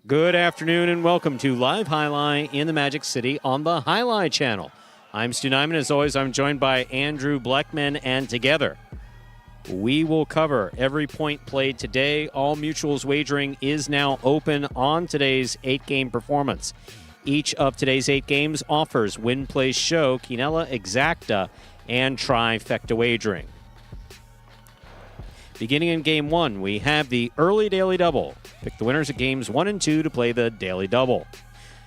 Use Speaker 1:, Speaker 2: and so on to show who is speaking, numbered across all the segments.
Speaker 1: Good afternoon and welcome to Live Highlight in the Magic City on the Highlight Channel. I'm Stu Nyman. As always, I'm joined by Andrew Bleckman, and together we will cover every point played today. All Mutuals wagering is now open on today's 8-game performance. Each of today's 8 games offers Win, Play, Show, Quinella, Exacta, and Trifecta wagering. Beginning in Game 1, we have the early Daily Double. Pick the winners of Games 1 and 2 to play the Daily Double.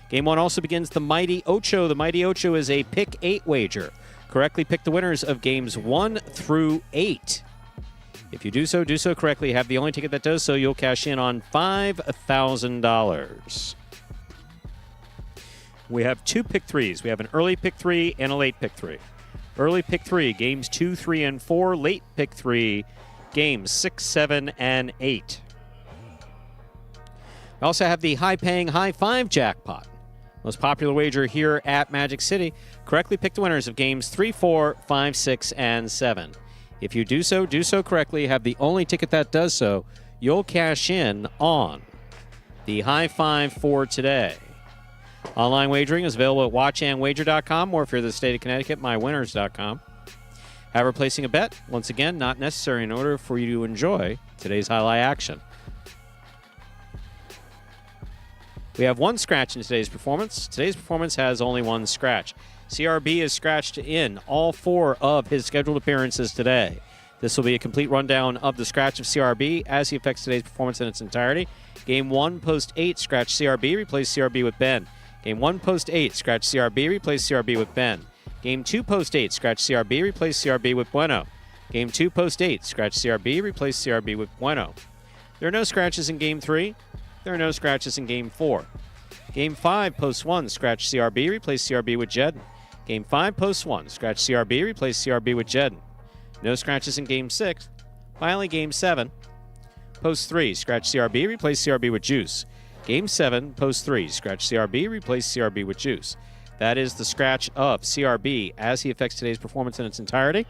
Speaker 1: Game 1 also begins the Mighty Ocho. The Mighty Ocho is a Pick 8 wager. Correctly pick the winners of Games 1 through 8. If you do so correctly, have the only ticket that does so, you'll cash in on $5,000. We have 2 Pick 3s. We have an early Pick 3 and a late Pick 3. Early Pick 3, Games 2, 3, and 4. Late Pick 3, Games 6, 7, and 8. We also have the high-paying High 5 jackpot. Most popular wager here at Magic City. Correctly pick the winners of Games 3, 4, 5, 6, and 7. If you do so correctly, have the only ticket that does so, you'll cash in on the High 5 for today. Online wagering is available at watchandwager.com, or if you're in the state of Connecticut, mywinners.com. However, placing a bet, once again, not necessary in order for you to enjoy today's highlight action. We have 1 scratch in today's performance. Today's performance has only 1 scratch. CRB is scratched in all 4 of his scheduled appearances today. This will be a complete rundown of the scratch of CRB as he affects today's performance in its entirety. Game 1, post 8, scratch CRB, replace CRB with Ben. Game 1, post 8, scratch CRB, replace CRB with Ben. Game 2, post 8, scratch CRB, replace CRB with Bueno. Game 2, post 8, scratch CRB, replace CRB with Bueno. There are no scratches in Game 3. There are no scratches in Game 4. Game 5, post 1, scratch CRB, replace CRB with Jedden. Game 5, post 1, scratch CRB, replace CRB with Jedden. No scratches in Game 6. Finally, Game 7, post 3, scratch CRB, replace CRB with Juice. Game 7, post 3, scratch CRB, replace CRB with Juice. That is the scratch of CRB as he affects today's performance in its entirety.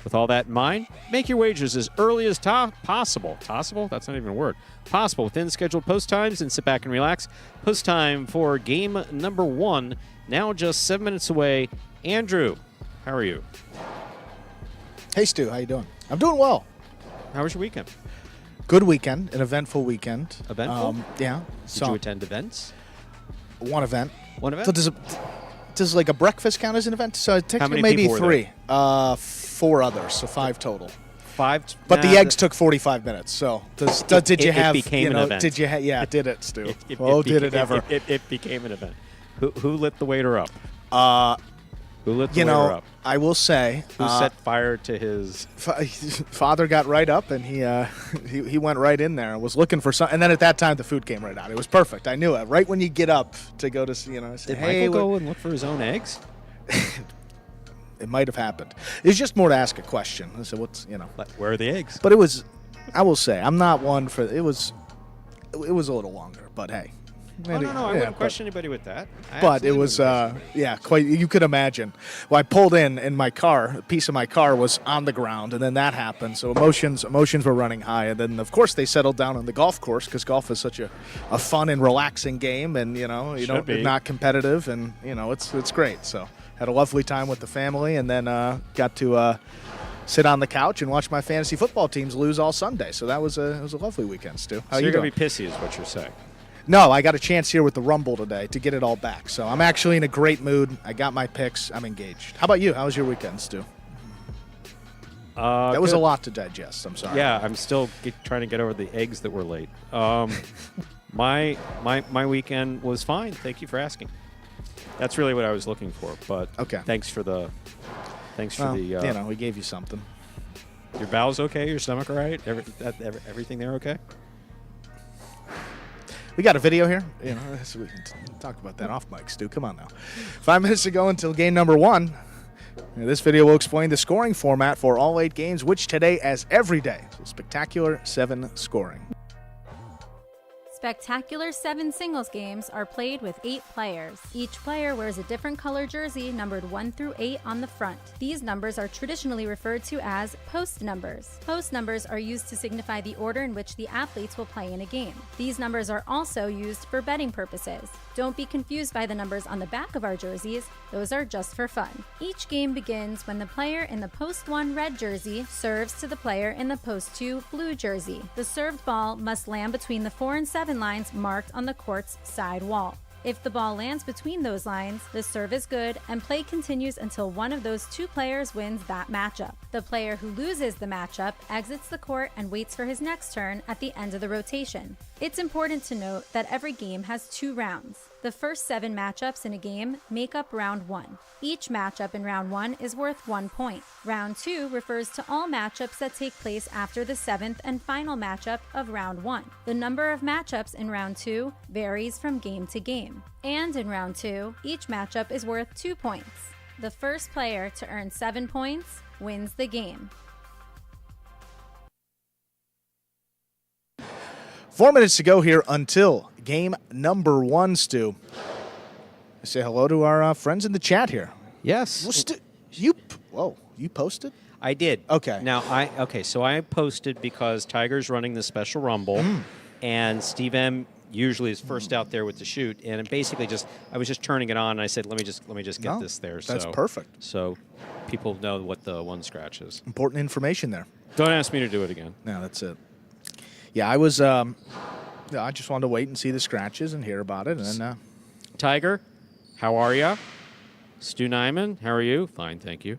Speaker 1: With all that in mind, make your wagers as early as possible. Possible? That's not even a word. Possible within scheduled post times, and sit back and relax. Post time for game number 1, now just 7 minutes away. Andrew, how are you?
Speaker 2: Hey, Stu. How you doing? I'm doing well.
Speaker 1: How was your weekend?
Speaker 2: Good weekend. An eventful weekend.
Speaker 1: Eventful?
Speaker 2: Yeah.
Speaker 1: Did you attend events?
Speaker 2: One event.
Speaker 1: One event?
Speaker 2: So does like a breakfast count as an event? So technically maybe 3. 4 others, so 5 total.
Speaker 1: 5.
Speaker 2: But the eggs took 45 minutes. So did you have?
Speaker 1: It became an event.
Speaker 2: Did you? Did it, Stu?
Speaker 1: Did
Speaker 2: it ever?
Speaker 1: It became an event. Who lit the waiter up? Who lit the waiter up?
Speaker 2: I will say.
Speaker 1: Who set fire to his?
Speaker 2: Father got right up, and he went right in there and was looking for some. And then at that time, the food came right out. It was perfect. I knew it. Right when you get up to go to, say,
Speaker 1: Did
Speaker 2: hey,
Speaker 1: Michael go and look for his own eggs?
Speaker 2: It might have happened. It was just more to ask a question. I said,
Speaker 1: Where are the eggs?
Speaker 2: But it was, I will say, I'm not one for, it was a little longer, but hey.
Speaker 1: No, I wouldn't question anybody with that.
Speaker 2: But it was, quite, you could imagine. Well, I pulled in my car, a piece of my car was on the ground, and then that happened. So emotions were running high. And then, of course, they settled down on the golf course, because golf is such a fun and relaxing game, and, not competitive, and, it's great. So had a lovely time with the family, and then got to sit on the couch and watch my fantasy football teams lose all Sunday. So it was a lovely weekend, Stu.
Speaker 1: So you're going to be pissy is what you're saying.
Speaker 2: No, I got a chance here with the Rumble today to get it all back. So I'm actually in a great mood. I got my picks. I'm engaged. How about you? How was your weekend, Stu? That was a lot to digest. I'm sorry.
Speaker 1: Yeah, I'm still trying to get over the eggs that were late. My weekend was fine. Thank you for asking. That's really what I was looking for. But
Speaker 2: okay.
Speaker 1: Thanks for the.
Speaker 2: we gave you something.
Speaker 1: Your bowels okay? Your stomach all right? Everything there okay?
Speaker 2: We got a video here. So we can talk about that off mic, Stu. Come on now. 5 minutes to go until game number 1. This video will explain the scoring format for all 8 games, which today, as every day, is spectacular 7 scoring.
Speaker 3: Spectacular 7 singles games are played with 8 players. Each player wears a different color jersey numbered 1 through 8 on the front. These numbers are traditionally referred to as post numbers. Post numbers are used to signify the order in which the athletes will play in a game. These numbers are also used for betting purposes. Don't be confused by the numbers on the back of our jerseys. Those are just for fun. Each game begins when the player in the post 1 red jersey serves to the player in the post 2 blue jersey. The served ball must land between the 4 and 7 lines marked on the court's side wall. If the ball lands between those lines, the serve is good and play continues until one of those 2 players wins that matchup. The player who loses the matchup exits the court and waits for his next turn at the end of the rotation. It's important to note that every game has 2 rounds. The first 7 matchups in a game make up round 1. Each matchup in round 1 is worth 1 point. Round 2 refers to all matchups that take place after the 7th and final matchup of round 1. The number of matchups in round 2 varies from game to game. And in round 2, each matchup is worth 2 points. The first player to earn 7 points wins the game.
Speaker 2: 4 minutes to go here until game number 1, Stu. Say hello to our friends in the chat here.
Speaker 1: Yes.
Speaker 2: Well, you posted?
Speaker 1: I did.
Speaker 2: Okay.
Speaker 1: Now, so I posted because Tiger's running the special rumble, and Steve M usually is first out there with the shoot, and it basically I was just turning it on, and I said, let me just get this there.
Speaker 2: That's perfect.
Speaker 1: So people know what the 1 scratch is.
Speaker 2: Important information there.
Speaker 1: Don't ask me to do it again.
Speaker 2: No, that's it. Yeah, I was. I just wanted to wait and see the scratches and hear about it, and then.
Speaker 1: Tiger, how are ya? Stu Nyman, how are you? Fine, thank you.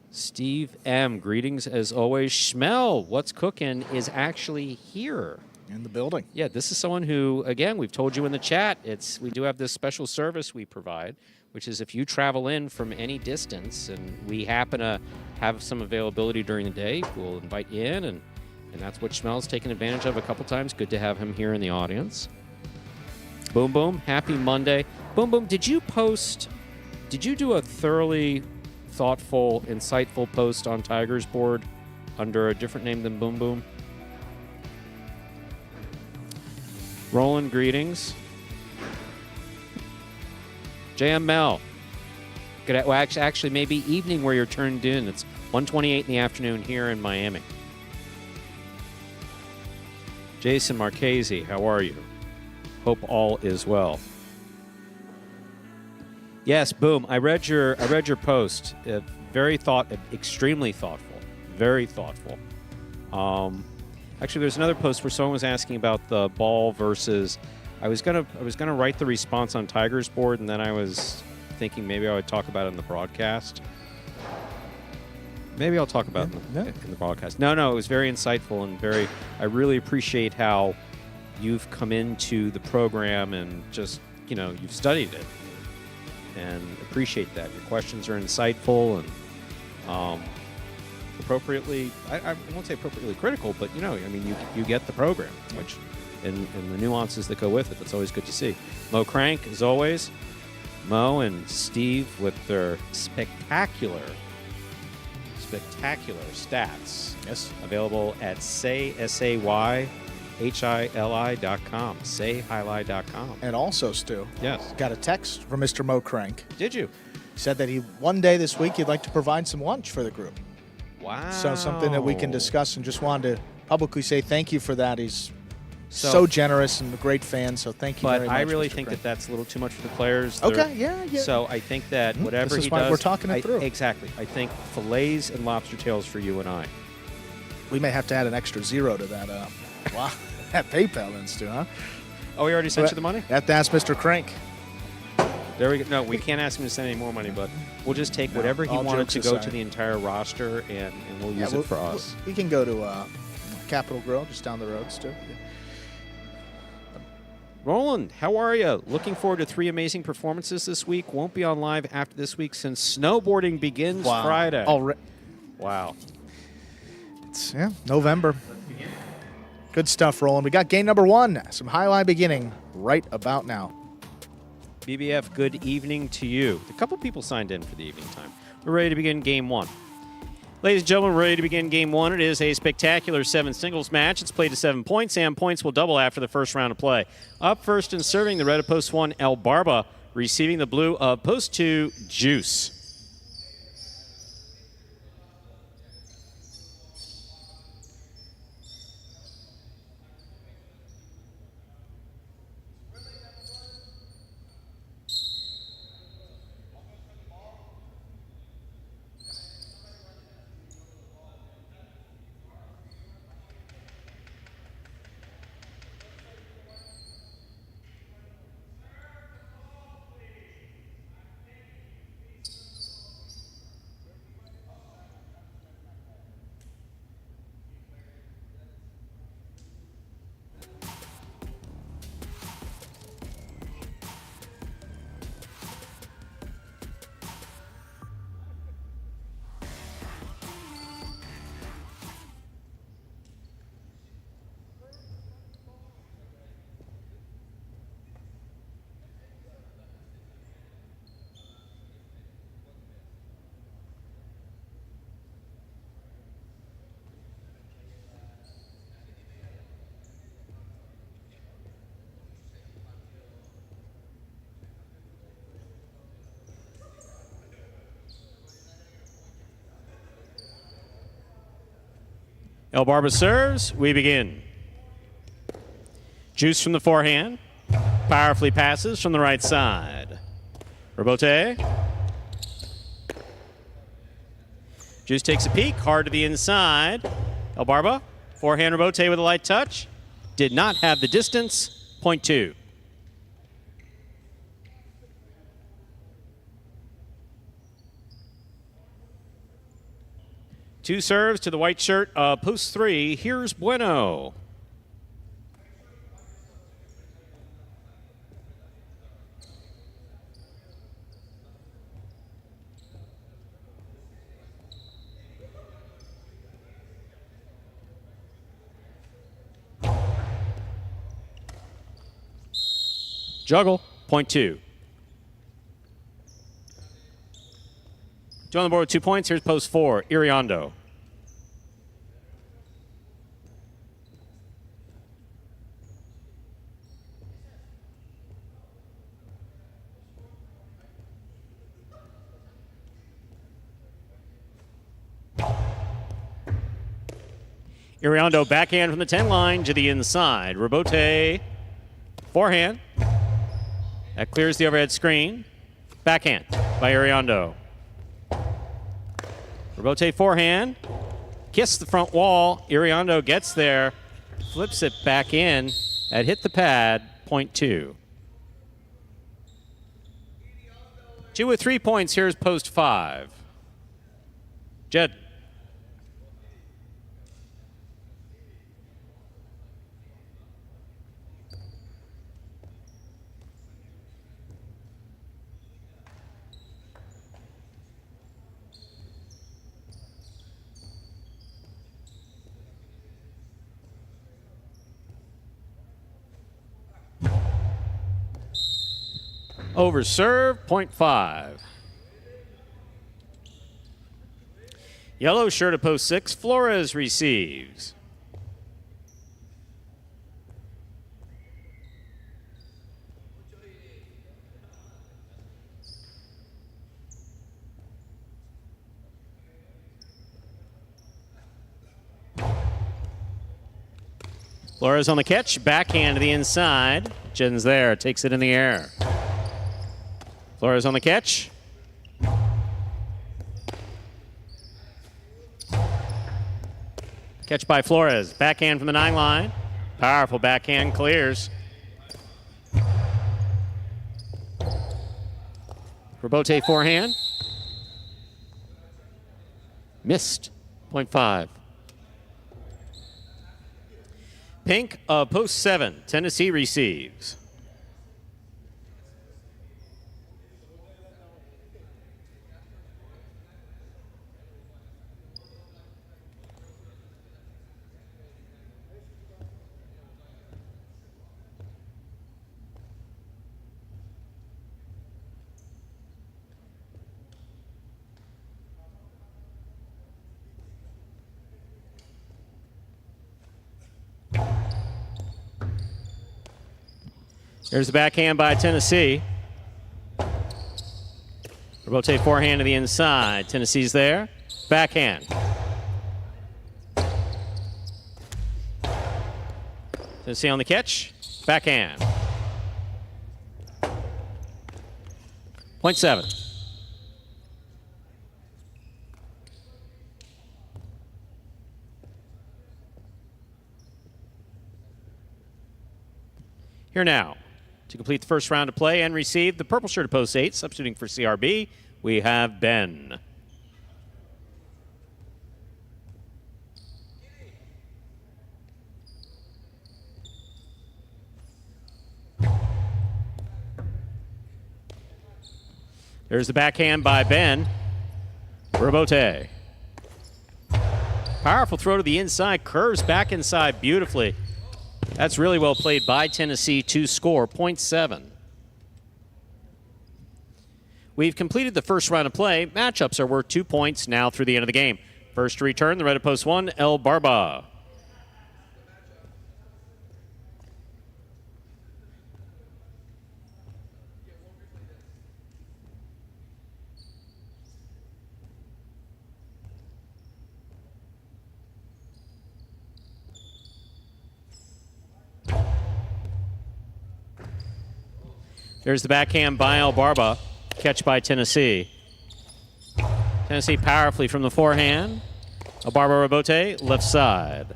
Speaker 1: Steve M, greetings as always. Schmel, what's cooking, is actually here.
Speaker 2: In the building.
Speaker 1: Yeah, this is someone who, again, we've told you in the chat, we do have this special service we provide, which is if you travel in from any distance and we happen to have some availability during the day, we'll invite you in, and that's what Schmel's taken advantage of a couple times. Good to have him here in the audience. Boom Boom, happy Monday. Boom Boom, did you do a thoroughly thoughtful, insightful post on Tiger's board under a different name than Boom Boom? Roland, greetings. JM Mel. Actually, maybe evening where you're turned in. It's 1:28 in the afternoon here in Miami. Jason Marchese, how are you? Hope all is well. Yes, boom. I read your post. Extremely thoughtful. Very thoughtful. Actually, there's another post where someone was asking about the ball versus. I was gonna write the response on Tiger's board, and then I was thinking maybe I would talk about it in the broadcast. Maybe I'll talk about it in the broadcast. No, it was very insightful and I really appreciate how you've come into the program and just, you've studied it. And appreciate that. Your questions are insightful and appropriately, I won't say appropriately critical, but, you get the program, which, and the nuances that go with it. That's always good to see. Mo Crank, as always. Mo and Steve with their spectacular stats.
Speaker 2: Yes.
Speaker 1: Available at sayhili.com. Sayhili.com.
Speaker 2: And also, Stu.
Speaker 1: Yes.
Speaker 2: Got a text from Mr. Mo Crank.
Speaker 1: Did you?
Speaker 2: He said that one day this week he'd like to provide some lunch for the group.
Speaker 1: Wow.
Speaker 2: So something that we can discuss, and just wanted to publicly say thank you for that. He's so generous and a great fan, so thank you very much.
Speaker 1: But I really
Speaker 2: Mr.
Speaker 1: think
Speaker 2: Crank.
Speaker 1: that's a little too much for the players.
Speaker 2: Okay, yeah.
Speaker 1: So I think that whatever
Speaker 2: this is
Speaker 1: he
Speaker 2: why
Speaker 1: does,
Speaker 2: we're talking it through.
Speaker 1: Exactly. I think fillets and lobster tails for you and I.
Speaker 2: We may have to add an extra 0 to that. Wow, that PayPal then, Stu, huh?
Speaker 1: Oh, we already sent you the money?
Speaker 2: Have to ask Mr. Crank.
Speaker 1: There we go. No, we can't ask him to send any more money, but we'll just take whatever he wanted to go to the entire roster, and we'll use it for us.
Speaker 2: We can go to Capitol Grill just down the road, Stu.
Speaker 1: Roland, how are you? Looking forward to 3 amazing performances this week. Won't be on live after this week since snowboarding begins Friday. Wow.
Speaker 2: It's November. Good stuff, Roland. We got game number 1. Some highlight beginning right about now.
Speaker 1: BBF, good evening to you. A couple people signed in for the evening time. We're ready to begin game 1. Ladies and gentlemen, we're ready to begin game one. It is a spectacular 7 singles match. It's played to 7 points, and points will double after the first round of play. Up first and serving the red of post 1, El Barba, receiving the blue of post 2, Juice. El Barba serves. We begin. Juice from the forehand. Powerfully passes from the right side. Rebote. Juice takes a peek. Hard to the inside. El Barba. Forehand rebote with a light touch. Did not have the distance. Point 2. Two serves to the white shirt of post 3. Here's Bueno. Juggle. Point 2. Two on the board with 2 points. Here's post 4. Iriondo. Iriondo backhand from the 10 line to the inside. Rebote, forehand. That clears the overhead screen. Backhand by Iriondo. Rebote forehand. Kiss the front wall. Iriondo gets there. Flips it back in. That hit the pad. Point 2. 2 with 3 points. Here's post 5. Jed. Over serve, point 5. Yellow shirt at post 6, Flores receives. Flores on the catch, backhand to the inside. Jen's there, takes it in the air. Flores on the catch. Catch by Flores. Backhand from the 9 line. Powerful backhand, clears. Rebote forehand. Missed. Point 5. Pink of post 7. Tennessee receives. Here's the backhand by Tennessee. Rotate forehand to the inside. Tennessee's there. Backhand. Tennessee on the catch. Backhand. Point 7. Here now, to complete the first round of play and receive the purple shirt of post 8, substituting for CRB, we have Ben. There's the backhand by Ben. Robote. Powerful throw to the inside, curves back inside beautifully. That's really well played by Tennessee to score, point 7. We've completed the first round of play. Matchups are worth 2 points now through the end of the game. First to return, the red of post 1, El Barba. There's the backhand by El Barba. Catch by Tennessee. Tennessee powerfully from the forehand. El Barba Robote, left side.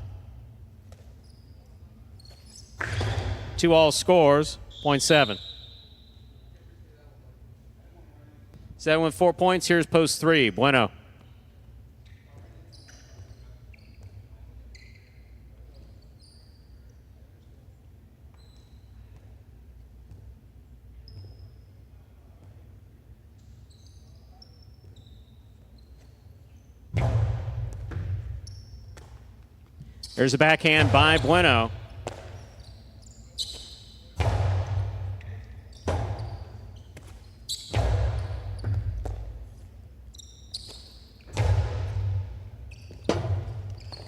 Speaker 1: 2-all scores, point 7. Seven with 4 points. Here's post 3. Bueno. There's a backhand by Bueno.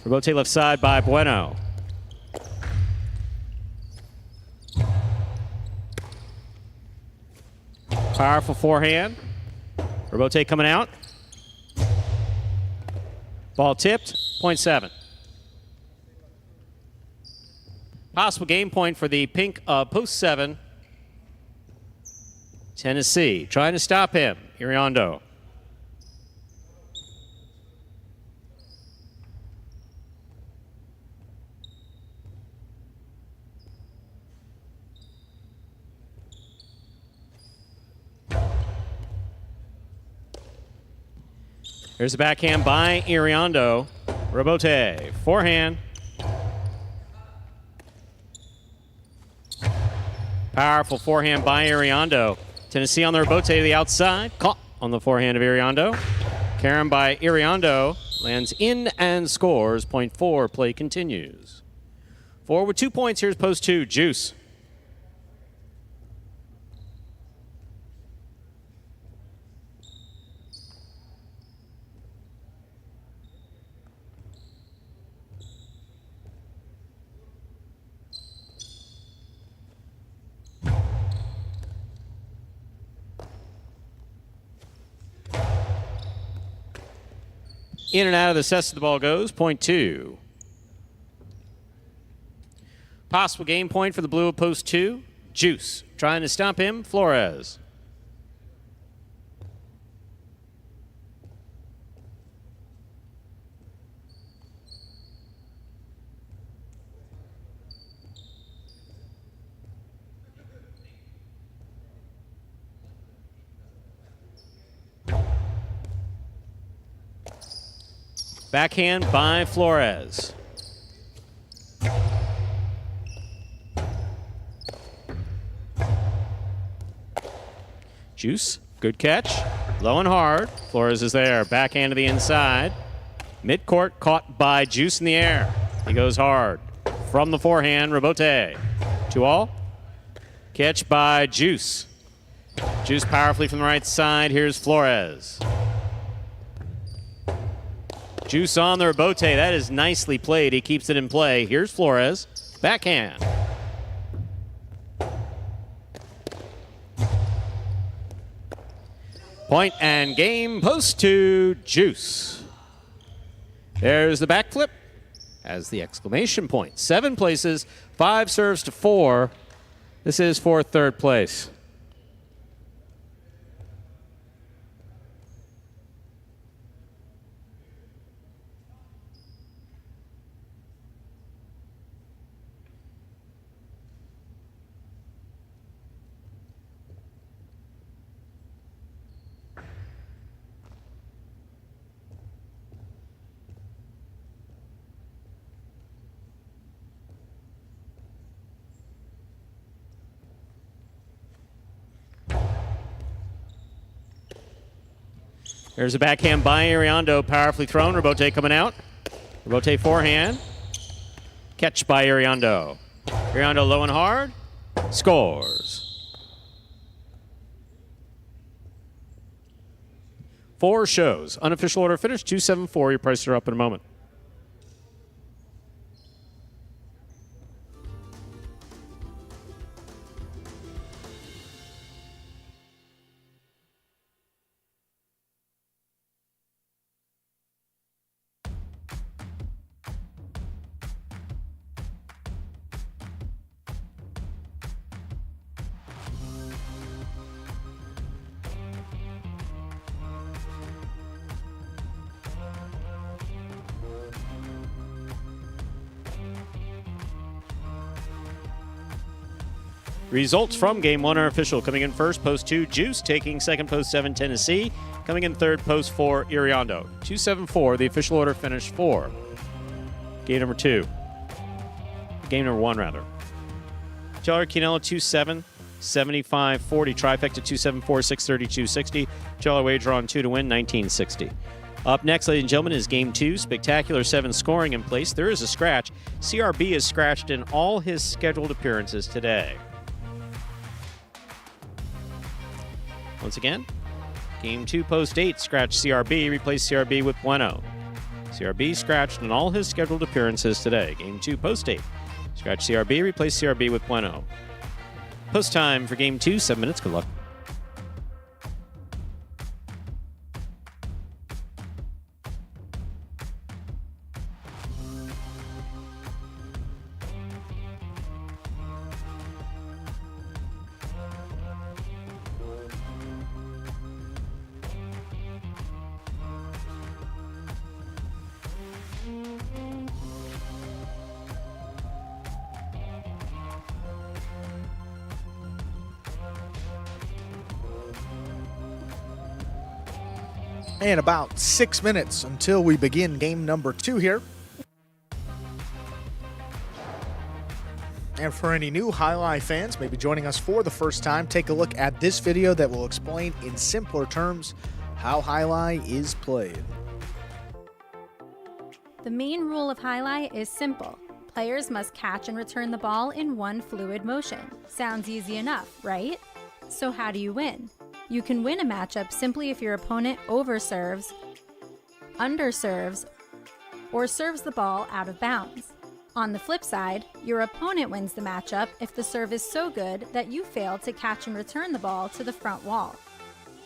Speaker 1: Robote left side by Bueno. Powerful forehand. Robote coming out. Ball tipped, point 7. Possible game point for the pink post 7. Tennessee trying to stop him. Iriondo. Here's a backhand by Iriondo. Robote, forehand. Powerful forehand by Iriondo. Tennessee on the Robote to the outside. Caught on the forehand of Iriondo. Carom by Iriondo lands in and scores. Point 4. Play continues. 4 with 2 points. Here's post 2. Juice. In and out of the cess the ball goes, point 2. Possible game point for the blue of post 2. Juice trying to stop him, Flores. Backhand by Flores. Juice, good catch. Low and hard. Flores is there. Backhand to the inside. Midcourt caught by Juice in the air. He goes hard. From the forehand, Robote. 2-all. Catch by Juice. Juice powerfully from the right side. Here's Flores. Juice on the Robote. That is nicely played. He keeps it in play. Here's Flores. Backhand. Point and game, post to Juice. There's the backflip as the exclamation point. 7 places, 5 serves to 4. This is for third place. There's a backhand by Ariando, powerfully thrown. Rebote coming out. Rebote forehand. Catch by Ariando. Ariando low and hard. Scores. 4 shows. Unofficial order finish, 274. Your prices are up in a moment. Results from Game 1 are official. Coming in first, post 2, Juice. Taking second, post 7, Tennessee. Coming in third, post 4, Ariando. 274, the official order finished 4. Game number 2. Game number 1, rather. Cheller Quinella 2-7, 75-40. Trifecta 274, 632, 60. Cheller wager on 2 to win, 1960. Up next, ladies and gentlemen, is Game 2. Spectacular 7 scoring in place. There is a scratch. CRB is scratched in all his scheduled appearances today. Once again, Game 2, post 8, scratch CRB, replace CRB with Bueno. CRB scratched in all his scheduled appearances today. Game 2, post 8, scratch CRB, replace CRB with Bueno. Post time for Game 2, 7 minutes. Good luck.
Speaker 2: And about 6 minutes until we begin game number 2 here. And for any new Highlight fans maybe joining us for the first time, take a look at this video that will explain in simpler terms how Highlight is played.
Speaker 3: The main rule of Highlight is simple. Players must catch and return the ball in one fluid motion. Sounds easy enough, right? So how do you win? You can win a matchup simply if your opponent overserves, underserves, or serves the ball out of bounds. On the flip side, your opponent wins the matchup if the serve is so good that you fail to catch and return the ball to the front wall.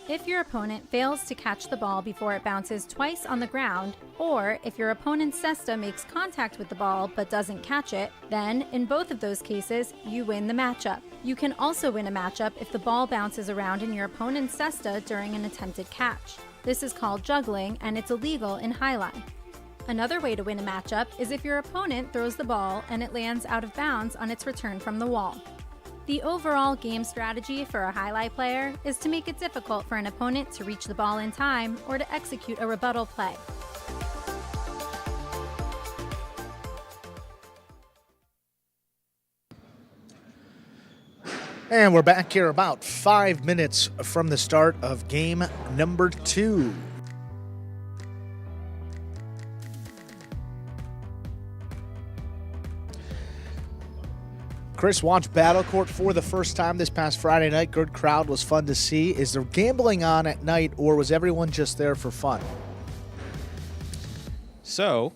Speaker 3: If your opponent fails to catch the ball before it bounces twice on the ground, or if your opponent's cesta makes contact with the ball but doesn't catch it, then in both of those cases, you win the matchup. You can also win a matchup if the ball bounces around in your opponent's cesta during an attempted catch. This is called juggling, and it's illegal in Highlight. Another way to win a matchup is if your opponent throws the ball and it lands out of bounds on its return from the wall. The overall game strategy for a Highlight player is to make it difficult for an opponent to reach the ball in time or to execute a rebuttal play.
Speaker 2: And we're back here about 5 minutes from the start of game number 2. Chris watched Battle Court for the first time this past Friday night. Good crowd, was fun to see. Is there gambling on at night, or was everyone just there for fun?
Speaker 1: So,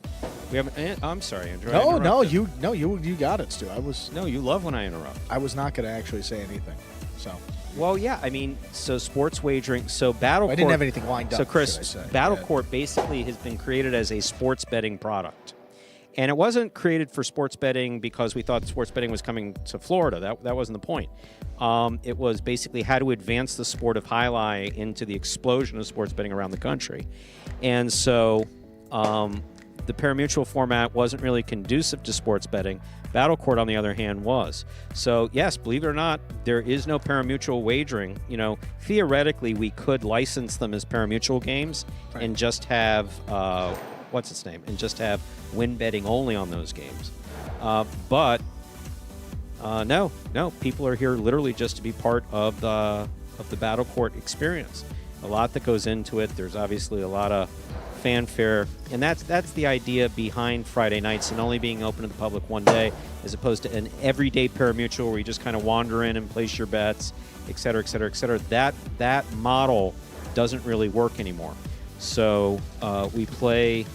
Speaker 1: we have. I'm sorry, Andrew.
Speaker 2: No, you got it, Stu.
Speaker 1: No, you love when I interrupt.
Speaker 2: I was not going to actually say anything. So.
Speaker 1: Well, yeah, I mean, so sports wagering, so Battle Court.
Speaker 2: I didn't have anything lined up.
Speaker 1: So, Chris,
Speaker 2: should I say.
Speaker 1: Battle Court basically has been created as a sports betting product. And it wasn't created for sports betting because we thought sports betting was coming to Florida. That wasn't the point. It was basically how to advance the sport of highlight into the explosion of sports betting around the country. And so the parimutuel format wasn't really conducive to sports betting. Battle Court, on the other hand, was. So, yes, believe it or not, there is no parimutuel wagering. You know, theoretically, we could license them as parimutuel games and just have, what's its name? And just have win betting only on those games. But no, people are here literally just to be part of the Battle Court experience. A lot that goes into it. There's obviously a lot of fanfare, and that's the idea behind Friday nights and only being open to the public one day, as opposed to an everyday parimutuel where you just kind of wander in and place your bets, et cetera, et cetera, et cetera. That model doesn't really work anymore. So we play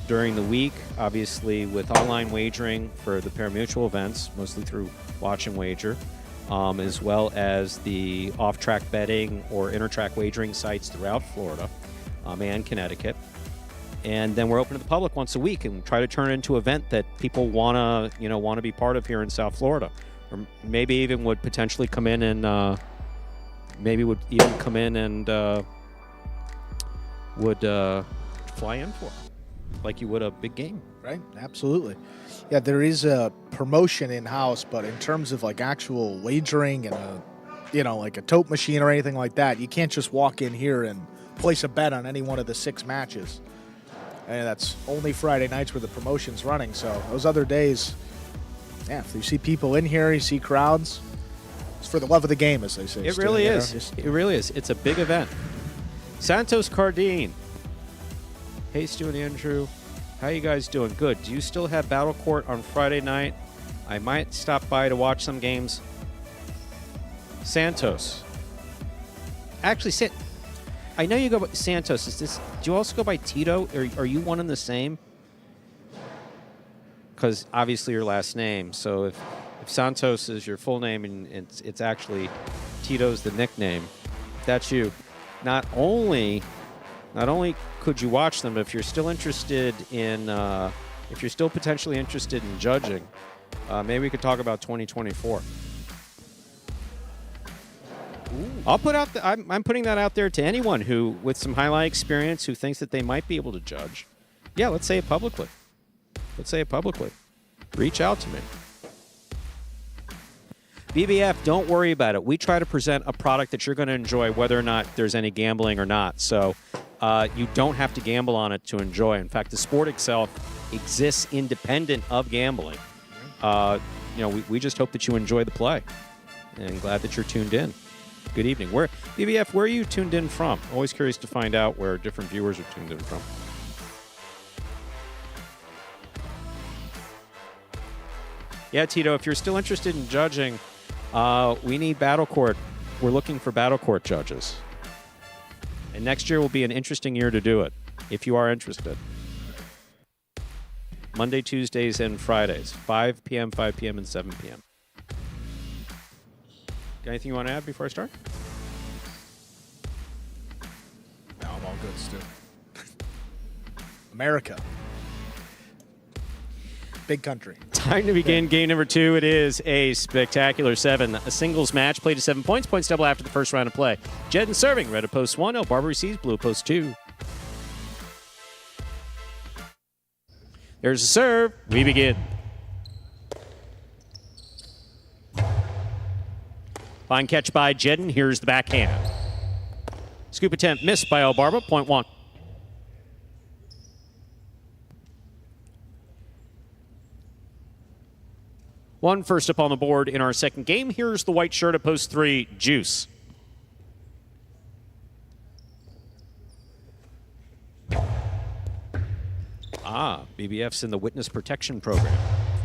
Speaker 1: during the week, obviously, with online wagering for the parimutuel events, mostly through Watch and Wager, as well as the off-track betting or inter-track wagering sites throughout Florida and Connecticut. And then we're open to the public once a week and try to turn it into an event that people want to be part of here in South Florida, or maybe even would potentially come in and would fly in for, like you would a big game.
Speaker 2: Right, absolutely. Yeah, there is a promotion in-house, but in terms of like actual wagering and like a tote machine or anything like that, you can't just walk in here and place a bet on any one of the 6 matches. And that's only Friday nights where the promotion's running. So those other days, yeah, if you see people in here, you see crowds, it's for the love of the game, as they say.
Speaker 1: It really is. It really is. It's a big event. Santos Cardine. Hey, Stu and Andrew. How you guys doing? Good. Do you still have Battle Court on Friday night? I might stop by to watch some games. Santos. Actually, I know you go by Santos. Do you also go by Tito? Are you one and the same? Because obviously your last name. So if Santos is your full name and it's actually Tito's the nickname, if that's you. Not only could you watch them, but if you're still interested in, if you're still potentially interested in judging, maybe we could talk about 2024. I'll put out. I'm putting that out there to anyone who, with some highlight experience, who thinks that they might be able to judge. Yeah, let's say it publicly. Reach out to me. BBF, don't worry about it. We try to present a product that you're going to enjoy, whether or not there's any gambling or not. So you don't have to gamble on it to enjoy. In fact, the sport itself exists independent of gambling. We just hope that you enjoy the play, and glad that you're tuned in. Good evening. BBF, where are you tuned in from? Always curious to find out where different viewers are tuned in from. Yeah, Tito, if you're still interested in judging, we need Battle Court. We're looking for Battle Court judges. And next year will be an interesting year to do it, if you are interested. Monday, Tuesdays, and Fridays, 5 p.m., 5 p.m., and 7 p.m. Got anything you want to add before I start?
Speaker 2: No, I'm all good, Stu. America. Big country.
Speaker 1: Time to begin game number 2. It is a spectacular 7. A singles match played to 7 points. Points double after the first round of play. Jedden serving. Red at post 1. El Barber receives. Blue post 2. There's a serve. We begin. Fine catch by Jedden. Here's the backhand. Scoop attempt missed by El Barber. Point 1. One first up on the board in our second game. Here's the white shirt at post 3, Juice. BBF's in the witness protection program.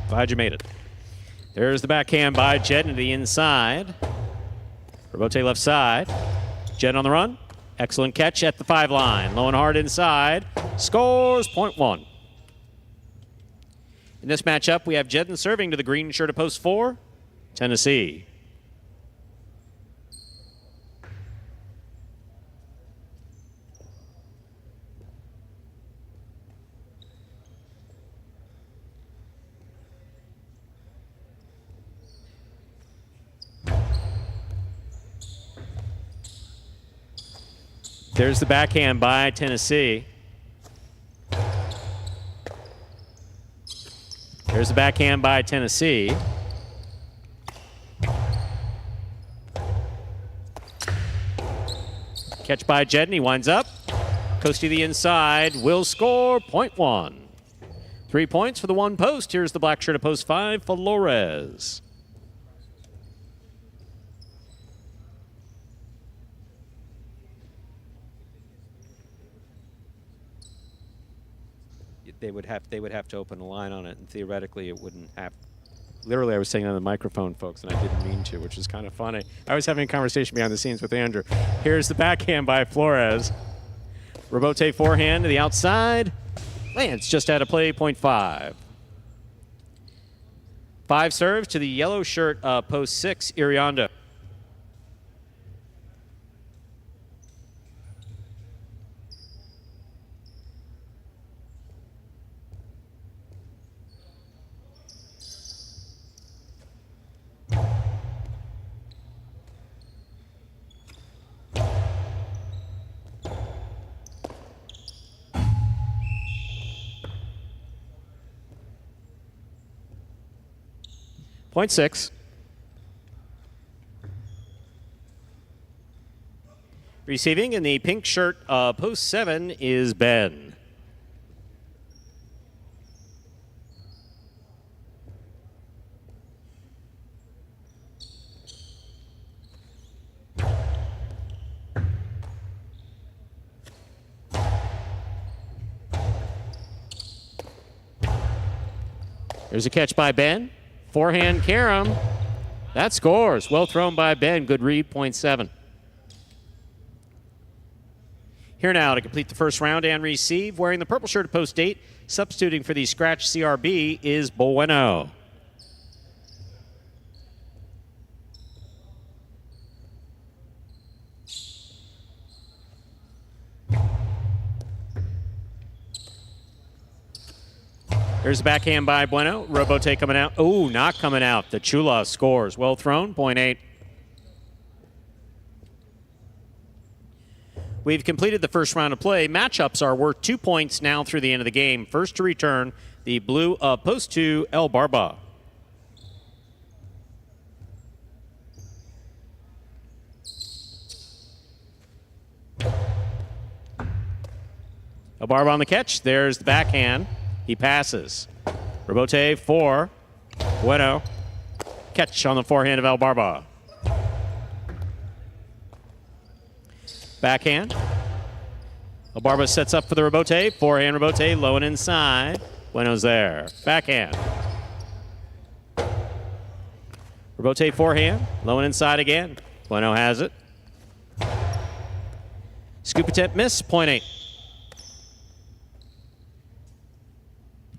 Speaker 1: Glad you made it. There's the backhand by Jedden to the inside. Rebote left side. Jedden on the run. Excellent catch at the 5 line. Low and hard inside. Scores point 1. In this matchup, we have Jedden serving to the green shirt at post 4, Tennessee. There's the backhand by Tennessee. There's the backhand by Tennessee. Catch by Jedden. He winds up. Goes to the inside. Will score. Point one. 3 points for the one post. Here's the black shirt at post 5, Flores. They would have to open a line on it, and theoretically it wouldn't have. Literally, I was saying on the microphone, folks, and I didn't mean to, which is kind of funny. I was having a conversation behind the scenes with Andrew. Here's the backhand by Flores. Robote forehand to the outside. Lands just out of play, point 5. 5 serves to the yellow shirt, post 6, Iriondo. Point 6. Receiving in the pink shirt, post 7, is Ben. There's a catch by Ben. Forehand carom. That scores. Well thrown by Ben. Good read, point 7. Here now to complete the first round and receive. Wearing the purple shirt at post 8, substituting for the scratch CRB is Bueno. There's a backhand by Bueno. Robote coming out. Oh, not coming out. The Chula scores. Well thrown, point 8. We've completed the first round of play. Matchups are worth 2 points now through the end of the game. First to return, the blue of post 2, El Barba. El Barba on the catch. There's the backhand. He passes. Robote for Bueno. Catch on the forehand of El Barba. Backhand. El Barba sets up for the Robote. Forehand Robote, low and inside. Bueno's there. Backhand. Robote forehand, low and inside again. Bueno has it. Scoop attempt miss, point 8.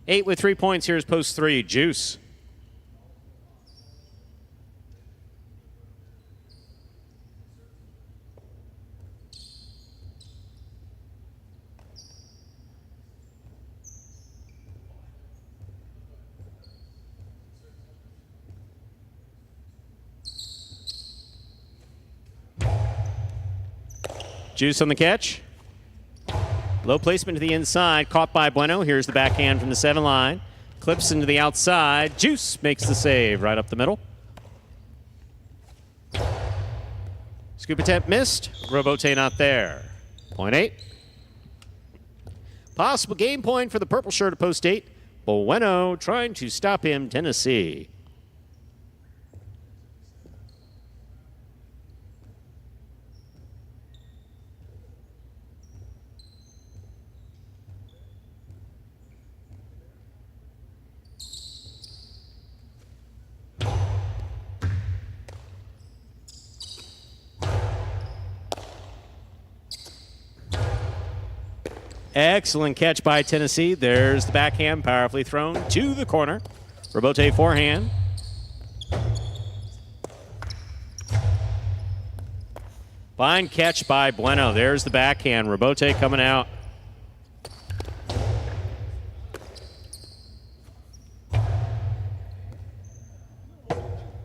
Speaker 1: 8 with 3 points. Here's post 3, Juice. Juice on the catch. Low placement to the inside, caught by Bueno. Here's the backhand from the 7 line. Clips into the outside. Juice makes the save right up the middle. Scoop attempt missed. Robote not there. Point 8. Possible game point for the purple shirt at post 8. Bueno trying to stop him, Tennessee. Excellent catch by Tennessee. There's the backhand, powerfully thrown to the corner. Robote forehand. Fine catch by Bueno. There's the backhand. Robote coming out.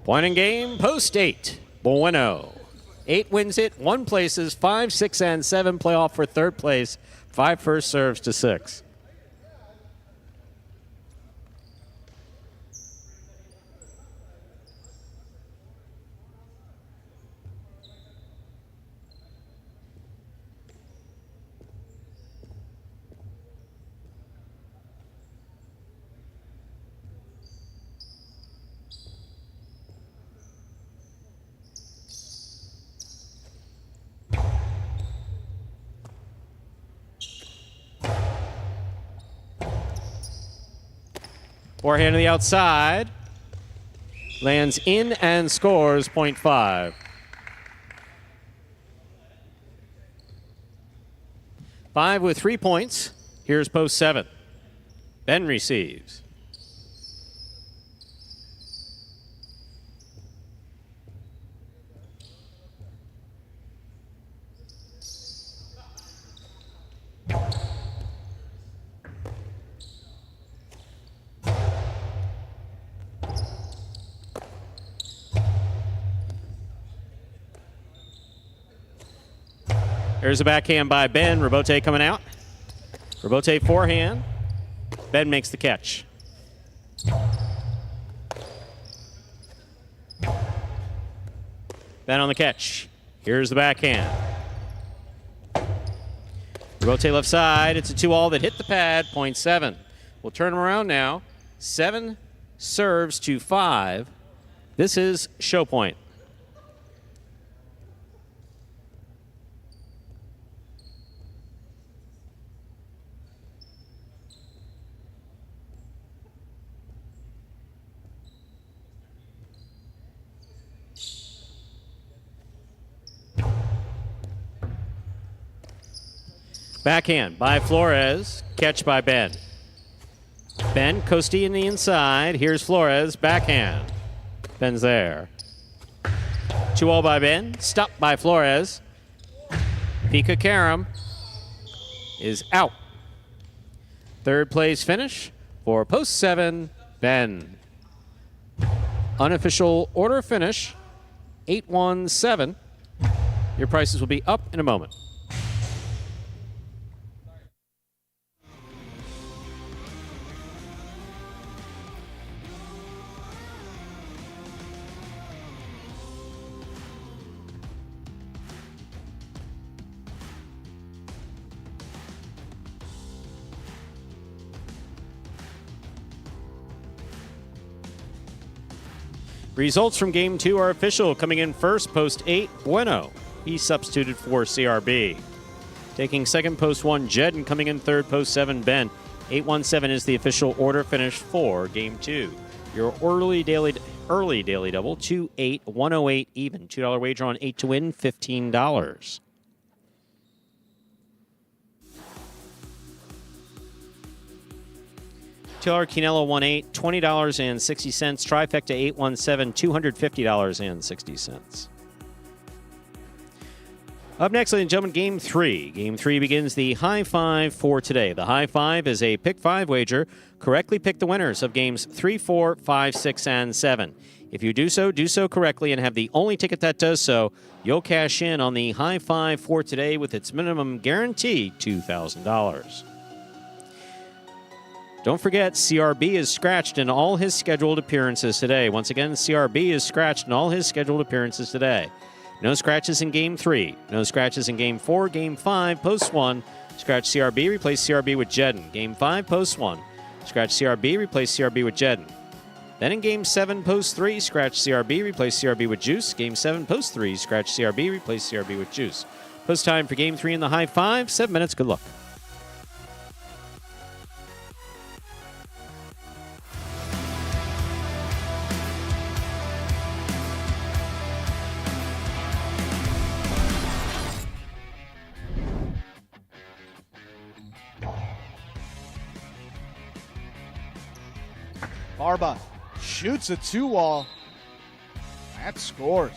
Speaker 1: Point in game, post 8. Bueno. 8 wins it, 1 places, 5, 6, and 7 playoff for third place. 5 first serves to 6. Forehand to the outside. Lands in and scores .5. 5 with 3 points. Here's post 7. Ben receives. There's a backhand by Ben. Rabote coming out. Rabote forehand. Ben makes the catch. Ben on the catch. Here's the backhand. Rabote left side. It's a 2-all that hit the pad. .7. We'll turn him around now. 7 serves to 5. This is show point. Backhand by Flores. Catch by Ben. Ben, Costi in the inside. Here's Flores. Backhand. Ben's there. 2-all by Ben. Stopped by Flores. Pika Karam is out. Third place finish for post 7, Ben. Unofficial order finish, 8-1-7. Your prices will be up in a moment. Results from Game 2 are official. Coming in first, post 8, Bueno. He substituted for CRB. Taking second, post 1, Jed, and coming in third, post 7, Ben. 8-1-7 is the official order finish for Game 2. Your early daily double, 2-8, 108 even. $2 wager on 8 to win, $15. $2 Quinello 1-8, $20.60. Trifecta 8-1-7, $250.60. Up next, ladies and gentlemen, Game 3. Game 3 begins the high five for today. The high five is a pick 5 wager. Correctly pick the winners of games 3, 4, 5, 6, and 7. If you do so correctly and have the only ticket that does so, you'll cash in on the high five for today with its minimum guarantee, $2,000. Don't forget, CRB is scratched in all his scheduled appearances today. Once again, CRB is scratched in all his scheduled appearances today. No scratches in Game 3. No scratches in Game 4. Game 5, post 1. Scratch CRB, replace CRB with Jedden. Game 5, post 1. Scratch CRB, replace CRB with Jedden. Then in Game 7, post 3, scratch CRB, replace CRB with Juice. Game 7, post 3, scratch CRB, replace CRB with Juice. Post time for Game 3 in the high five, 7 minutes. Good luck.
Speaker 2: Barba shoots a 2-wall. That scores.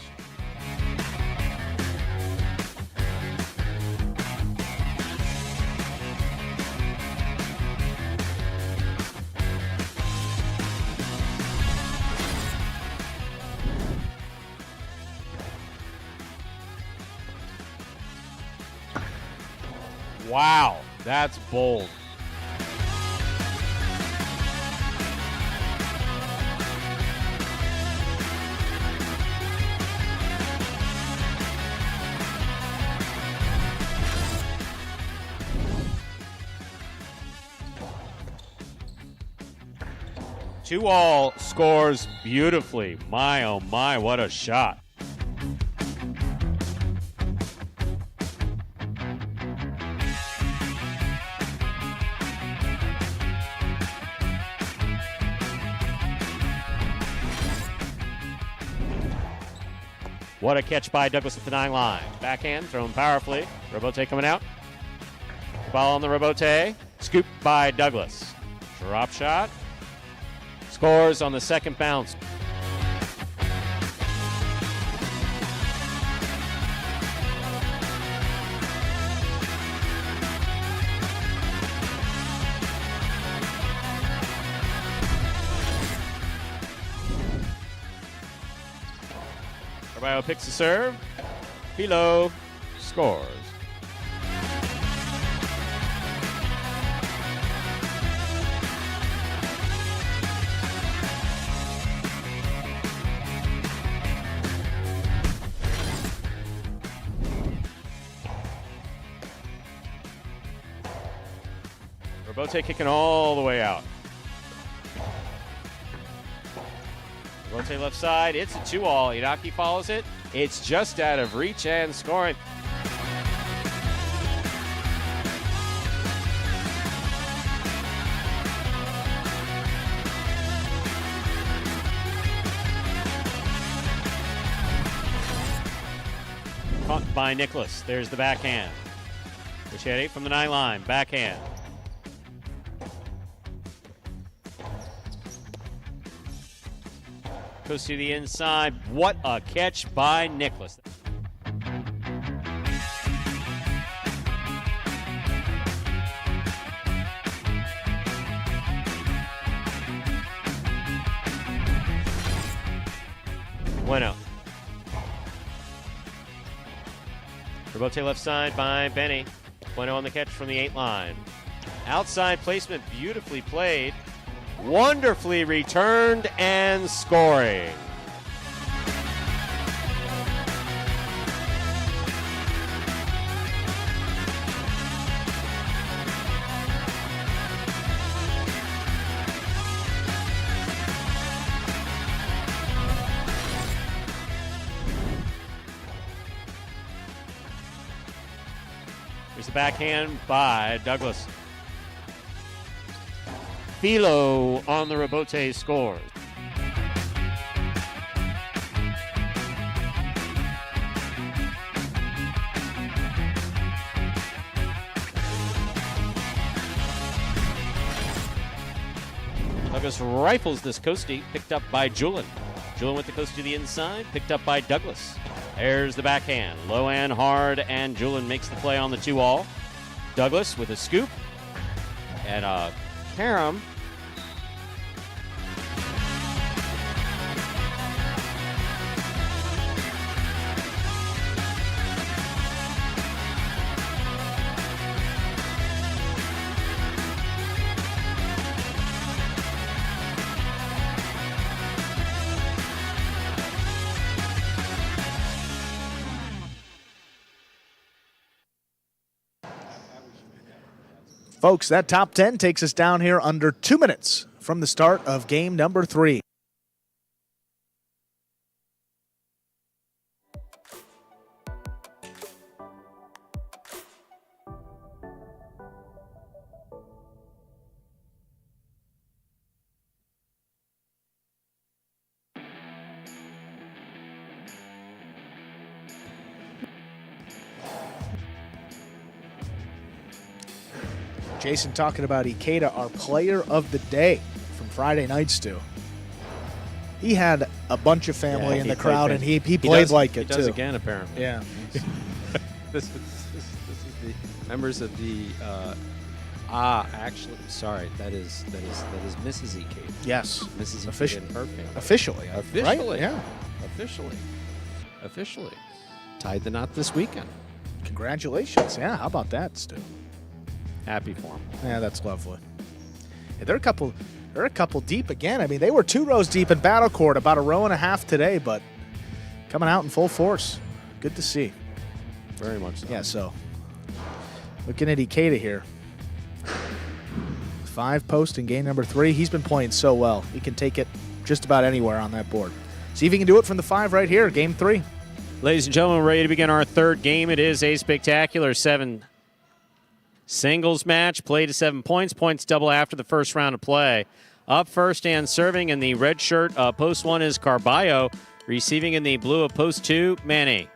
Speaker 1: Wow, that's bold. Two all scores beautifully. My, oh my, what a shot. What a catch by Douglas at the 9 line. Backhand, thrown powerfully. Robote coming out. Ball on the Robote. Scoop by Douglas. Drop shot. Scores on the second bounce. Carballo picks the serve. Philo scores. Robote kicking all the way out. Robote left side. It's a 2-all. Iraqi follows it. It's just out of reach and scoring. Caught by Nicholas. There's the backhand. Which had 8 from the 9 line. Backhand. Goes to the inside. What a catch by Nicholas. Bueno. Robote left side by Benny. Bueno on the catch from the 8 line. Outside placement, beautifully played. Wonderfully returned and scoring. There's the backhand by Douglas. Philo on the Robote scores. Douglas rifles this coastie, picked up by Julian. Julian with the coast to the inside, picked up by Douglas. There's the backhand, low and hard, and Julian makes the play on the 2-all. Douglas with a scoop and a carom.
Speaker 2: Folks, that top 10 takes us down here under 2 minutes from the start of game number 3. Jason talking about Ikeda, our player of the day from Friday night, Stu. He had a bunch of family in the crowd, and he played like it, too.
Speaker 1: He does again, apparently.
Speaker 2: Yeah.
Speaker 4: This is the members of the actually, sorry, that is Mrs. Ikeda.
Speaker 2: Yes.
Speaker 4: Mrs.
Speaker 2: Official.
Speaker 4: Ikeda and her family.
Speaker 2: Officially.
Speaker 4: Officially.
Speaker 2: Right? Yeah.
Speaker 4: Officially. Tied the knot this weekend.
Speaker 2: Congratulations. Yeah, how about that, Stu?
Speaker 1: Happy for him.
Speaker 2: Yeah, that's lovely. Yeah, they're a couple deep again. I mean, they were 2 rows deep in battle court, about a row and a half today, but coming out in full force. Good to see.
Speaker 1: Very much so.
Speaker 2: Yeah, so looking at Ikeda here. 5 post in game number 3. He's been playing so well. He can take it just about anywhere on that board. See if he can do it from the 5 right here, game 3.
Speaker 1: Ladies and gentlemen, we're ready to begin our third game. It is a spectacular 7 singles match. Play to 7 points. Points double after the first round of play. Up first and serving in the red shirt, post 1 is Carballo. Receiving in the blue of post 2, Manny.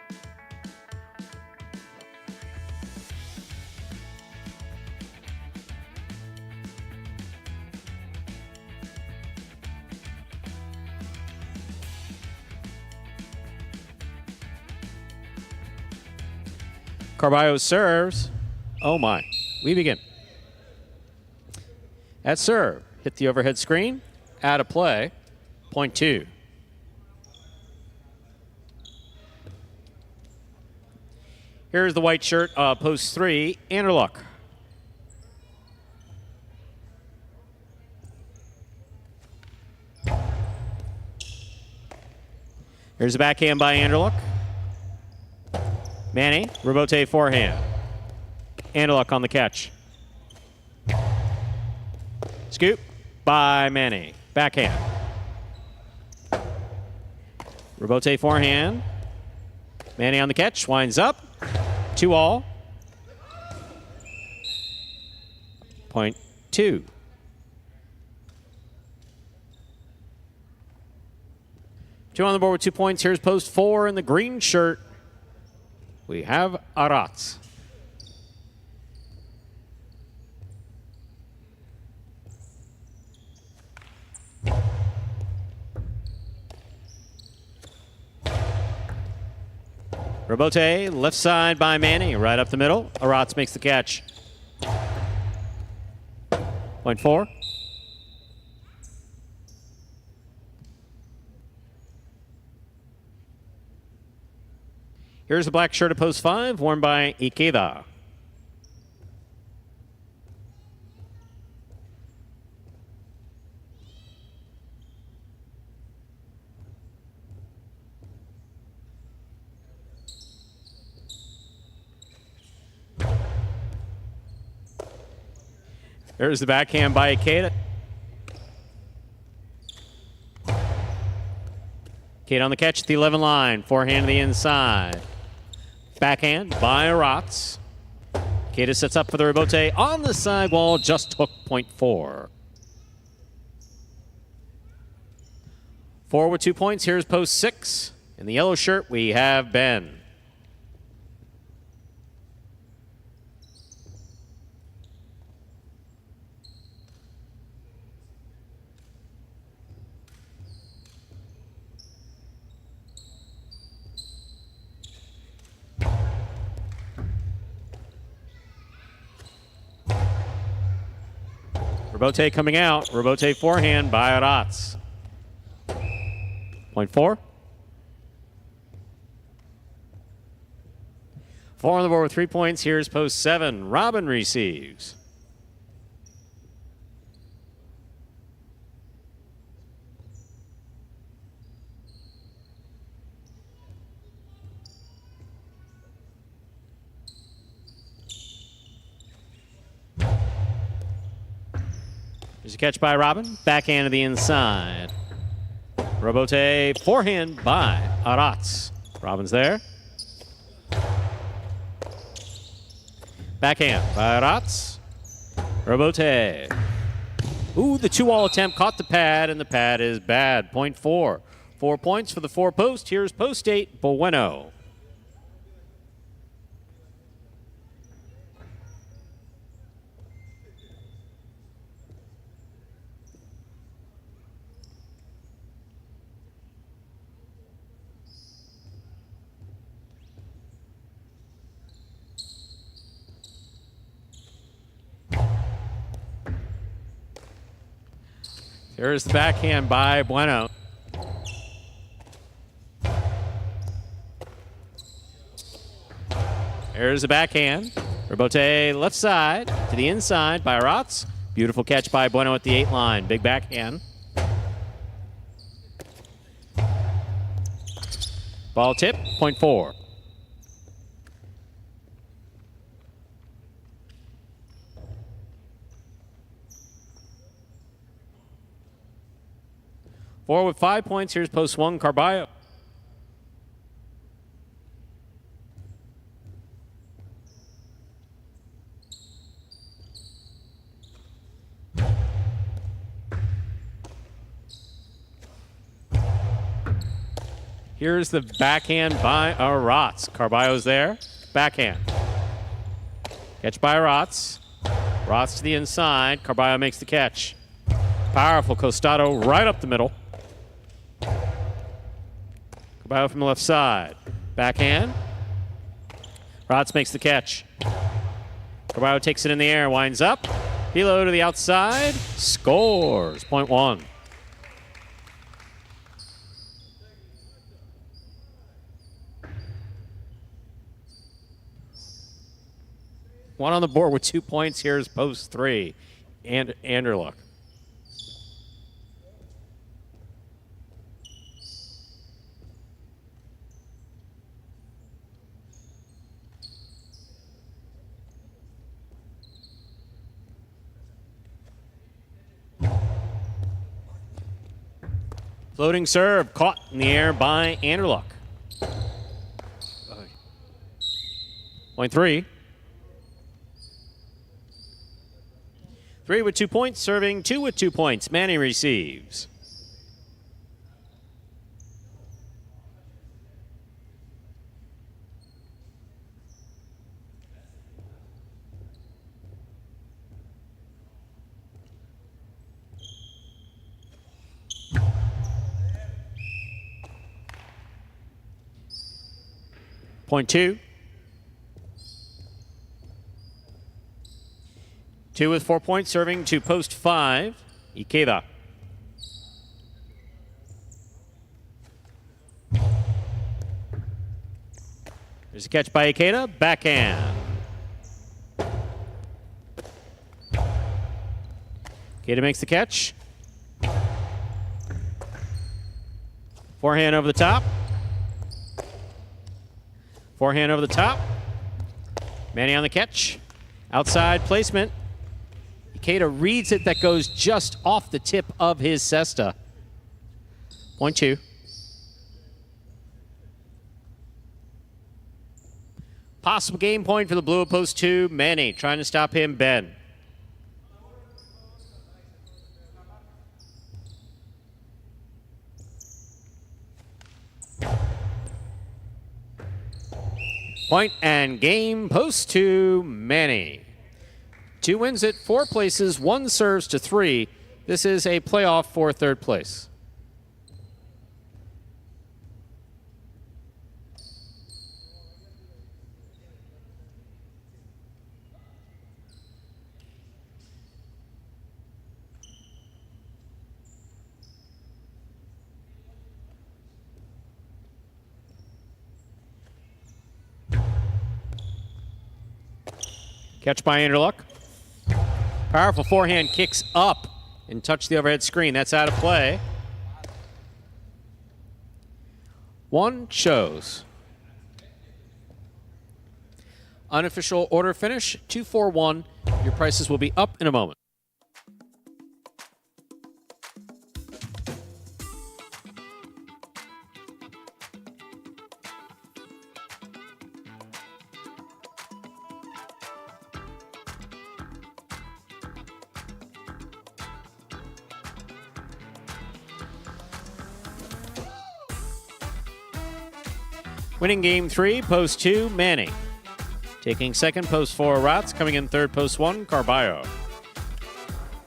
Speaker 1: Carballo serves. Oh my. We begin. At serve, hit the overhead screen. Out of play. Point 2. Here's the white shirt, post 3, Anderluck. Here's a backhand by Anderluck. Manny, rebote forehand. Anderluck on the catch. Scoop by Manny. Backhand. Rebote forehand. Manny on the catch. Winds up. 2-all. Point 2. Two on the board with 2 points. Here's post 4 in the green shirt. We have Arats. Rebote, left side by Manny, right up the middle. Arats makes the catch. Point 4. Here's the black shirt at post 5, worn by Ikeda. There's the backhand by Ikeda. Ikeda on the catch at the 11 line. Forehand to the inside. Backhand by Arats. Ikeda sets up for the rebote on the sidewall. Just hook point 4. 4 with 2 points. Here's post 6. In the yellow shirt, we have Ben. Rebote coming out. Rebote forehand by Arats. Point 4. 4 on the board with 3 points. Here's post 7. Robin receives. There's a catch by Robin. Backhand to the inside. Rebote forehand by Arats. Robin's there. Backhand by Arats. Rebote. Ooh, the 2-all attempt caught the pad, and the pad is bad. Point 4. 4 points for the 4 post. Here's post 8, Bueno. There's the backhand by Bueno. There's the backhand. Rebote left side to the inside by Rotz. Beautiful catch by Bueno at the 8 line. Big backhand. Ball tip, point 4. Four with 5 points. Here's post 1, Carballo. Here's the backhand by Rotz. Carballo's there. Backhand. Catch by Rotz. Rotz to the inside. Carballo makes the catch. Powerful Costado right up the middle. Carballo from the left side. Backhand. Rotz makes the catch. Carballo takes it in the air, winds up. Hilo to the outside. Scores. Point 1. One on the board with 2 points. Here's post 3. And Anderluck. Floating serve caught in the air by Anderluck. Point 3. 3 with 2 points, serving 2 with 2 points. Manny receives. Point 2. 2 with 4 points, serving to post 5, Ikeda. There's a catch by Ikeda, backhand. Ikeda makes the catch. Forehand over the top. Forehand over the top. Manny on the catch. Outside placement. Ikeda reads it, that goes just off the tip of his cesta. Point 2. Possible game point for the blue at post 2. Manny trying to stop him, Ben. Point and game, post 2, Manny. 2 wins it, 4 places, 1 serves to 3. This is a playoff for 3rd place. Catch by Anderluck. Powerful forehand kicks up and touch the overhead screen. That's out of play. 1 shows. Unofficial order finish, 2-4-1. Your prices will be up in a moment. Winning game 3, post 2, Manny. Taking second, post 4, Rotz. Coming in third, post 1, Carballo.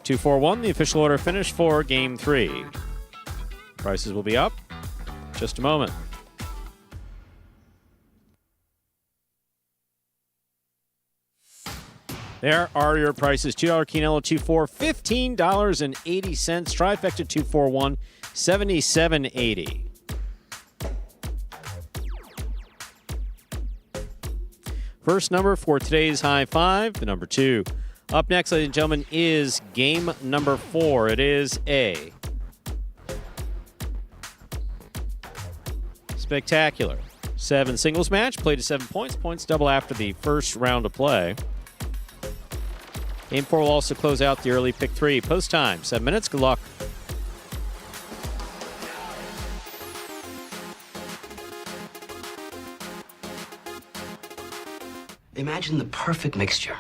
Speaker 1: 2-4-1, the official order finish for game 3. Prices will be up just a moment. There are your prices. $2 Quinello 2-4, $15.80. Trifecta 2-4-1, $77.80. First number for today's high five, the number 2. Up next, ladies and gentlemen, is game number 4. It is a spectacular 7 singles match, played to 7 points. Points double after the first round of play. Game 4 will also close out the early pick 3. Post time, 7 minutes. Good luck.
Speaker 5: Imagine the perfect mixture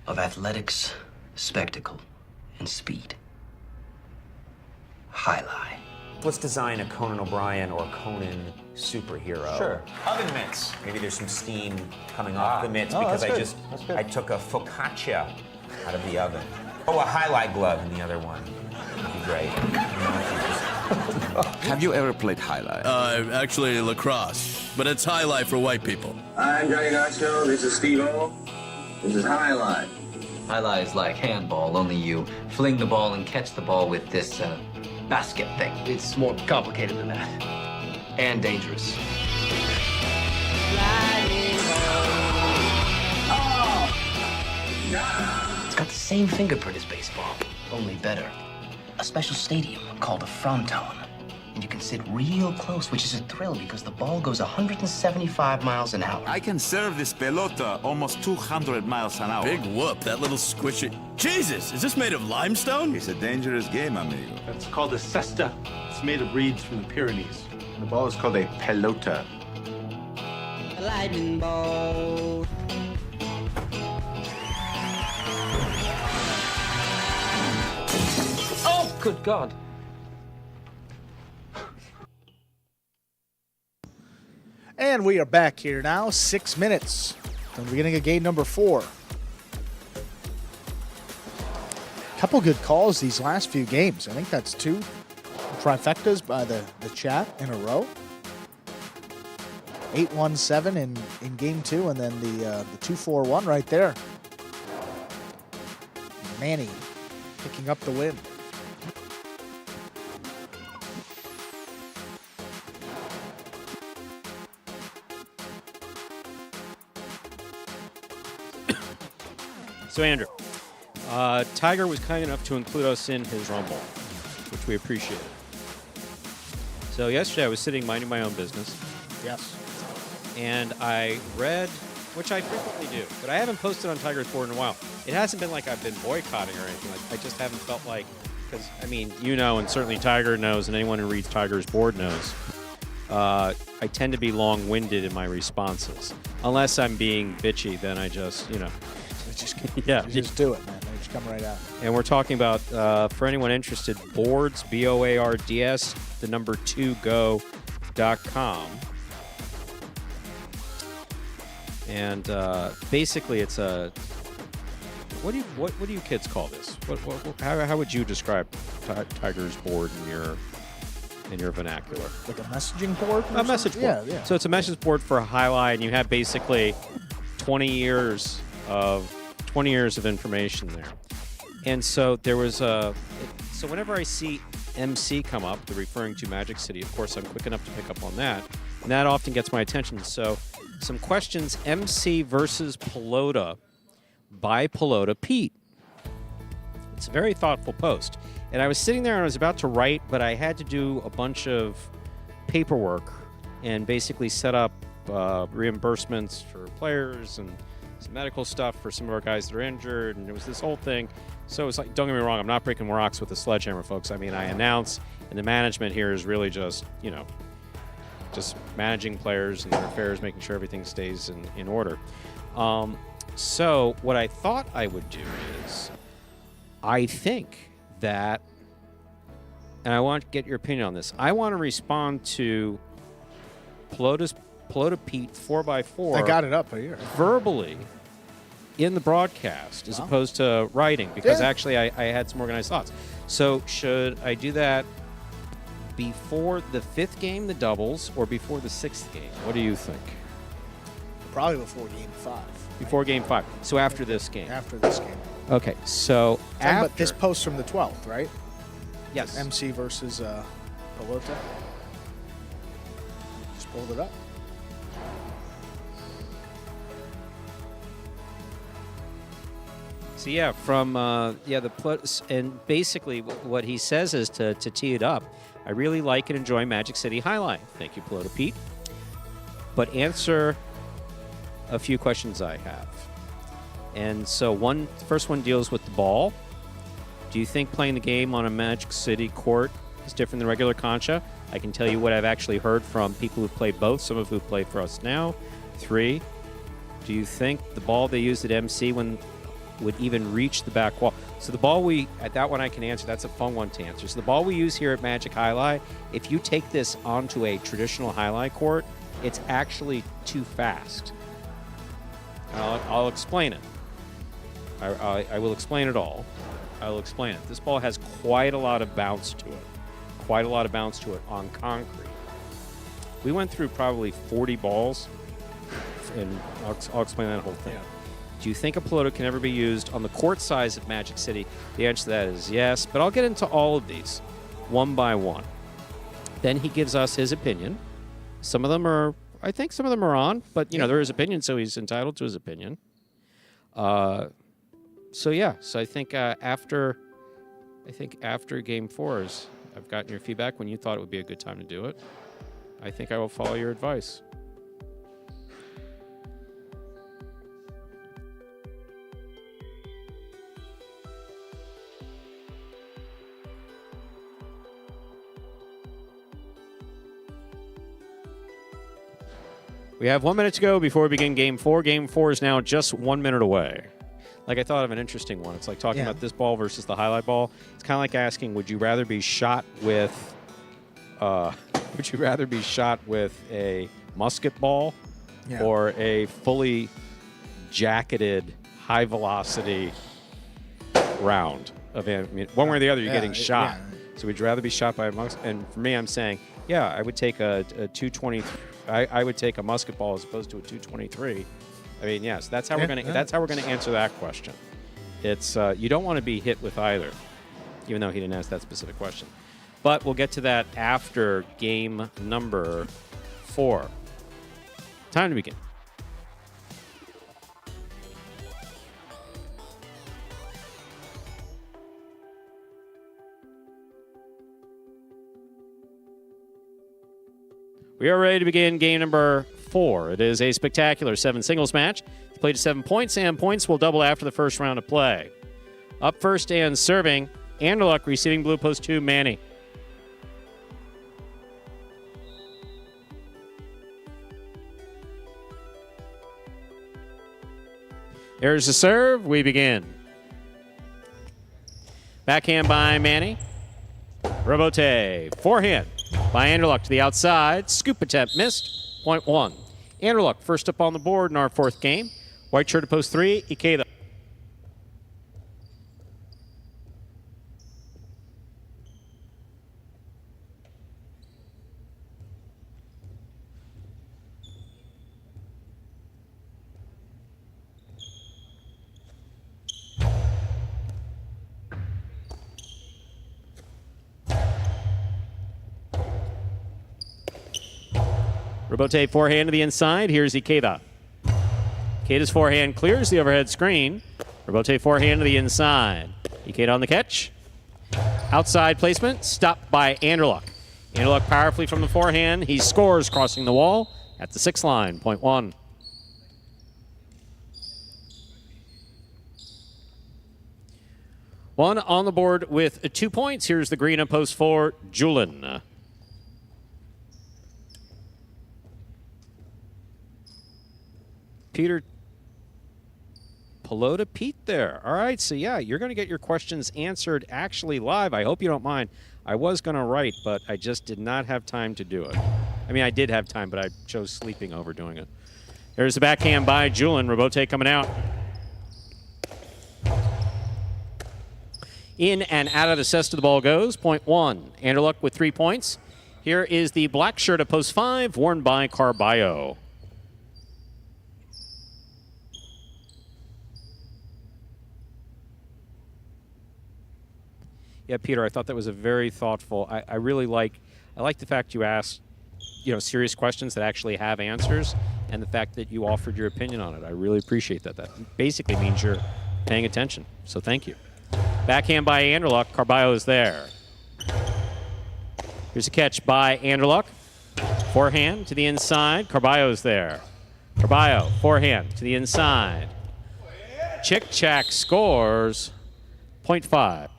Speaker 5: of athletics, spectacle, and speed. Highlight.
Speaker 6: Let's design a Conan O'Brien or Conan superhero.
Speaker 7: Sure.
Speaker 6: Oven mitts. Maybe there's some steam coming off the mitts because I took a focaccia out of the oven. Oh, a highlight glove in the other one. Would be great.
Speaker 8: Have you ever played highlight?
Speaker 9: Actually lacrosse, but it's highlight for white people.
Speaker 10: I'm Johnny Knoxville. This is Steve-O. This is Highlight.
Speaker 5: Highlight is like handball, only you fling the ball and catch the ball with this basket thing. It's more complicated than that. And dangerous. It's got the same fingerprint as baseball, only better. A special stadium called a fronton. And you can sit real close, which is a thrill because the ball goes 175 miles an hour.
Speaker 8: I can serve this pelota almost 200 miles an hour.
Speaker 9: Big whoop, that little squishy. Jesus, is this made of limestone?
Speaker 8: It's a dangerous game, amigo.
Speaker 7: It's called a cesta. It's made of reeds from the Pyrenees. The ball is called a pelota.
Speaker 11: A lightning bolt.
Speaker 5: Oh, good God.
Speaker 2: And we are back here now, 6 minutes from the beginning of game number 4. Couple good calls these last few games. I think that's 2 trifectas by the chat in a row. 8-1-7 in game 2, and then the 2-4-1 right there. Manny picking up the win.
Speaker 1: So, Andrew, Tiger was kind enough to include us in his Rumble, which we appreciate. So, yesterday I was sitting minding my own business.
Speaker 2: Yes.
Speaker 1: And I read, which I frequently do, but I haven't posted on Tiger's board in a while. It hasn't been like I've been boycotting or anything. I just haven't felt like, because, I mean, you know, and certainly Tiger knows, and anyone who reads Tiger's board knows, I tend to be long-winded in my responses. Unless I'm being bitchy, then I just, you know.
Speaker 2: Just do it, man. They just come right out.
Speaker 1: And we're talking about, for anyone interested, boards, BOARDS, the number 2go.com. And basically, it's a what do you kids call this? How would you describe Tiger's board in your vernacular?
Speaker 2: Like a messaging board?
Speaker 1: A message board.
Speaker 2: Yeah.
Speaker 1: So it's a message board for a highlight, and you have basically 20 years of information there. And so there was so whenever I see MC come up, they're referring to Magic City. Of course, I'm quick enough to pick up on that, and that often gets my attention. So some questions: MC versus Pelota by Pelota Pete. It's a very thoughtful post. And I was sitting there and I was about to write, but I had to do a bunch of paperwork and basically set up reimbursements for players and some medical stuff for some of our guys that are injured, and it was this whole thing. So it's like, don't get me wrong, I'm not breaking rocks with a sledgehammer, folks. I mean, I announce, and the management here is really just, you know, just managing players and their affairs, making sure everything stays in order. So what I thought I would do is, I think that, and I want to get your opinion on this, I want to respond to Pelota Pete 4x4.
Speaker 2: I got it up here.
Speaker 1: Verbally in the broadcast as opposed to writing, because actually I had some organized thoughts. So should I do that before the 5th game, the doubles, or before the 6th game? What do you think?
Speaker 2: Probably before game 5.
Speaker 1: Before game 5. So after this game.
Speaker 2: After this game.
Speaker 1: Okay, so after
Speaker 2: this post from the 12th, right?
Speaker 1: Yes.
Speaker 2: MC versus Pelota. Just pulled it up.
Speaker 1: So yeah, from and basically what he says is to tee it up. I really like and enjoy Magic City Highlight. Thank you, Pelota Pete. But answer a few questions I have. And so the first one deals with the ball. Do you think playing the game on a Magic City court is different than regular Concha? I can tell you what I've actually heard from people who've played both, some of who play for us now. 3, do you think the ball they used at MC would even reach the back wall? So the ball that one I can answer. That's a fun one to answer. So the ball we use here at Magic Highlight, if you take this onto a traditional highlight court, it's actually too fast. I'll explain it. I will explain it all. I will explain it. This ball has quite a lot of bounce to it. Quite a lot of bounce to it on concrete. We went through probably 40 balls, and I'll explain that whole thing. Yeah. Do you think a pelota can ever be used on the court size of Magic City? The answer to that is yes, but I'll get into all of these one by one. Then he gives us his opinion. Some of them are on, but they're his opinion, so he's entitled to his opinion. So I think after Game 4s, I've gotten your feedback when you thought it would be a good time to do it. I think I will follow your advice. We have 1 minute to go before we begin Game 4. Game 4 is now just 1 minute away. Like, I thought of an interesting one. It's like talking about this ball versus the highlight ball. It's kind of like asking, would you rather be shot with a musket ball or a fully jacketed, high velocity round of ammunition? One way or the other, you're getting shot. Yeah. So would you rather be shot by a musket? And for me, I'm saying, I would take a 220. I would take a musket ball as opposed to a 223. I mean, yes, that's how we're going to answer that question. It's you don't want to be hit with either, even though he didn't ask that specific question. But we'll get to that after game number 4. Time to begin. We are ready to begin game number 4. It is a spectacular 7 singles match. It's played to 7 points, and points will double after the first round of play. Up first and serving, Anderluck, receiving blue post 2, Manny. There's the serve. We begin. Backhand by Manny. Robote. Forehand by Anderluck to the outside. Scoop attempt missed. Point 1. Anderluck first up on the board in our 4th game. White shirt to post 3. Ikeda. Robote forehand to the inside. Here's Ikeda. Ikeda's forehand clears the overhead screen. Robote forehand to the inside. Ikeda on the catch. Outside placement. Stopped by Anderluck. Anderluck powerfully from the forehand. He scores crossing the wall at the 6th line. Point 1. One on the board with 2 points. Here's the green up post for Julin. Peter Pelota Pete there. All right, so you're going to get your questions answered actually live. I hope you don't mind. I was going to write, but I just did not have time to do it. I mean, I did have time, but I chose sleeping over doing it. There's the backhand by Julin. Robote coming out. In and out of the cesta the ball goes. Point 1. Anderluck with 3 points. Here is the black shirt at post 5, worn by Carballo. Yeah, Peter, I thought that was a very thoughtful. I like the fact you asked, serious questions that actually have answers, and the fact that you offered your opinion on it. I really appreciate that. That basically means you're paying attention. So thank you. Backhand by Anderluck. Carballo is there. Here's a catch by Anderluck. Forehand to the inside. Carballo is there. Carballo, forehand to the inside. Chick-Chack scores 0.5.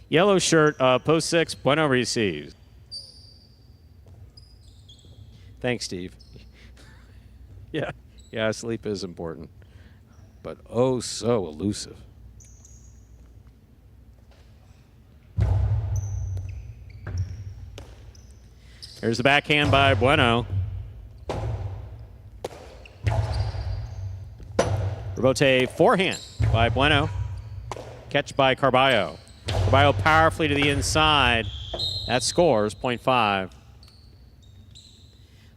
Speaker 1: Yellow shirt, post 6, Bueno receives. Thanks, Steve. Yeah, sleep is important, but oh so elusive. Here's the backhand by Bueno. Rebote forehand by Bueno. Catch by Carballo. Carballo powerfully to the inside. That scores 0.5.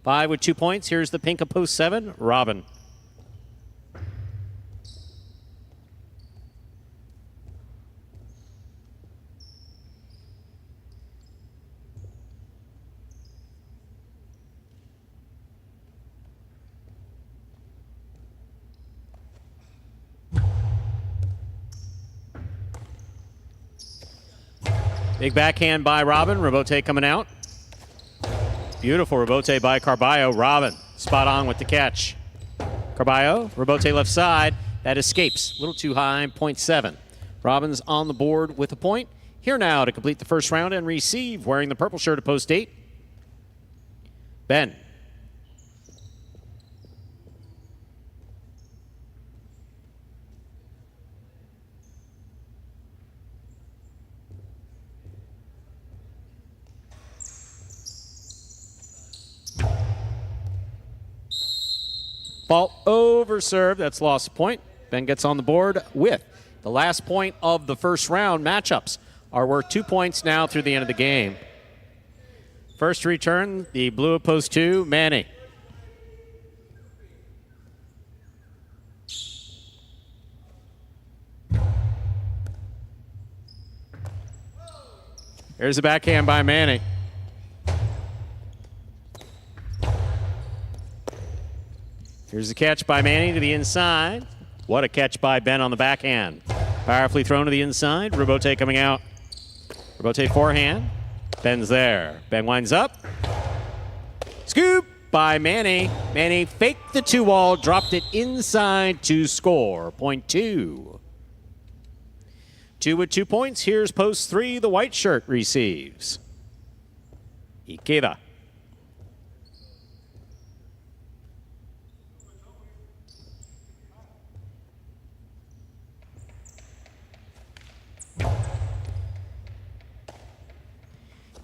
Speaker 1: 5 with 2 points. Here's the pink of post 7, Robin. Big backhand by Robin. Rebote coming out. Beautiful rebote by Carballo. Robin, spot on with the catch. Carballo, rebote left side. That escapes. A little too high, 0.7. Robin's on the board with a point. Here now to complete the first round and receive, wearing the purple shirt at post 8, Ben. Ball over serve. That's lost a point. Ben gets on the board with the last point of the first round. Matchups are worth 2 points now through the end of the game. First return, the blue at post 2, Manny. Here's a backhand by Manny. Here's the catch by Manny to the inside. What a catch by Ben on the backhand. Powerfully thrown to the inside. Rebote coming out. Rebote forehand. Ben's there. Ben winds up. Scoop by Manny. Manny faked the 2-wall, dropped it inside to score. 0.2. 2 with 2 points. Here's post 3. The white shirt receives. Ikeda.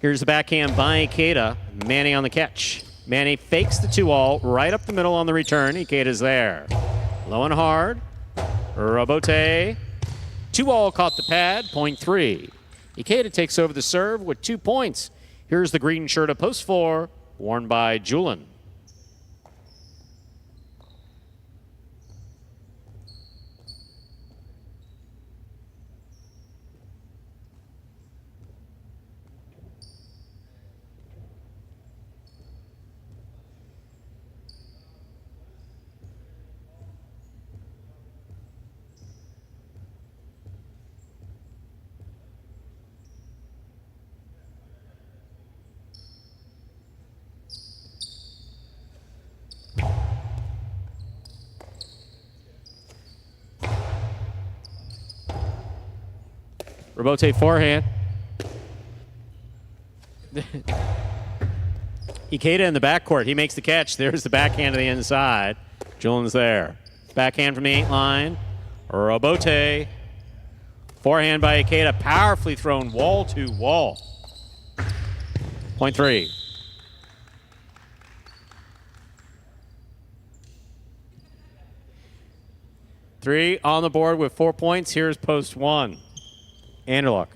Speaker 1: Here's the backhand by Ikeda. Manny on the catch. Manny fakes the 2-all right up the middle on the return. Ikeda's there. Low and hard. Rebote. 2-all caught the pad. 0.3. Ikeda takes over the serve with 2 points. Here's the green shirt of post 4, worn by Julin. Rebote forehand. Ikeda in the backcourt. He makes the catch. There's the backhand to the inside. Julin's there. Backhand from the 8 line. Rebote. Forehand by Ikeda. Powerfully thrown wall to wall. 0.3. Three on the board with 4 points. Here's post 1. Anderluck.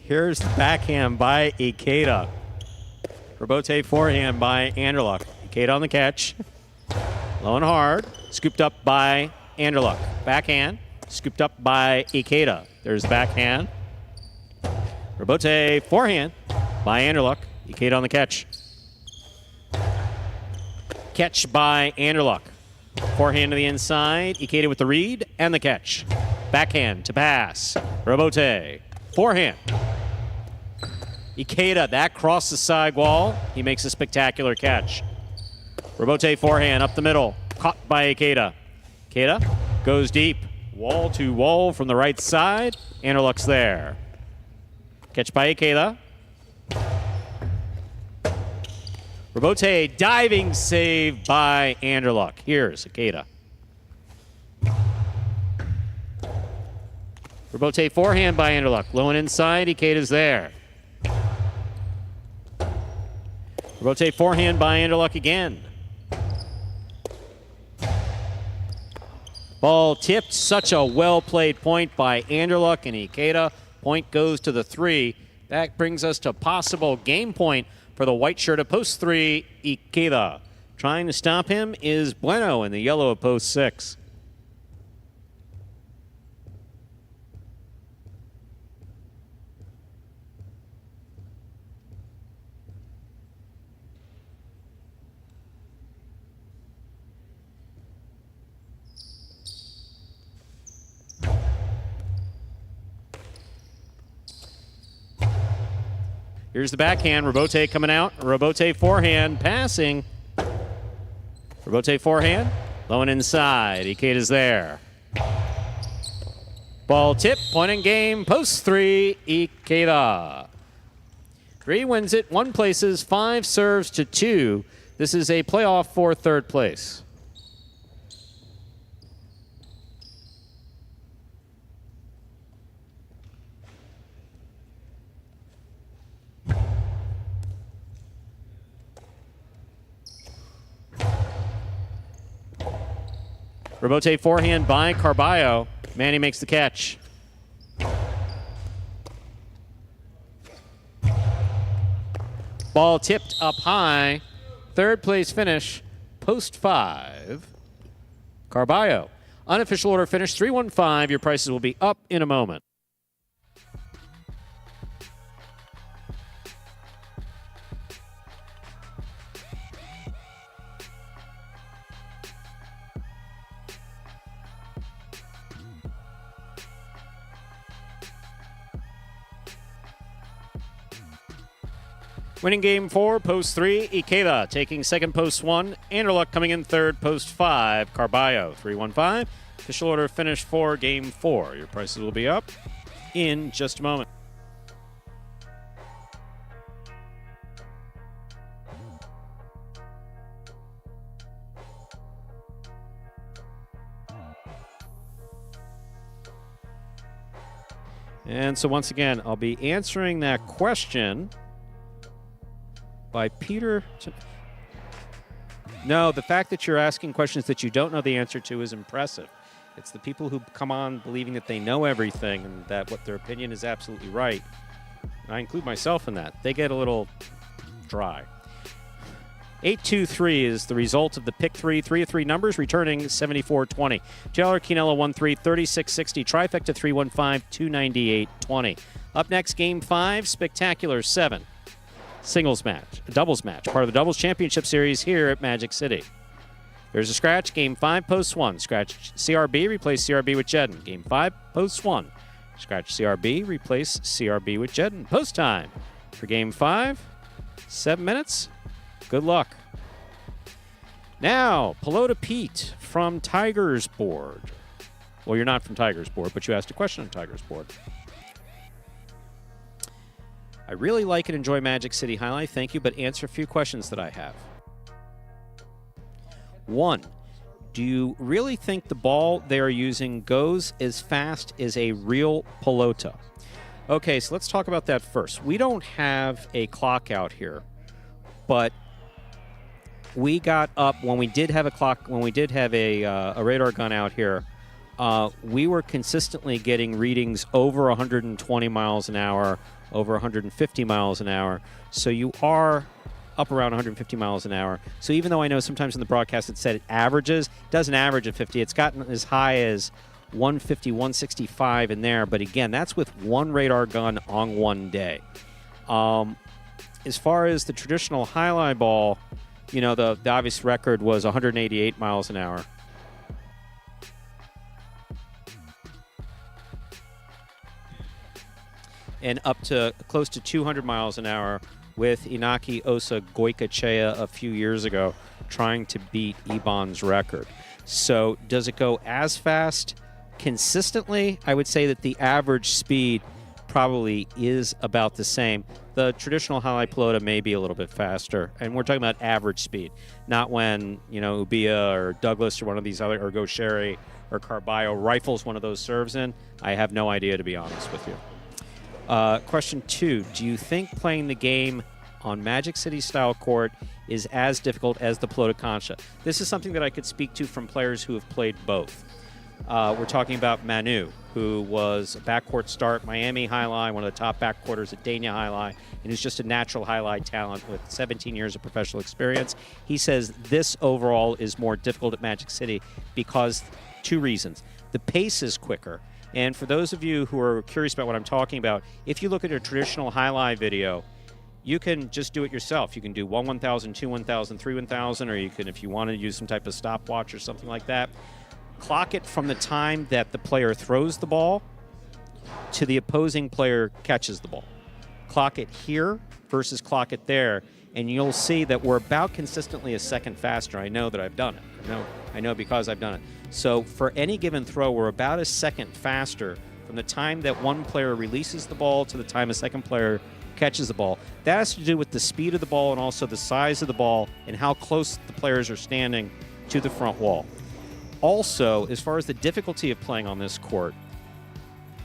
Speaker 1: Here's the backhand by Ikeda. Rebote forehand by Anderluck. Ikeda on the catch. Low and hard. Scooped up by Anderluck. Backhand. Scooped up by Ikeda. There's the backhand. Rebote forehand by Anderluck. Ikeda on the catch. Catch by Anderluck. Forehand to the inside. Ikeda with the read and the catch. Backhand to pass. Rebote. Forehand. Ikeda, that crossed the side wall. He makes a spectacular catch. Rebote forehand up the middle. Caught by Ikeda. Ikeda goes deep. Wall to wall from the right side. Anderluck's there. Catch by Ikeda. Rebote diving save by Anderluck. Here's Ikeda. Rebote forehand by Anderluck. Low and inside. Ikeda's there. Rebote forehand by Anderluck again. Ball tipped. Such a well-played point by Anderluck and Ikeda. Point goes to the 3. That brings us to possible game point for the white shirt of post 3, Ikeda. Trying to stop him is Bueno in the yellow of post 6. Here's the backhand. Rebote coming out. Rebote forehand. Passing. Rebote forehand. Low and inside. Ikeda's there. Ball tip. Point in game. Post 3. Ikeda. 3 wins it. 1 places. 5 serves to 2. This is a playoff for 3rd place. Rebote forehand by Carballo. Manny makes the catch. Ball tipped up high. 3rd place finish. Post 5. Carballo. Unofficial order finish 315. Your prices will be up in a moment. Winning game 4, post 3, Ikeda taking 2nd, post 1. Anderluck coming in 3rd, post 5. Carballo, 315. Official order finish for game 4. Your prices will be up in just a moment. And so once again, I'll be answering that question by Peter. No, the fact that you're asking questions that you don't know the answer to is impressive. It's the people who come on believing that they know everything and that what their opinion is absolutely right. And I include myself in that. They get a little dry. 8-2-3 is the result of the pick 3 of 3 numbers, returning 74-20. Taylor Quinella 1-3, 36-60, trifecta 315, 298-20. Up next, game 5, spectacular 7. Singles match, a doubles match, part of the Doubles Championship Series here at Magic City. There's a scratch, game 5, post 1. Scratch CRB, replace CRB with Jedden. Game 5, post 1. Scratch CRB, replace CRB with Jedden. Post time for game 5, 7 minutes. Good luck. Now, Pelota Pete from Tiger's Board. Well, you're not from Tiger's Board, but you asked a question on Tiger's Board. I really like and enjoy Magic City Highlight. Thank you, but answer a few questions that I have. 1, do you really think the ball they are using goes as fast as a real pelota? Okay, so let's talk about that first. We don't have a clock out here, but we got up when we did have a clock, when we did have a radar gun out here. we were consistently getting readings over 120 miles an hour, over 150 miles an hour. So you are up around 150 miles an hour. So even though I know sometimes in the broadcast it said it averages, it doesn't average at 50. It's gotten as high as 150, 165 in there. But again, that's with one radar gun on one day. As far as the traditional highlight ball, you know, the obvious record was 188 miles an hour. And up to close to 200 miles an hour with Inaki Osa Goikachea a few years ago trying to beat Iban's record. So does it go as fast consistently? I would say that the average speed probably is about the same. The traditional highlight pelota may be a little bit faster, and we're talking about average speed, not when, you know, Ubia or Douglas or one of these other, or Gaucheri or Carballo rifles one of those serves in. I have no idea, to be honest with you. Question 2, do you think playing the game on Magic City style court is as difficult as the Pelota Concha? This is something that I could speak to from players who have played both. We're talking about Manu, who was a backcourt start, Miami highlight, one of the top backcourters at Dania highlight, and is just a natural highlight talent with 17 years of professional experience. He says this overall is more difficult at Magic City because 2 reasons. The pace is quicker. And for those of you who are curious about what I'm talking about, if you look at a traditional highlight video, you can just do it yourself. You can do 1 1000, 2 1000, 3 1000, or you can, if you want to use some type of stopwatch or something like that, clock it from the time that the player throws the ball to the opposing player catches the ball. Clock it here versus clock it there, and you'll see that we're about consistently a second faster. I know that I've done it. I know because I've done it. So for any given throw, we're about a second faster from the time that one player releases the ball to the time a second player catches the ball. That has to do with the speed of the ball and also the size of the ball and how close the players are standing to the front wall. Also, as far as the difficulty of playing on this court,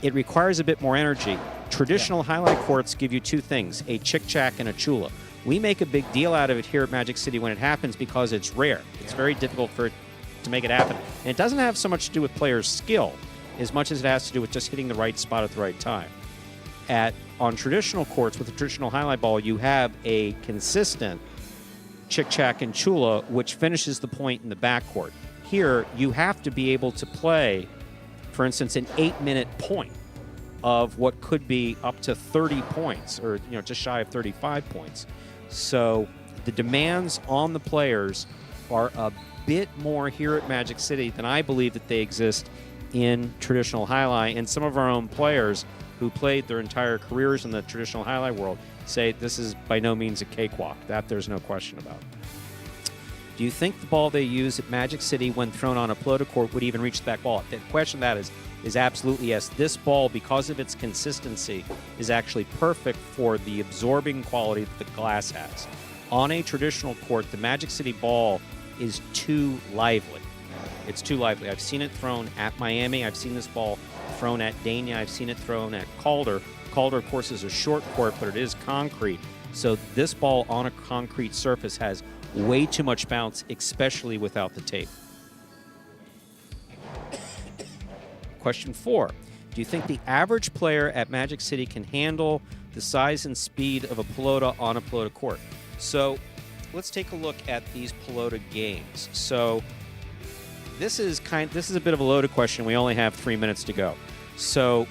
Speaker 1: it requires a bit more energy. Traditional highlight courts give you 2 things, a chick-chack and a chula. We make a big deal out of it here at Magic City when it happens because it's rare. It's very difficult for it to make it happen. And it doesn't have so much to do with players' skill as much as it has to do with just hitting the right spot at the right time. On traditional courts with a traditional highlight ball, you have a consistent chick-chack and chula, which finishes the point in the backcourt. Here, you have to be able to play, for instance, an 8-minute point of what could be up to 30 points, or just shy of 35 points. So the demands on the players are a bit more here at Magic City than I believe that they exist in traditional highlight. And some of our own players who played their entire careers in the traditional highlight world say this is by no means a cakewalk. That there's no question about. Do you think the ball they use at Magic City when thrown on a pelota court would even reach the back wall? The question that is absolutely yes. This ball, because of its consistency, is actually perfect for the absorbing quality that the glass has. On a traditional court, the Magic City ball is too lively. It's too lively. I've seen it thrown at Miami. I've seen this ball thrown at Dania. I've seen it thrown at Calder. Calder, of course, is a short court, but it is concrete. So this ball on a concrete surface has way too much bounce, especially without the tape. Question 4. Do you think the average player at Magic City can handle the size and speed of a pelota on a pelota court? So let's take a look at these pelota games. So this is a bit of a loaded question. We only have 3 minutes to go. So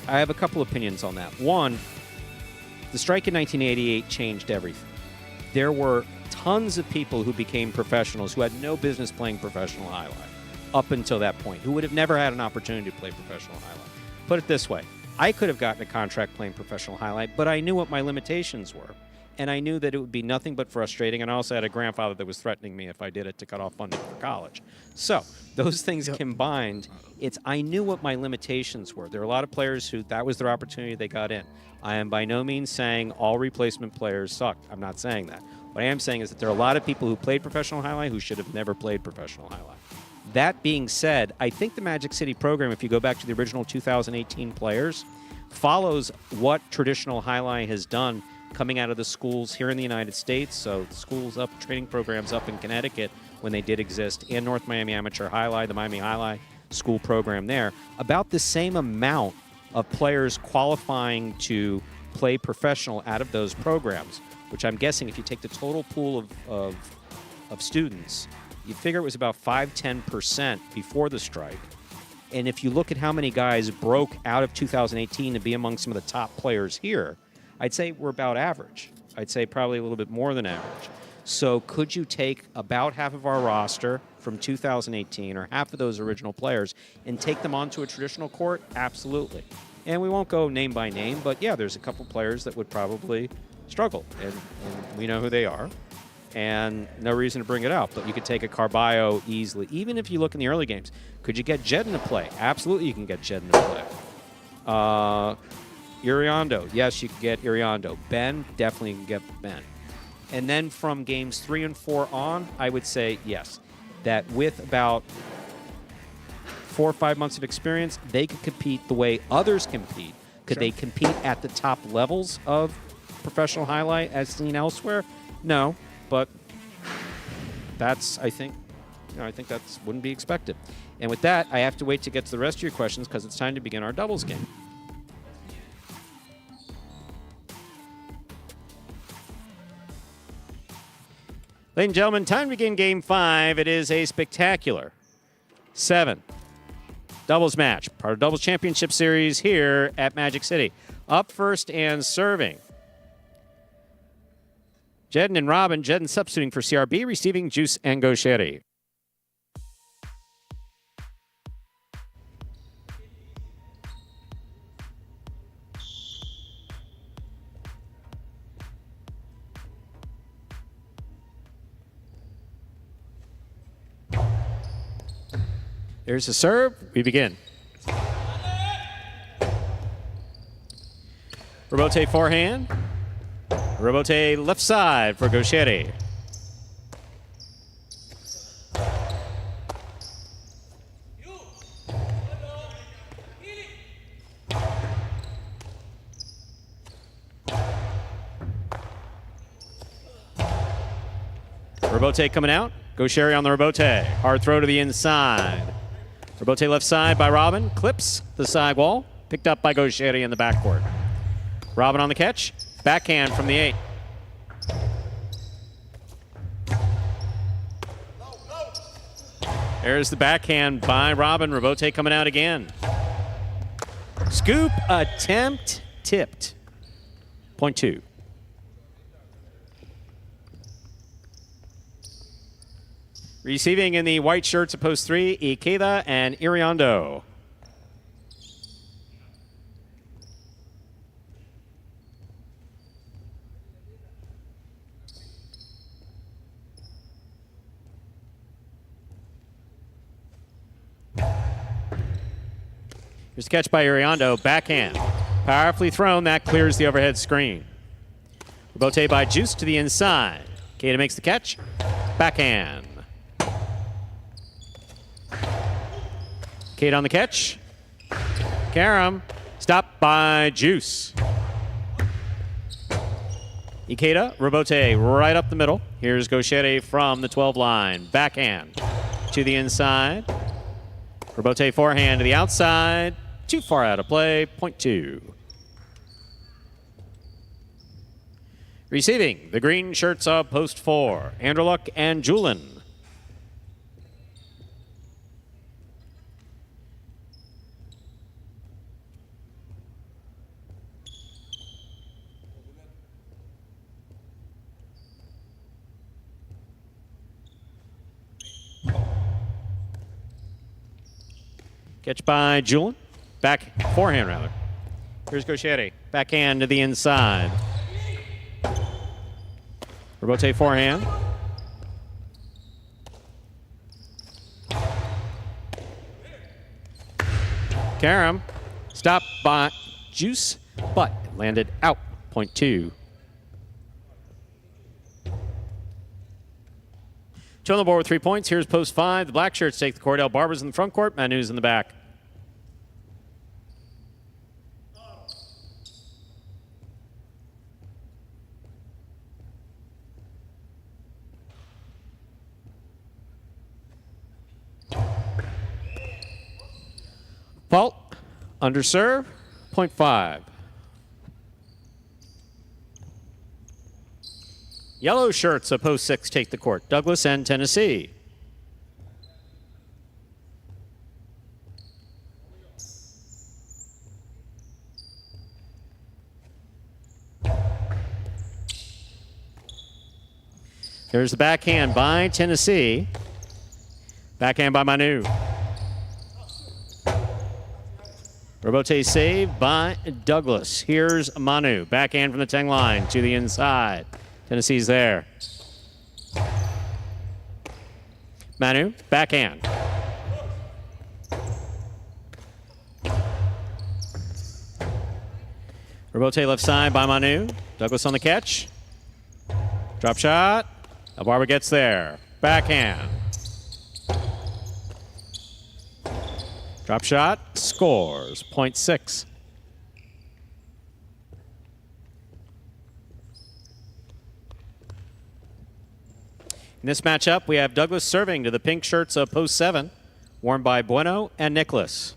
Speaker 1: I have a couple opinions on that. One, the strike in 1988 changed everything. There were tons of people who became professionals who had no business playing professional highlight up until that point, who would have never had an opportunity to play professional highlight. Put it this way, I could have gotten a contract playing professional highlight, but I knew what my limitations were, and I knew that it would be nothing but frustrating, and I also had a grandfather that was threatening me if I did it to cut off funding for college. So those things combined, I knew what my limitations were. There are a lot of players who that was their opportunity, they got in. I am by no means saying all replacement players suck. I'm not saying that. What I am saying is that there are a lot of people who played professional highlight who should have never played professional highlight. That being said, I think the Magic City program, if you go back to the original 2018 players, follows what traditional highlight has done coming out of the schools here in the United States. So the schools up, training programs up in Connecticut when they did exist, and North Miami Amateur Highlight, the Miami Highlight school program there. About the same amount of players qualifying to play professional out of those programs, which I'm guessing if you take the total pool of students, you figure it was about 5-10% before the strike. And if you look at how many guys broke out of 2018 to be among some of the top players here, I'd say we're about average. I'd say probably a little bit more than average. So could you take about half of our roster from 2018 or half of those original players and take them onto a traditional court? Absolutely. And we won't go name by name, but yeah, there's a couple players that would probably struggle, and we know who they are. And no reason to bring it up, but you could take a Carballo easily. Even if you look in the early games, could you get Jed into play? Absolutely, you can get Jed into play. Iriondo, yes, you can get Iriondo. Ben, definitely you can get Ben. And then from games 3 and 4 on, I would say yes, that with about 4 or 5 months of experience, they could compete the way others compete. Could they compete at the top levels of professional highlight as seen elsewhere? No. But that's, I think that wouldn't be expected. And with that, I have to wait to get to the rest of your questions because it's time to begin our doubles game. Ladies and gentlemen, time to begin Game 5. It is a spectacular 7 doubles match, part of Doubles Championship Series here at Magic City. Up first and serving, Jedden and Robin. Jedden substituting for CRB, receiving Juice and Gaucheri. There's the serve. We begin. Robote forehand. Robote left side for Gaucheri. Robote coming out. Gaucheri on the Robote. Hard throw to the inside. Robote left side by Robin. Clips the sidewall. Picked up by Gaucheri in the backcourt. Robin on the catch. Backhand from the 8. There's the backhand by Robin. Robote coming out again. Scoop attempt tipped. Point 2. Receiving in the white shirts at post 3, Ikeda and Iriondo. Here's a catch by Iriondo. Backhand. Powerfully thrown. That clears the overhead screen. Robote by Juice to the inside. Ikeda makes the catch. Backhand. Kate on the catch. Karam stopped by Juice. Ikeda, Robote right up the middle. Here's Gaucheri from the 12 line. Backhand to the inside. Robote forehand to the outside. Too far out of play. Point 2. Receiving the green shirts of post 4, Anderluck and Julin. Catch by Julin. Back forehand, rather. Here's Gaucheri. Backhand to the inside. Robote forehand. Karam stopped by Juice, but it landed out. Point 2. 2 on the board with 3 points. Here's post 5. The black shirts take the Cordell Barbers in the front court. Manu's in the back. Fault, under serve, 0.5. Yellow shirts of post 6 take the court. Douglas and Tennessee. There's the backhand by Tennessee. Backhand by Manu. Robote save by Douglas. Here's Manu. Backhand from the 10 line to the inside. Tennessee's there. Manu, backhand. Robote left side by Manu. Douglas on the catch. Drop shot. Barber gets there. Backhand. Drop shot. Scores. 0.6. In this matchup, we have Douglas serving to the pink shirts of post 7, worn by Bueno and Nicholas.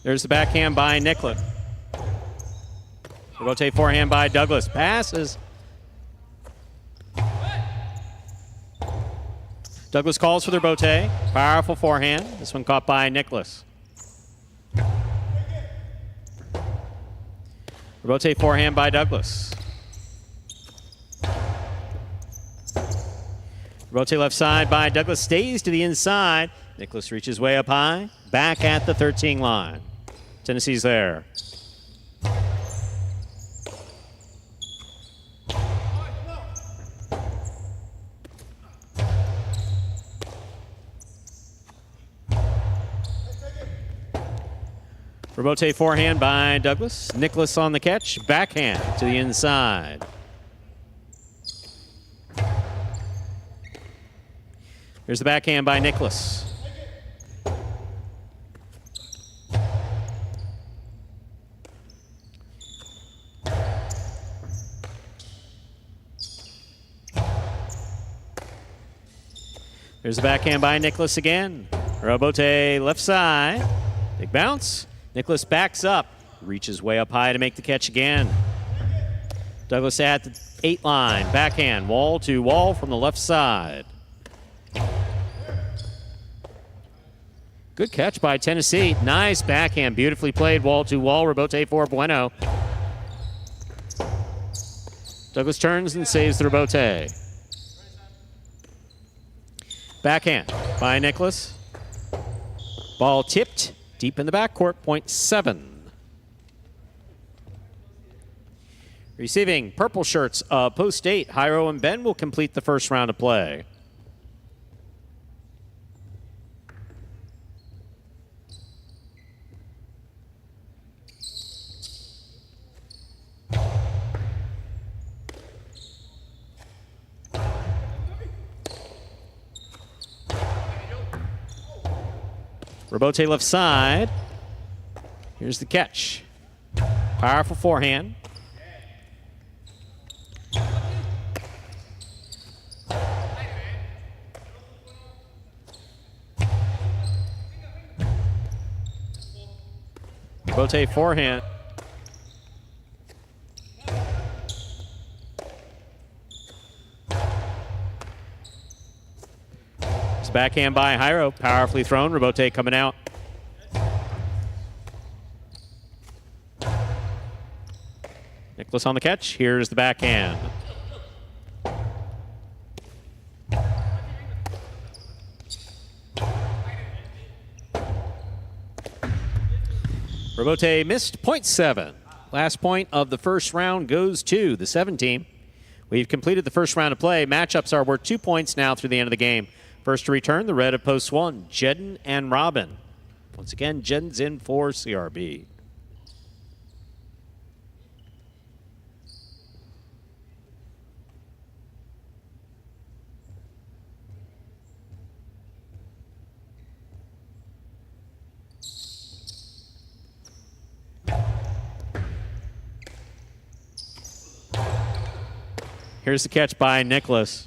Speaker 1: There's the backhand by Nicholas. Rotate forehand by Douglas. Passes. Douglas calls for the rotate. Powerful forehand. This one caught by Nicholas. Rotate forehand by Douglas. Rotate left side by Douglas. Stays to the inside. Nicholas reaches way up high. Back at the 13 line. Tennessee's there. Robote forehand by Douglas. Nicholas on the catch. Backhand to the inside. Here's the backhand by Nicholas. There's the backhand by Nicholas again. Robote left side. Big bounce. Nicholas backs up. Reaches way up high to make the catch again. Douglas at the 8 line. Backhand. Wall to wall from the left side. Good catch by Tennessee. Nice backhand. Beautifully played. Wall to wall. Robote for Bueno. Douglas turns and saves the Robote. Backhand by Nicholas. Ball tipped deep in the backcourt, 0.7. Receiving purple shirts of post 8, Jairo and Ben will complete the first round of play. Robote left side. Here's the catch. Powerful forehand. Robote forehand. Backhand by Jairo, powerfully thrown. Robote coming out. Nicholas on the catch. Here's the backhand. Robote missed 0.7. Last point of the first round goes to the 7 team. We've completed the first round of play. Matchups are worth 2 points now through the end of the game. First to return, the red of post 1, Jedden and Robin. Once again, Jedden's in for CRB. Here's the catch by Nicholas.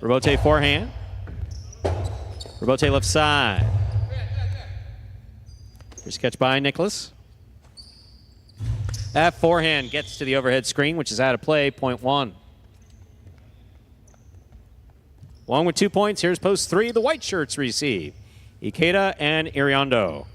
Speaker 1: Robote forehand. Robote left side. Here's a catch by Nicholas. That forehand gets to the overhead screen, which is out of play, point 1. Along with 2 points, here's post 3. The white shirts receive Ikeda and Iriondo.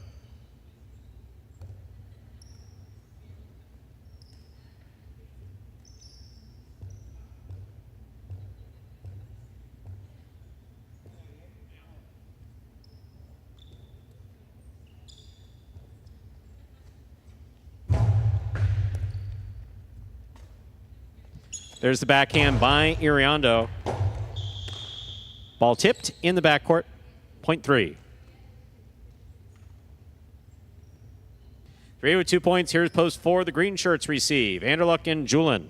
Speaker 1: There's the backhand by Iriondo. Ball tipped in the backcourt, point 3. 3 with 2 points. Here's post 4. The green shirts receive Anderluck and Julin.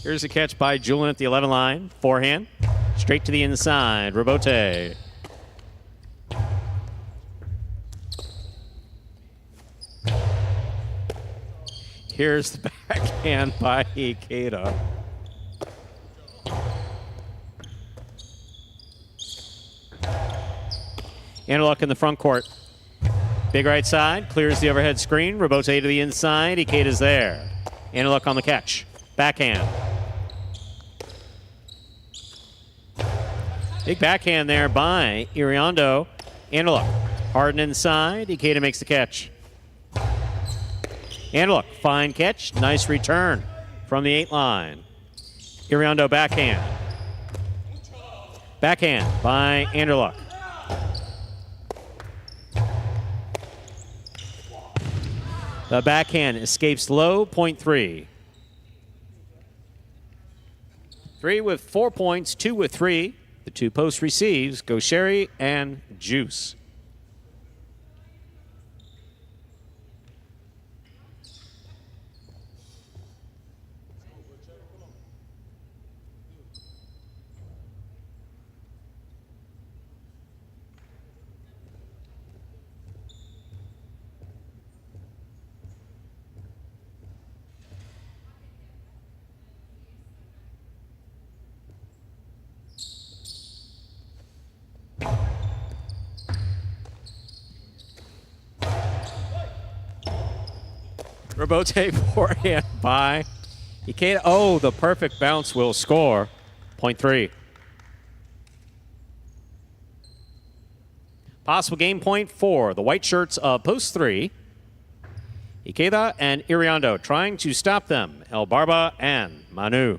Speaker 1: Here's a catch by Julin at the 11 line. Forehand. Straight to the inside. Robote. Here's the backhand by Ikeda. Anderluck in the front court. Big right side. Clears the overhead screen. Robote to the inside. Ikeda's there. Anderluck on the catch. Backhand. Big backhand there by Iriondo. Anderluck. Harden inside. Ikeda makes the catch. Anderluck. Fine catch. Nice return from the 8 line. Iriondo backhand. Backhand by Anderluck. The backhand escapes low, point 3. 3 with 4 points, 2 with 3. The 2 post receives Gaucheri and Juice. Robote forehand by Ikeda. Oh, the perfect bounce will score. Point 3. Possible game point for the white shirts of post 3. Ikeda and Iriondo trying to stop them. El Barba and Manu.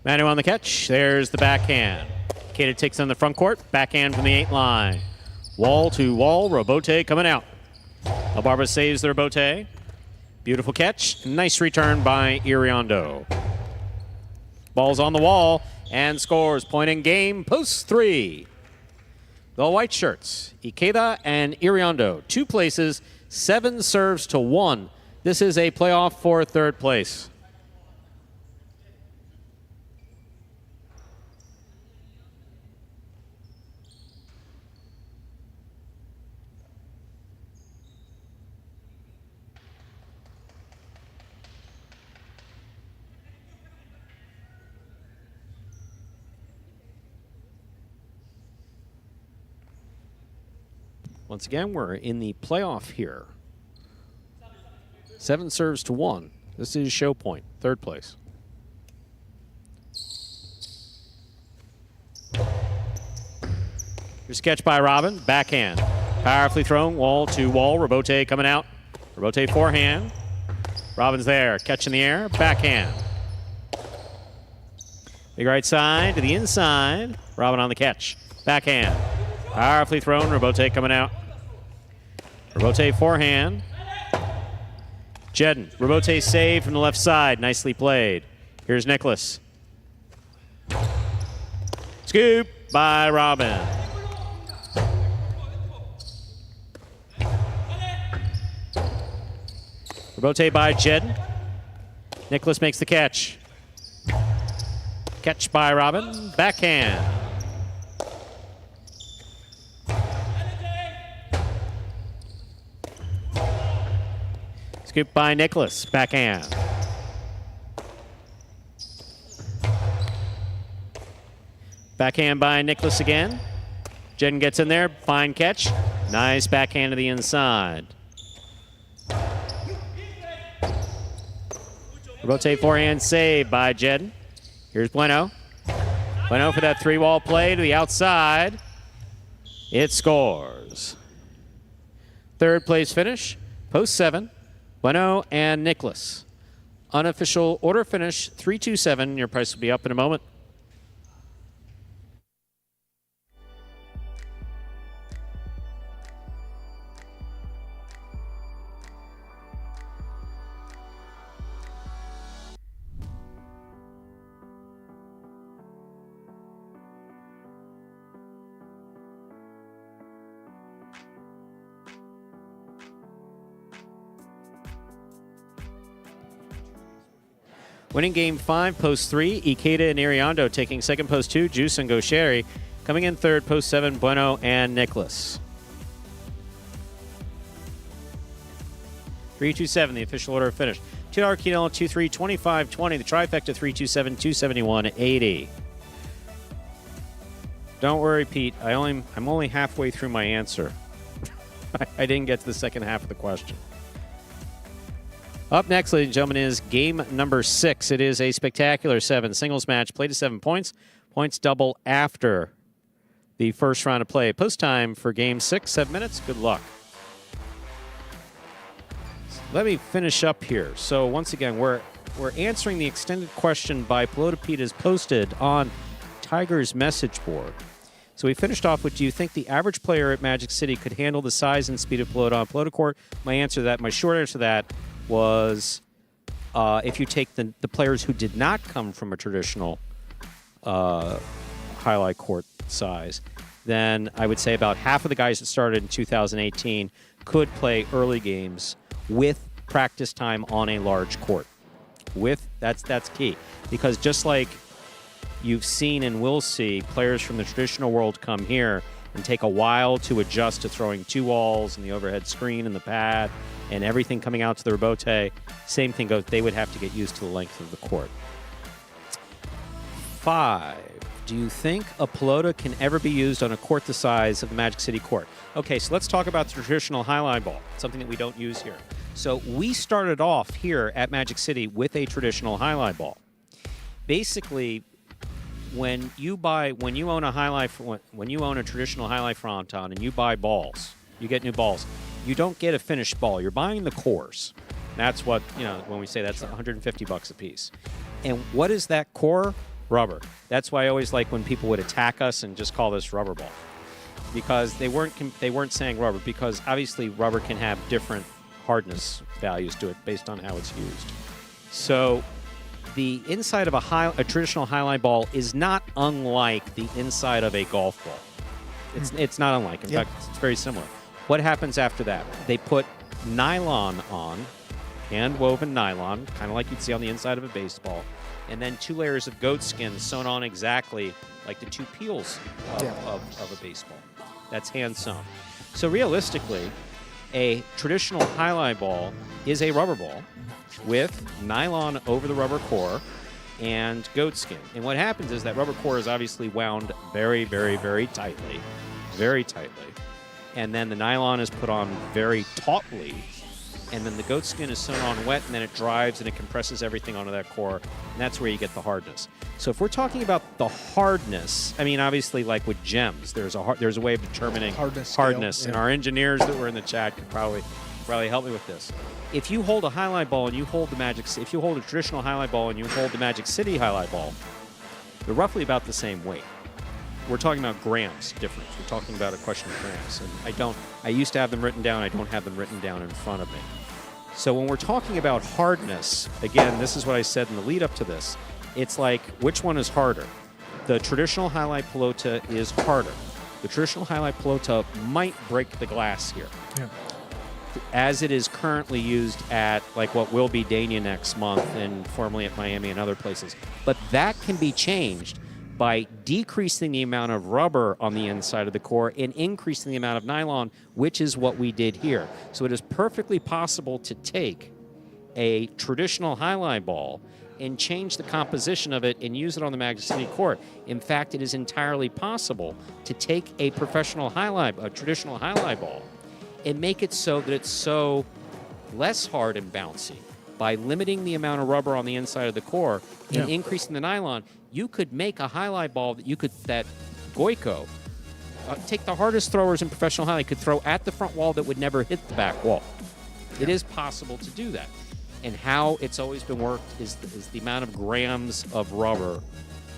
Speaker 1: Manu on the catch. There's the backhand. Ikeda takes on the front court. Backhand from the 8 line. Wall to wall. Robote coming out. Albarba saves the Robote. Beautiful catch. Nice return by Iriondo. Ball's on the wall and scores. Point in game. Post 3. The white shirts. Ikeda and Iriondo. 2 places. 7 serves to 1. This is a playoff for 3rd place. Once again, we're in the playoff here. 7 serves to 1. This is show point, 3rd place. Here's a catch by Robin. Backhand. Powerfully thrown. Wall to wall. Robote coming out. Robote forehand. Robin's there. Catch in the air. Backhand. Big right side to the inside. Robin on the catch. Backhand. Powerfully thrown. Robote coming out. Robote forehand. Jedden. Robote save from the left side. Nicely played. Here's Nicholas. Scoop by Robin. Robote by Jedden. Nicholas makes the catch. Catch by Robin. Backhand. Scoop by Nicholas. Backhand. Backhand by Nicholas again. Jedden gets in there. Fine catch. Nice backhand to the inside. Rotate forehand save by Jedden. Here's Bueno. Bueno for that three-wall play to the outside. It scores. Third place finish, post 7. Bueno and Nicholas. Unofficial order finish, 327. Your price will be up in a moment. Winning game 5, post 3, Ikeda and Iriondo taking second, post 2, Juice and Gaucheri. Coming in third, post 7, Bueno and Nicholas. 327, the official order of finish. $2 Quinella, 2-3, 25-20. The trifecta, 327, 271, 80. Don't worry, Pete. I'm only halfway through my answer. I didn't get to the second half of the question. Up next, ladies and gentlemen, is game number 6. It is a spectacular 7 singles match, played to 7 points. Points double after the first round of play. Post time for game 6, 7 minutes. Good luck. Let me finish up here. So once again, we're answering the extended question by Pelota Pete as posted on Tiger's message board. So we finished off with, do you think the average player at Magic City could handle the size and speed of Pelota on Pelota Court? My short answer to that was if you take the players who did not come from a traditional highlight court size, then I would say about half of the guys that started in 2018 could play early games with practice time on a large court. That's key, because just like you've seen and will see players from the traditional world come here and take a while to adjust to throwing 2 walls and the overhead screen and the pad and everything coming out to the Robote. Same thing goes. They would have to get used to the length of the court. 5. Do you think a Pelota can ever be used on a court the size of the Magic City court? Okay, so let's talk about the traditional highline ball, something that we don't use here. So we started off here at Magic City with a traditional highline ball. Basically, when you own a traditional highlight fronton and you buy balls, you get new balls. You don't get a finished ball. You're buying the cores. That's what, when we say that's $150 a piece. And what is that core? Rubber. That's why I always like when people would attack us and just call this rubber ball, because they weren't saying rubber, because obviously rubber can have different hardness values to it based on how it's used. So the inside of a traditional highline ball is not unlike the inside of a golf ball. It's not unlike. In fact, it's very similar. What happens after that? They put nylon on, hand-woven nylon, kind of like you'd see on the inside of a baseball, and then 2 layers of goat skin sewn on exactly like the 2 peels of a baseball. That's hand-sewn. So realistically, a traditional highline ball is a rubber ball with nylon over the rubber core and goat skin. And what happens is that rubber core is obviously wound very, very, very tightly. Very tightly. And then the nylon is put on very tautly, and then the goat skin is sewn on wet, and then it dries and it compresses everything onto that core, and that's where you get the hardness. So if we're talking about the hardness, I mean, obviously, like with gems, there's a way of determining hardness, and our engineers that were in the chat could probably help me with this. If you hold a highlight ball and you hold if you hold a traditional highlight ball and you hold the Magic City highlight ball, They're roughly about the same weight. We're talking about grams difference. We're talking about a question of grams. And I used to have them written down. I don't have them written down in front of me. So when we're talking about hardness, again, this is what I said in the lead up to this. It's like, which one is harder? The traditional highlight pelota is harder. The traditional highlight pelota might break the glass here.
Speaker 2: Yeah.
Speaker 1: As it is currently used at like what will be Dania next month and formerly at Miami and other places. But that can be changed by decreasing the amount of rubber on the inside of the core and increasing the amount of nylon, which is what we did here. So it is perfectly possible to take a traditional highlight ball and change the composition of it and use it on the Magic City court. In fact, it is entirely possible to take a traditional highlight ball and make it so that it's so less hard and bouncy by limiting the amount of rubber on the inside of the core and increasing the nylon. You could make a highlight ball that Goico, take the hardest throwers in professional highlight, could throw at the front wall that would never hit the back wall. It is possible to do that. And how it's always been worked is the amount of grams of rubber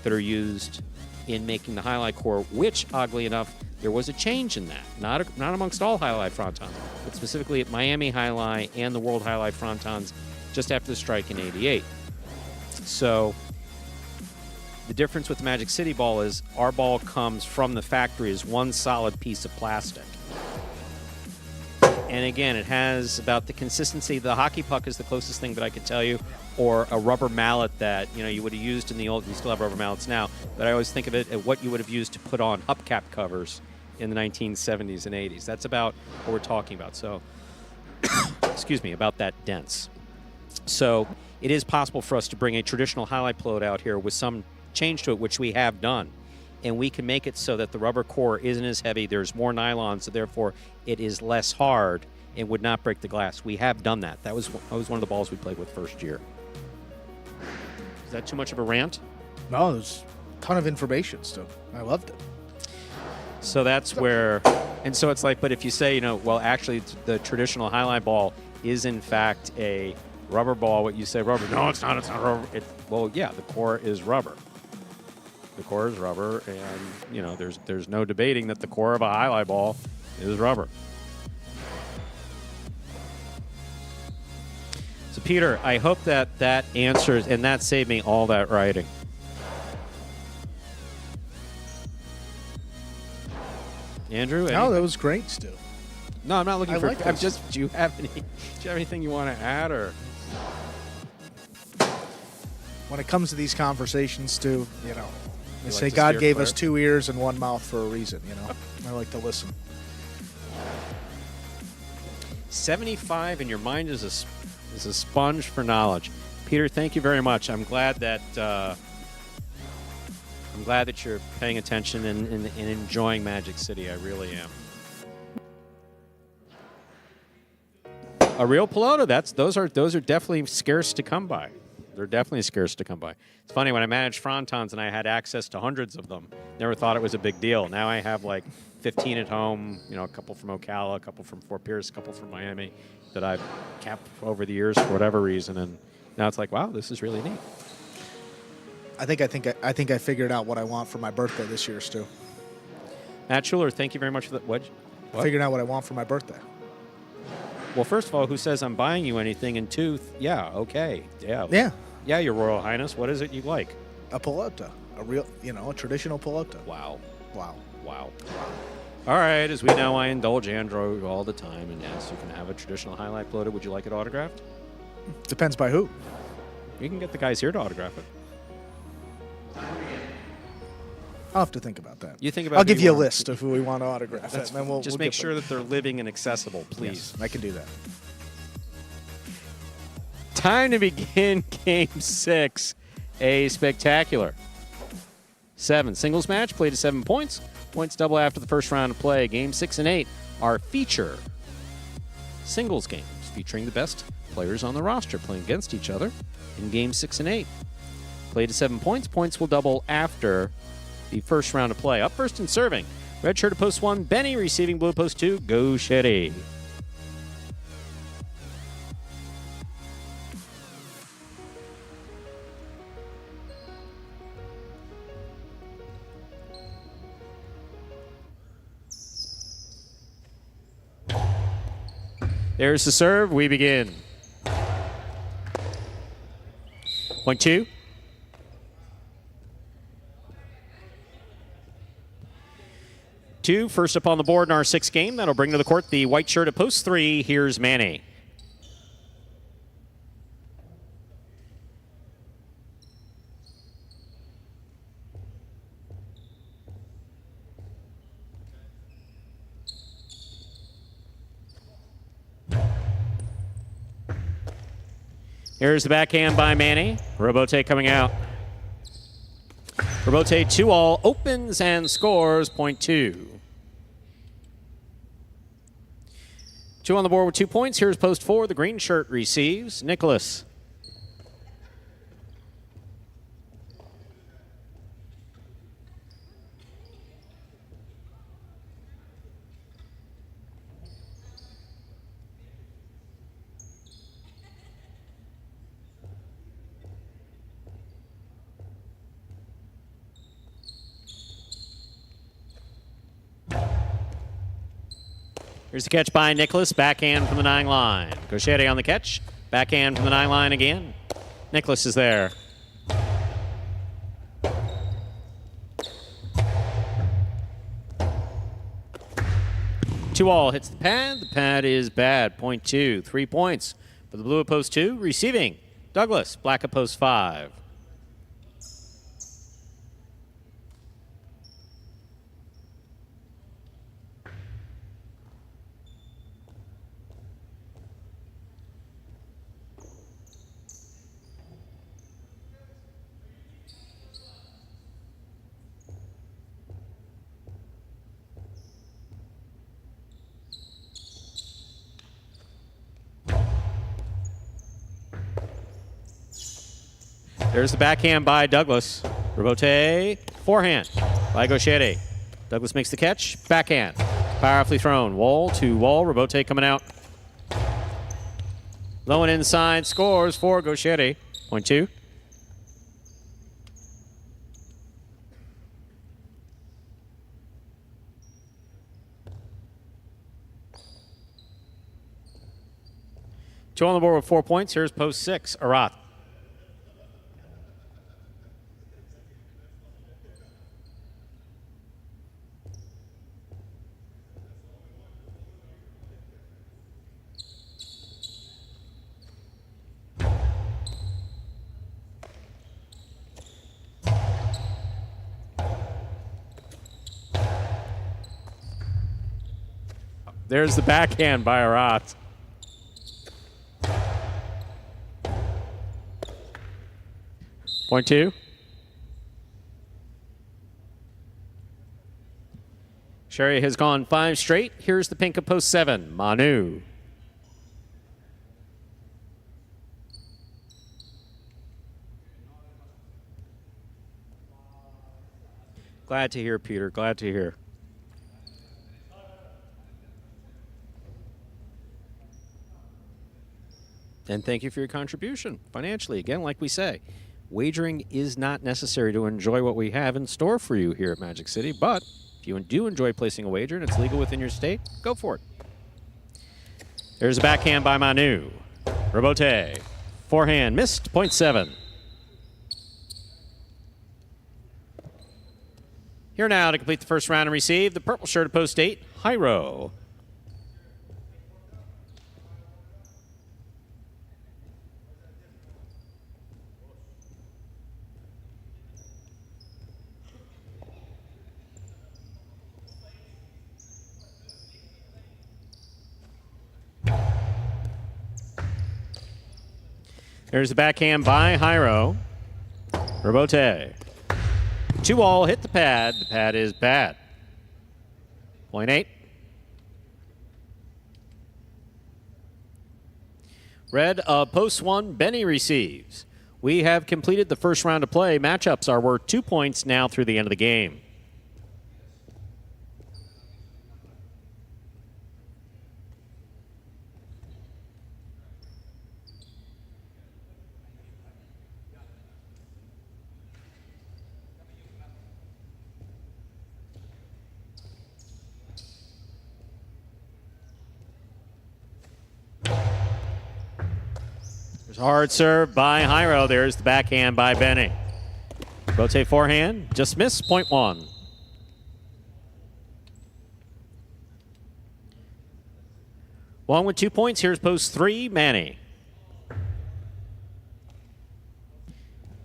Speaker 1: that are used in making the highlight core, which, oddly enough, there was a change in that. Not amongst all highlight frontons, but specifically at Miami Highlight and the World Highlight Frontons just after the strike in '88. So the difference with the Magic City ball is our ball comes from the factory as one solid piece of plastic. And again, it has about the consistency. The hockey puck is the closest thing that I could tell you, or a rubber mallet that you would have used in the old. You still have rubber mallets now, but I always think of it as what you would have used to put on hubcap covers in the 1970s and 80s. That's about what we're talking about. So, excuse me, about that dense. So it is possible for us to bring a traditional highlight pelota out here with some change to it, which we have done. And we can make it so that the rubber core isn't as heavy. There's more nylon, so therefore it is less hard and would not break the glass. We have done that. That was one of the balls we played with first year. Is that too much of a rant?
Speaker 2: No, there's a ton of information still. I loved it.
Speaker 1: So that's where, and so it's like, but if you say, well, actually the traditional highlight ball is in fact a rubber ball, what you say rubber. No, it's not rubber. Well, yeah, the core is rubber. The core is rubber, and there's no debating that the core of a highlight ball is rubber. So, Peter, I hope that answers, and that saved me all that writing. Andrew?
Speaker 2: No, that was great, Stu.
Speaker 1: No, I'm not looking for.
Speaker 2: I'm
Speaker 1: just. Do you have anything you want to add, or?
Speaker 2: When it comes to these conversations, Stu, they say
Speaker 1: like
Speaker 2: God gave us 2 ears and 1 mouth for a reason. I like to listen.
Speaker 1: 75, and your mind is a sponge for knowledge. Peter, thank you very much. I'm glad that you're paying attention and enjoying Magic City. I really am. A real pelota. Those are definitely scarce to come by. They're definitely scarce to come by. It's funny, when I managed Frontons and I had access to hundreds of them, never thought it was a big deal. Now I have like 15 at home, a couple from Ocala, a couple from Fort Pierce, a couple from Miami that I've kept over the years for whatever reason. And now it's like, wow, this is really neat.
Speaker 2: I think I figured out what I want for my birthday this year, Stu.
Speaker 1: Matt Schuler, thank you very much for that. What?
Speaker 2: Figured out what I want for my birthday.
Speaker 1: Well, first of all, who says I'm buying you anything? And two, yeah, okay. Yeah.
Speaker 2: Yeah.
Speaker 1: Yeah, Your Royal Highness. What is it you like?
Speaker 2: A pelota. A real, a traditional pelota.
Speaker 1: Wow.
Speaker 2: Wow.
Speaker 1: Wow. All right, as we know, I indulge Andrew all the time, and yes, you can have a traditional highlight pelota. Would you like it autographed?
Speaker 2: Depends by who.
Speaker 1: You can get the guys here to autograph it.
Speaker 2: I'll have to think about that.
Speaker 1: You think about.
Speaker 2: I'll give you a list of who we want to autograph.
Speaker 1: That's,
Speaker 2: and then
Speaker 1: just
Speaker 2: we'll
Speaker 1: make sure that they're living and accessible, please.
Speaker 2: Yes, I can do that.
Speaker 1: Time to begin Game 6, a spectacular 7 singles match, played to 7 points. Points double after the first round of play. Game 6 and 8 are feature singles games featuring the best players on the roster playing against each other in Game 6 and 8. Played to 7 points. Points will double after the first round of play. Up first and serving, red shirt at post 1, Benny, receiving blue post 2, Go Shetty. There's the serve. We begin. Point 2. First up on the board in our 6th game. That'll bring to the court the white shirt at post 3. Here's Manny. Here's the backhand by Manny. Robote coming out. Robote 2-all opens and scores point 2. 2 on the board with 2 points. Here's post 4. The green shirt receives. Nicholas. Here's the catch by Nicholas. Backhand from the 9 line. Gauchetti on the catch. Backhand from the 9 line again. Nicholas is there. Two all hits the pad. The pad is bad. Point 2. 3 points for the blue at post 2. Receiving Douglas. Black at post 5. There's the backhand by Douglas. Robote, forehand by Gauchetti. Douglas makes the catch. Backhand. Powerfully thrown. Wall to wall. Robote coming out. Low and inside. Scores for Gauchetti. Point 2. Two on the board with 4 points. Here's post 6. Arath. There's the backhand by Arath. Point 2. Sherry has gone 5 straight. Here's the pink of post 7. Manu. Glad to hear, Peter. Glad to hear. And thank you for your contribution financially. Again, like we say, wagering is not necessary to enjoy what we have in store for you here at Magic City. But if you do enjoy placing a wager and it's legal within your state, go for it. There's a backhand by Manu. Robote. Forehand missed. Point 7. Here now to complete the first round and receive the purple shirt at post 8, Hyro. There's the backhand by Hyro. Robote. 2-all hit the pad. The pad is bad. Point 8. Red of post 1, Benny receives. We have completed the first round of play. Matchups are worth 2 points now through the end of the game. There's a hard serve by Hyro. There's the backhand by Benny. Rotate forehand, just missed, point one. One with 2 points. Here's post 3, Manny.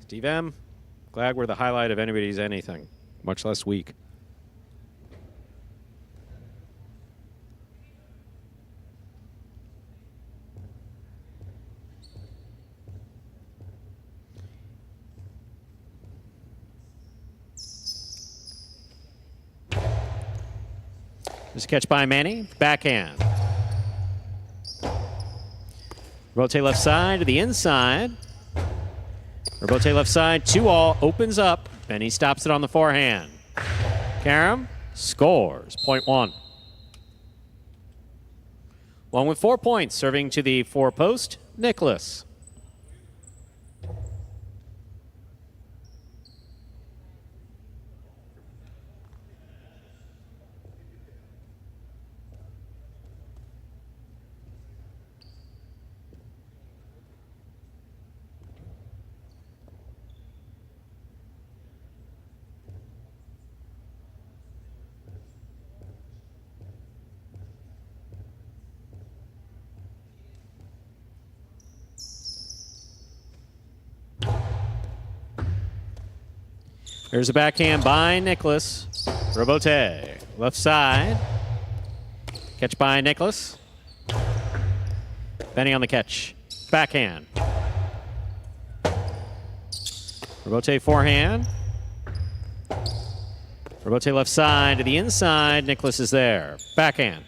Speaker 1: Steve M., glad we're the highlight of anybody's anything, much less week. There's a catch by Manny, backhand. Rotate left side to the inside. Rotate left side, 2-all, opens up. Benny stops it on the forehand. Karam scores, point one. One with 4 points, serving to the 4-post, Nicholas. There's a backhand by Nicholas. Robote, left side. Catch by Nicholas. Benny on the catch. Backhand. Robote forehand. Robote left side to the inside. Nicholas is there. Backhand.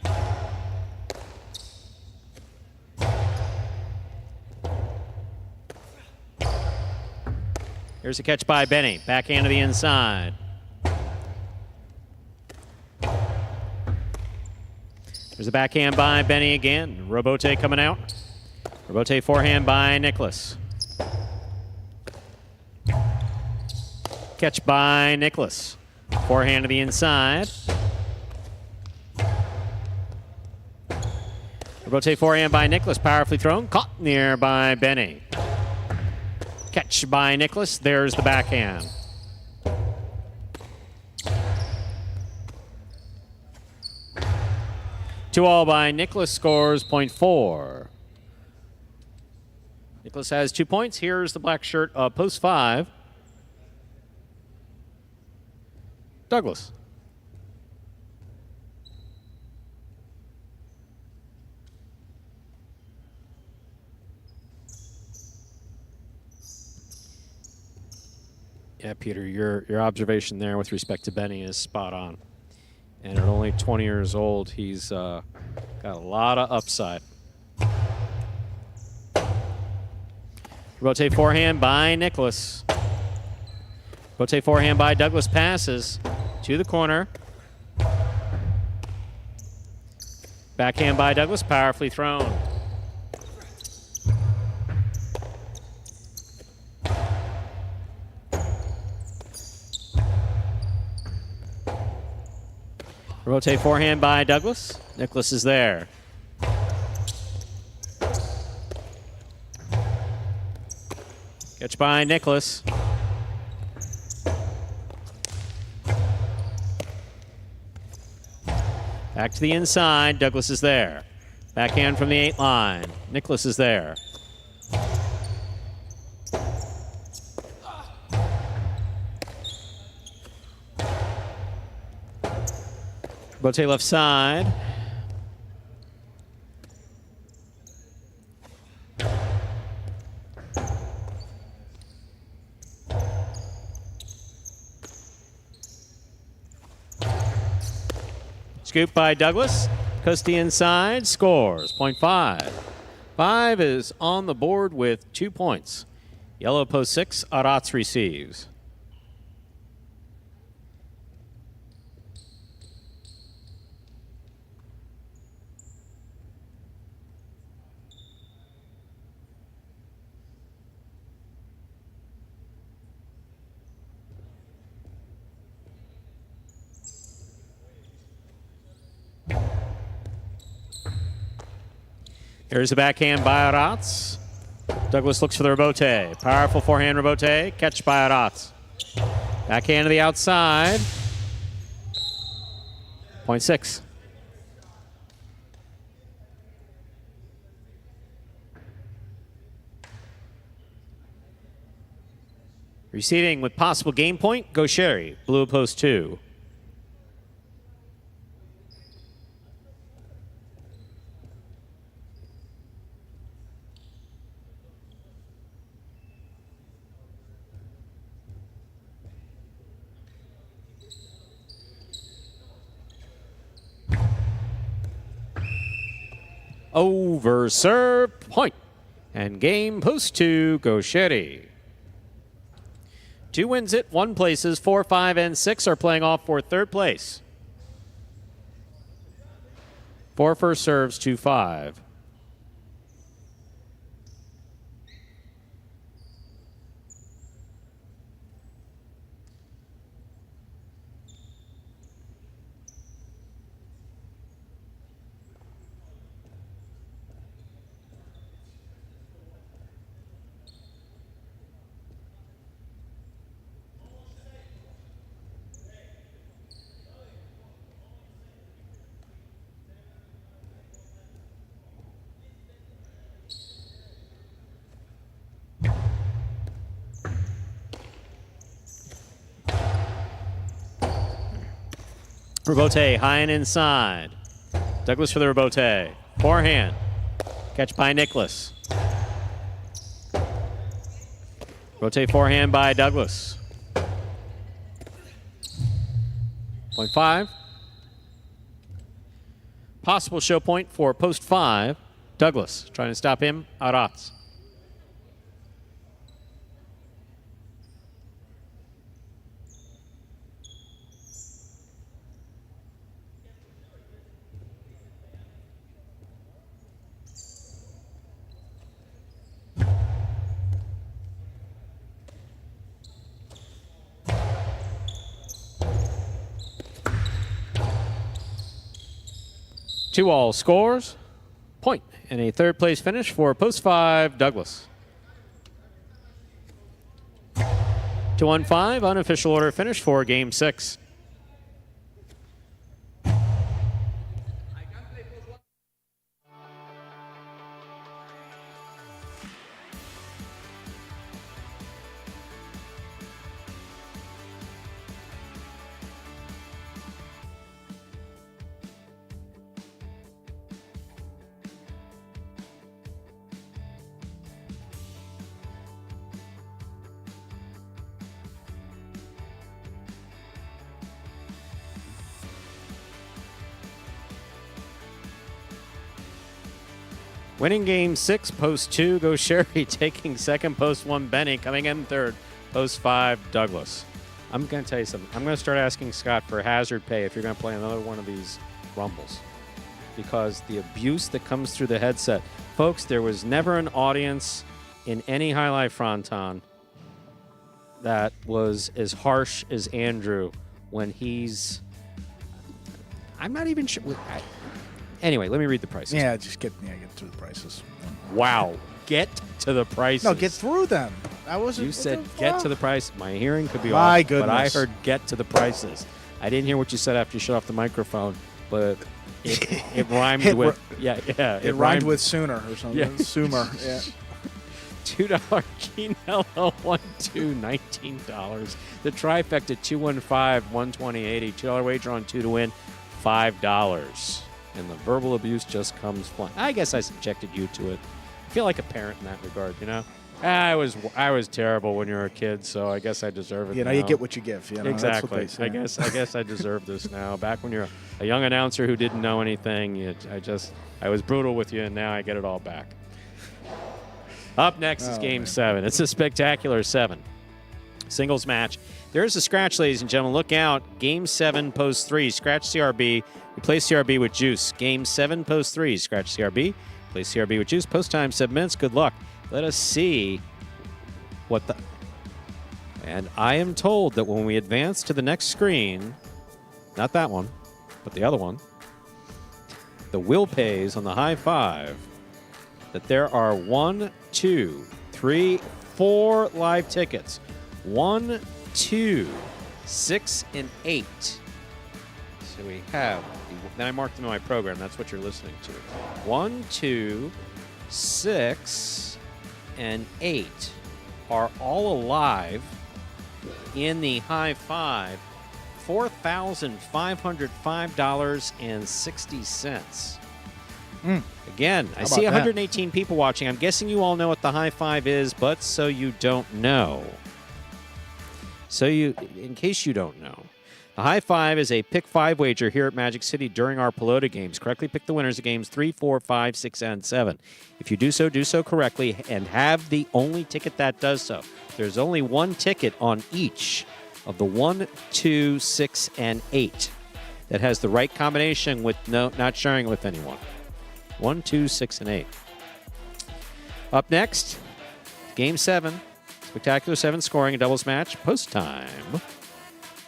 Speaker 1: Here's a catch by Benny. Backhand to the inside. There's a backhand by Benny again. Robote coming out. Robote forehand by Nicholas. Catch by Nicholas. Forehand to the inside. Robote forehand by Nicholas. Powerfully thrown. Caught near by Benny. Catch by Nicholas. There's the backhand. Two all by Nicholas, scores .4. Nicholas has 2 points. Here's the black shirt, post 5. Douglas. Yeah, Peter, your observation there with respect to Benny is spot on. And at only 20 years old, he's got a lot of upside. Rotate forehand by Nicholas. Rotate forehand by Douglas, passes to the corner. Backhand by Douglas, powerfully thrown. Rotate forehand by Douglas. Nicholas is there. Catch by Nicholas. Back to the inside. Douglas is there. Backhand from the 8 line. Nicholas is there. Rotate left side. Scoop by Douglas. Custy inside, scores .5. 5 is on the board with 2 points. Yellow post 6, Arats receives. Here's a backhand by Arats. Douglas looks for the rebote. Powerful forehand rebote. Catch by Aratz. Backhand to the outside. 0.6. Receiving with possible game point, Gaucheri. Blue post 2. Over serve point. And game post 2, Gaucheri. 2 wins it, 1 places, 4, 5, and 6 are playing off for third place. 4 first serves, 2, 5. Rebote high and inside. Douglas for the rebote. Forehand. Catch by Nicholas. Rebote forehand by Douglas. 0.5. Possible show point for post 5. Douglas trying to stop him. Aratz. Two all scores. Point. And a third place finish for post 5, Douglas. 2-1-5, unofficial order finish for game 6. Winning game 6, post 2, Gaucheri. Taking second, post 1, Benny. Coming in third, post 5, Douglas. I'm going to tell you something. I'm going to start asking Scott for hazard pay if you're going to play another one of these rumbles. Because the abuse that comes through the headset. Folks, there was never an audience in any highlight fronton that was as harsh as Andrew when he's... I'm not even sure... Anyway, let me read the prices.
Speaker 2: Yeah, get through the prices.
Speaker 1: Wow. Get to the prices.
Speaker 2: No, get through them. I wasn't.
Speaker 1: You said get to the price. My hearing could be
Speaker 2: My
Speaker 1: off,
Speaker 2: goodness.
Speaker 1: but I heard get to the prices. I didn't hear what you said after you shut off the microphone, but it rhymed with
Speaker 2: It rhymed with sooner or something.
Speaker 1: Yeah.
Speaker 2: Sumer. Yeah.
Speaker 1: $2 Quinella, 1-2, $19. The trifecta 2-1-5, 120.80. $2 wager on 2 to win, $5. And the verbal abuse just comes flying. I guess I subjected you to it. I feel like a parent in that regard, you know? I was terrible when you were a kid, so I guess I deserve it.
Speaker 2: You know, you get what you give. You know?
Speaker 1: Exactly.
Speaker 2: That's what they say.
Speaker 1: I guess I deserve this now. Back when you're a young announcer who didn't know anything, I was brutal with you, and now I get it all back. Up next is Game 7. It's a spectacular 7. Singles match. There's a scratch, ladies and gentlemen. Look out. Game 7, post 3. Scratch CRB. Replace CRB with Juice. Game 7, post 3. Scratch CRB. Replace CRB with Juice. Post time 7 minutes. Good luck. Let us see what the... And I am told that when we advance to the next screen, not that one, but the other one, the will pays on the high 5, that there are 1, 2, 4 live tickets. 1, 2, 6, and 8. So we have, then I marked them in my program. That's what you're listening to. 1, 2, 6, and 8 are all alive in the high five. $4,505.60. Again, I see 118 people watching. I'm guessing you all know what the high five is, but so you don't know. In case you don't know, the high five is a pick 5 wager here at Magic City during our Pelota games. Correctly pick the winners of games 3, 4, 5, 6, and 7. If you do so correctly and have the only ticket that does so. There's only one ticket on each of the 1, 2, 6, and 8 that has the right combination with not sharing it with anyone. 1, 2, 6, and 8. Up next, Game 7. Spectacular 7 scoring, a doubles match. Post time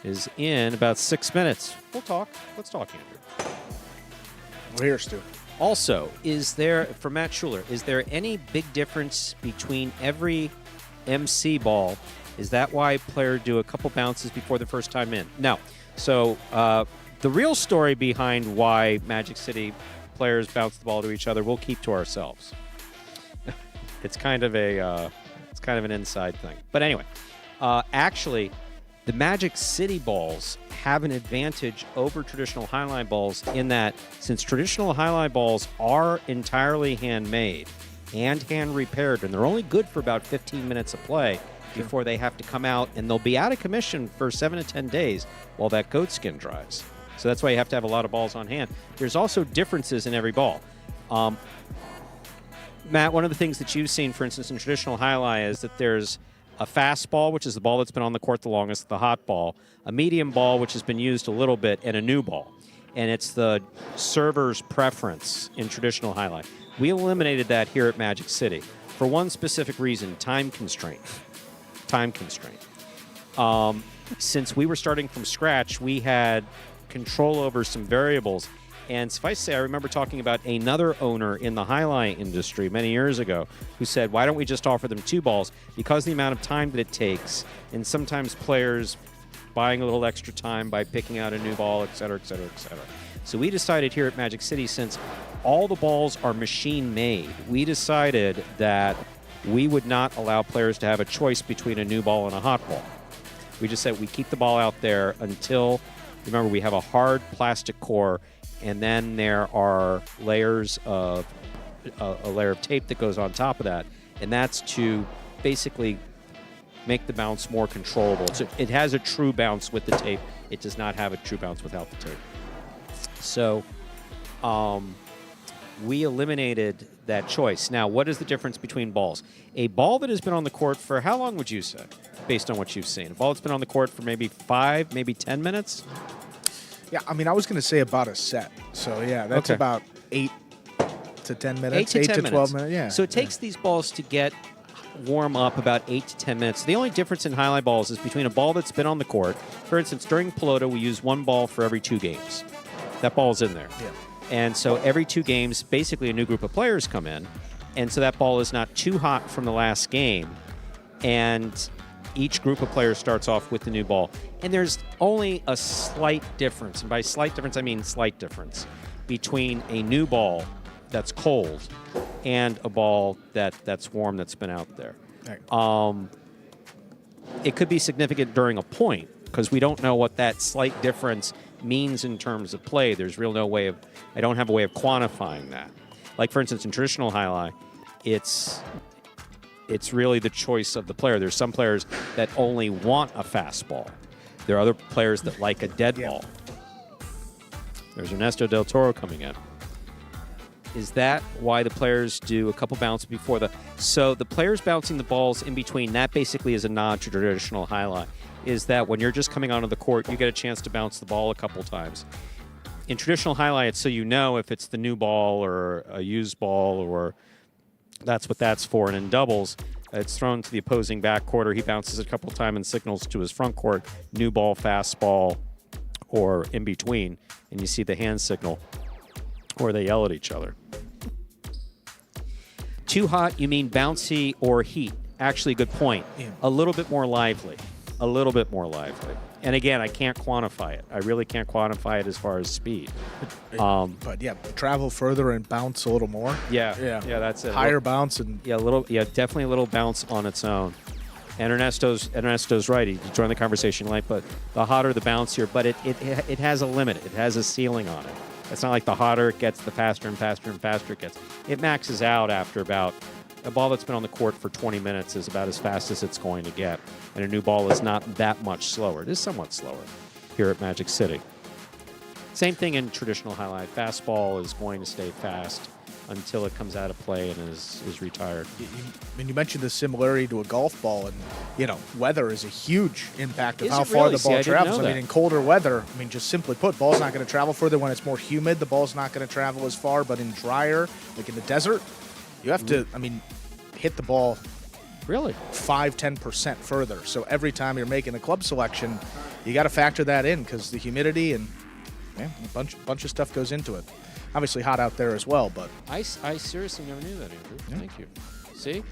Speaker 1: is in about 6 minutes. We'll talk. Let's talk, Andrew.
Speaker 2: We're here, Stu.
Speaker 1: Also, for Matt Schuler, is there any big difference between every MC ball? Is that why a player do a couple bounces before the first time in? No. So the real story behind why Magic City players bounce the ball to each other, we'll keep to ourselves. It's kind of an inside thing. But anyway, actually, the Magic City balls have an advantage over traditional highline balls in that since traditional highline balls are entirely handmade and hand repaired, and they're only good for about 15 minutes of play before they have to come out, and they'll be out of commission for 7 to 10 days while that goat skin dries. So that's why you have to have a lot of balls on hand. There's also differences in every ball. Matt, one of the things that you've seen, for instance, in traditional highlight is that there's a fast ball, which is the ball that's been on the court the longest, the hot ball, a medium ball, which has been used a little bit, and a new ball. And it's the server's preference in traditional highlight. We eliminated that here at Magic City for one specific reason, time constraint. Since we were starting from scratch, we had control over some variables. And suffice to say, I remember talking about another owner in the highlight industry many years ago who said, why don't we just offer them 2 balls? Because of the amount of time that it takes, and sometimes players buying a little extra time by picking out a new ball, et cetera, et cetera, et cetera. So we decided here at Magic City, since all the balls are machine-made, we decided that we would not allow players to have a choice between a new ball and a hot ball. We just said we keep the ball out there until, remember, we have a hard plastic core, and then there are layers of a layer of tape that goes on top of that, and that's to basically make the bounce more controllable. So it has a true bounce with the tape. It does not have a true bounce without the tape. So we eliminated that choice. Now, what is the difference between balls? A ball that has been on the court for how long would you say, based on what you've seen? A ball that's been on the court for maybe 5, maybe 10 minutes?
Speaker 2: Yeah, I mean, I was going to say about a set. So, yeah, that's about 8 to 10 minutes.
Speaker 1: 8 to
Speaker 2: 12 minutes, yeah.
Speaker 1: So it takes these balls to get warm up about 8 to 10 minutes. The only difference in highlight balls is between a ball that's been on the court. For instance, during Pelota, we use 1 ball for every 2 games. That ball's in there.
Speaker 2: Yeah.
Speaker 1: And so every 2 games, basically a new group of players come in. And so that ball is not too hot from the last game. And each group of players starts off with the new ball. And there's only a slight difference, and by slight difference, I mean slight difference, between a new ball that's cold and a ball that's warm that's been out there.
Speaker 2: Right.
Speaker 1: It could be significant during a point, because we don't know what that slight difference means in terms of play. There's real no way of, I don't have a way of quantifying that. Like, for instance, in traditional highlight, it's really the choice of the player. There's some players that only want a fastball. There are other players that like a dead ball. There's Ernesto Del Toro coming in. Is that why the players do a couple bounces before the... So the players bouncing the balls in between, that basically is a nod to traditional highlight, is that when you're just coming onto the court, you get a chance to bounce the ball a couple times. In traditional highlight, it's so you know if it's the new ball or a used ball, or that's what that's for. And in doubles, it's thrown to the opposing backcourt, or he bounces a couple times and signals to his front court, new ball, fastball, or in between, and you see the hand signal, or they yell at each other. Too hot, you mean bouncy or heat. actually a good point.
Speaker 2: Yeah.
Speaker 1: A little bit more lively. A little bit more lively. And again, I can't quantify it. I really can't quantify it as far as speed.
Speaker 2: But yeah, travel further and bounce a little more.
Speaker 1: Yeah, that's it.
Speaker 2: Higher bounce and
Speaker 1: definitely a little bounce on its own. And Ernesto's right. He joined the conversation late, but the hotter the bouncier, but it has a limit. It has a ceiling on it. It's not like the hotter it gets, the faster and faster and faster it gets. It maxes out after about a ball that's been on the court for 20 minutes is about as fast as it's going to get. And a new ball is not that much slower. It is somewhat slower here at Magic City. Same thing in traditional highlight. Fastball is going to stay fast until it comes out of play and is retired.
Speaker 2: You mentioned the similarity to a golf ball, and weather is a huge impact of
Speaker 1: Is
Speaker 2: how
Speaker 1: it
Speaker 2: far
Speaker 1: really?
Speaker 2: the ball
Speaker 1: See, I didn't
Speaker 2: travels.
Speaker 1: know
Speaker 2: I mean,
Speaker 1: that.
Speaker 2: in colder weather, just simply put, ball's not going to travel further. When it's more humid, the ball's not going to travel as far. But in drier, like in the desert, you have to, hit the ball
Speaker 1: Really?
Speaker 2: 5-10% further. So every time you're making a club selection, you got to factor that in because the humidity and a bunch of stuff goes into it. Obviously hot out there as well, but
Speaker 1: I seriously never knew that, Andrew. Yeah. Thank you. See?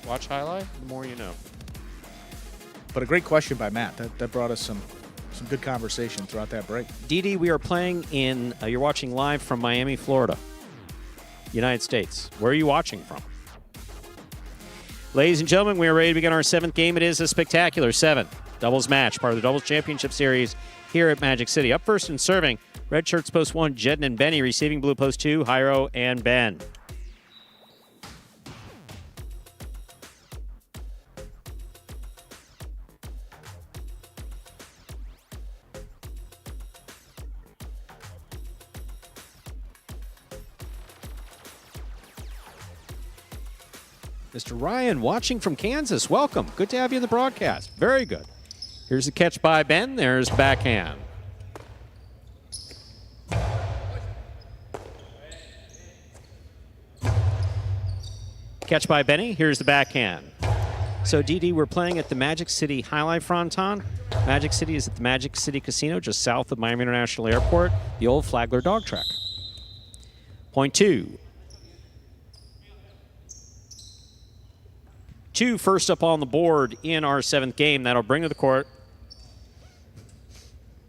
Speaker 1: Watch highlight, the more you know.
Speaker 2: But a great question by Matt. That brought us some good conversation throughout that break.
Speaker 1: Didi, we are playing in, you're watching live from Miami, Florida, United States. Where are you watching from? Ladies and gentlemen, we are ready to begin our 7th game. It is a spectacular 7 doubles match, part of the Doubles Championship Series here at Magic City. Up first and serving, red shirts post 1, Jedden and Benny. Receiving blue post 2, Jairo and Ben. Mr. Ryan, watching from Kansas. Welcome. Good to have you in the broadcast. Very good. Here's the catch by Ben. There's backhand. Catch by Benny. Here's the backhand. So, DD, we're playing at the Magic City Highlight Fronton. Magic City is at the Magic City Casino just south of Miami International Airport, the old Flagler Dog Track. Point 2. 2 first up on the board in our 7th game. That'll bring to the court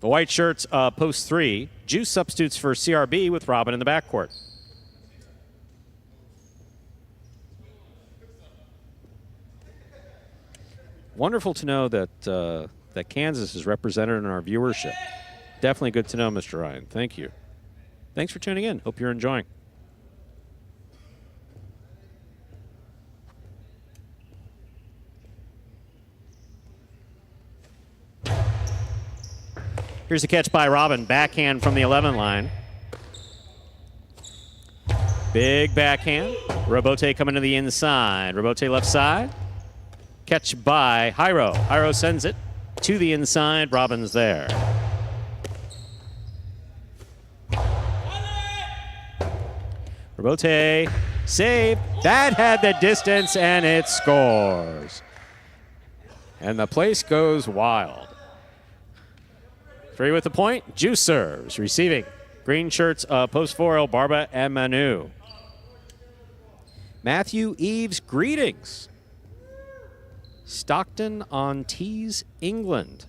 Speaker 1: the white shirts, post 3. Juice substitutes for CRB with Robin in the backcourt. Wonderful to know that that Kansas is represented in our viewership. Definitely good to know, Mr. Ryan. Thank you. Thanks for tuning in. Hope you're enjoying. Here's the catch by Robin. Backhand from the 11 line. Big backhand. Robote coming to the inside. Robote left side. Catch by Jairo. Jairo sends it to the inside. Robin's there. Robote save. That had the distance, and it scores. And the place goes wild. 3 with the point. Juice serves. Receiving. Green shirts, post 4, Barba and Manu. Matthew Eves, greetings. Stockton-on-Tees, England.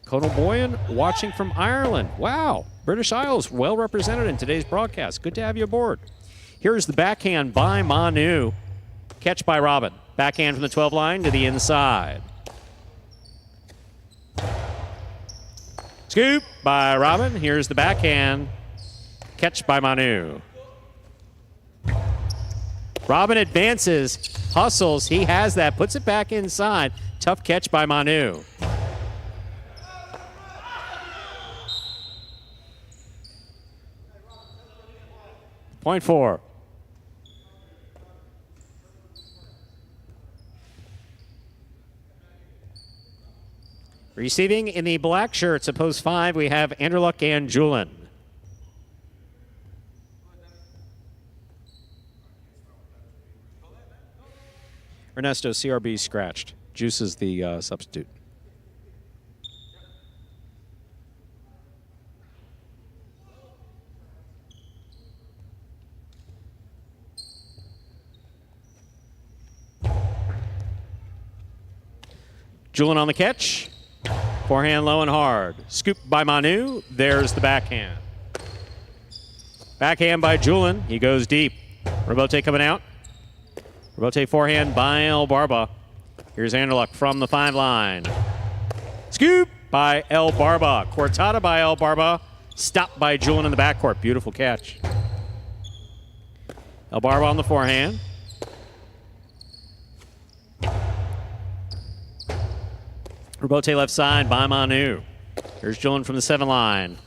Speaker 1: Conal Boyan watching from Ireland. Wow. British Isles well represented in today's broadcast. Good to have you aboard. Here's the backhand by Manu. Catch by Robin. Backhand from the 12 line to the inside. Scoop by Robin. Here's the backhand. Catch by Manu. Robin advances, hustles. He has that, puts it back inside. Tough catch by Manu. Point 4. Receiving in the black shirts at post 5, we have Anderluck and Julin. Ernesto, CRB scratched. Juice is the substitute. Julian on the catch. Forehand low and hard. Scooped by Manu. There's the backhand. Backhand by Julian. He goes deep. Robote coming out. Robote forehand by El Barba. Here's Anderluck from the 5 line. Scoop by El Barba. Cortada by El Barba. Stopped by Julian in the backcourt. Beautiful catch. El Barba on the forehand. Robote left side by Manu. Here's Julian from the 7 line.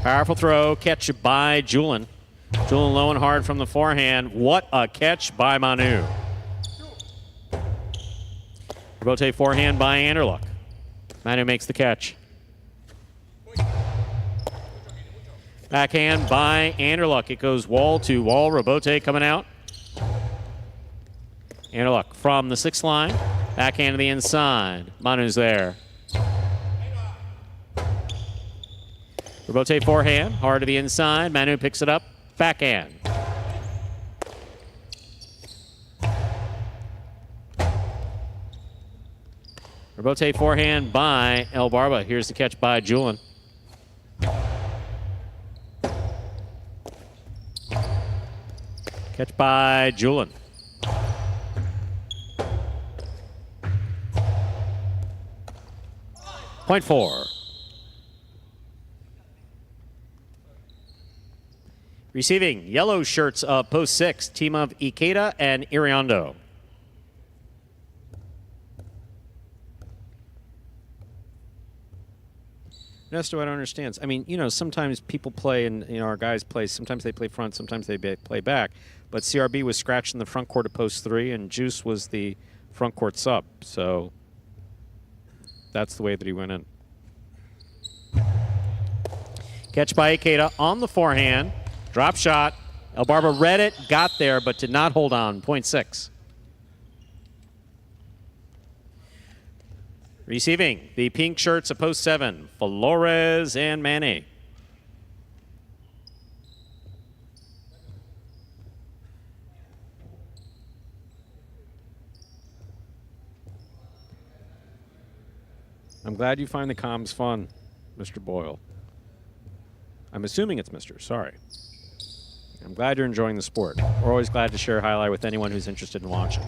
Speaker 1: Powerful throw, catch by Julian. Julian low and hard from the forehand. What a catch by Manu. Robote forehand by Anderluck. Manu makes the catch. Backhand by Anderluck. It goes wall to wall. Robote coming out. Anderluck from the 6th line. Backhand to the inside. Manu's there. Robote forehand. Hard to the inside. Manu picks it up. Backhand. Robote forehand by El Barba. Here's the catch by Julian. Catch by Julian. Point 4. Receiving yellow shirts of post 6, team of Ikeda and Iriondo. Ernesto, I don't understand. I mean, you know, sometimes people play and, you know, our guys play, sometimes they play front, sometimes they play back. But CRB was scratched in the front court of post 3, and Juice was the front court sub. So that's the way that he went in. Catch by Ikeda on the forehand. Drop shot. El Barba read it, got there, but did not hold on. Point 6. Receiving the pink shirts of post 7, Flores and Manny. I'm glad you find the comms fun, Mr. Boyle. I'm assuming it's Mr. Sorry. I'm glad you're enjoying the sport. We're always glad to share a highlight with anyone who's interested in watching.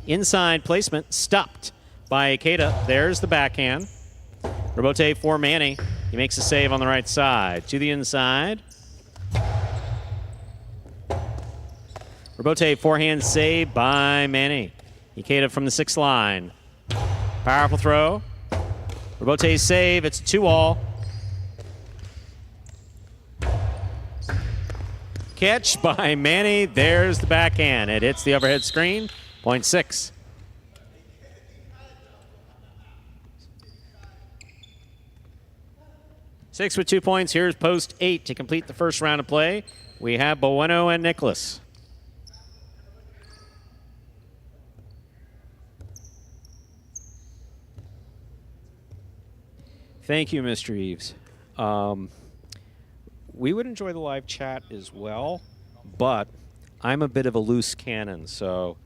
Speaker 1: Inside placement, stopped by Ikeda. There's the backhand. Robote for Manny. He makes a save on the right side. To the inside. Robote forehand save by Manny. Ikeda from the 6th line. Powerful throw. Robote save. It's 2-all. Catch by Manny. There's the backhand. It hits the overhead screen. Point 6. Six with 2 points. Here's post 8 to complete the first round of play. We have Bueno and Nicholas. Thank you, Mr. Eves. We would enjoy the live chat as well, but I'm a bit of a loose cannon, so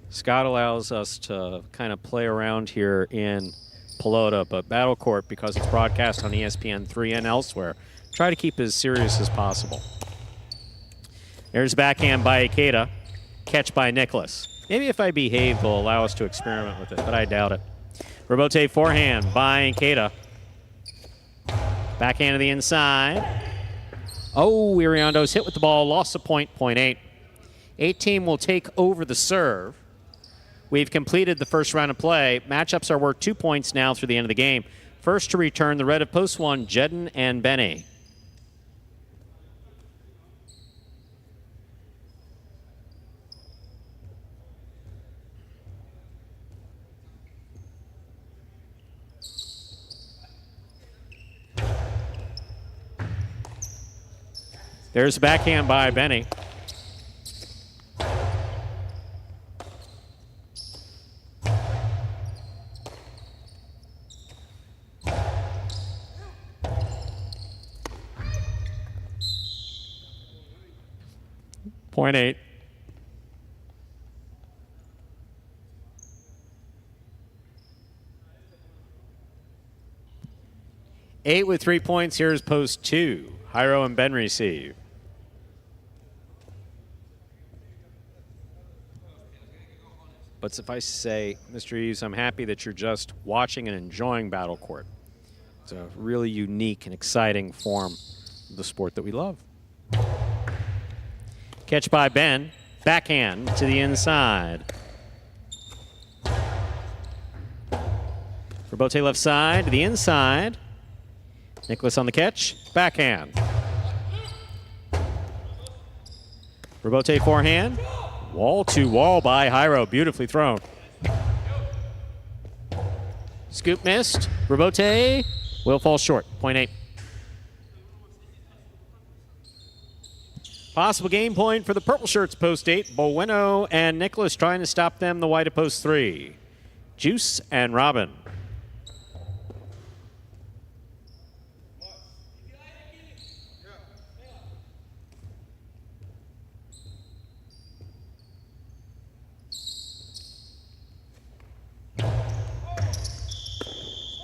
Speaker 1: Scott allows us to kind of play around here in Pelota, but Battle Court, because it's broadcast on ESPN3 and elsewhere, try to keep as serious as possible. There's backhand by Ikeda. Catch by Nicholas. Maybe if I behave, they'll allow us to experiment with it, but I doubt it. Robote forehand by Ikeda. Backhand to the inside. Oh, Iriondo's hit with the ball, lost a point, point 8. 8 team will take over the serve. We've completed the first round of play. Matchups are worth 2 points now through the end of the game. First to return, the red of post 1, Jedden and Benny. There's a backhand by Benny. Point 8. 8 with 3 points. Here's post 2. Jairo and Ben receive. But suffice to say, Mr. Eves, I'm happy that you're just watching and enjoying Battle Court. It's a really unique and exciting form of the sport that we love. Catch by Ben. Backhand to the inside. Robote left side to the inside. Nicholas on the catch. Backhand. Robote forehand. Wall to wall by Jairo. Beautifully thrown. Scoop missed. Robote will fall short. Point 8. Possible game point for the purple shirts, post 8. Bueno and Nicholas trying to stop them. The white at post 3. Juice and Robin.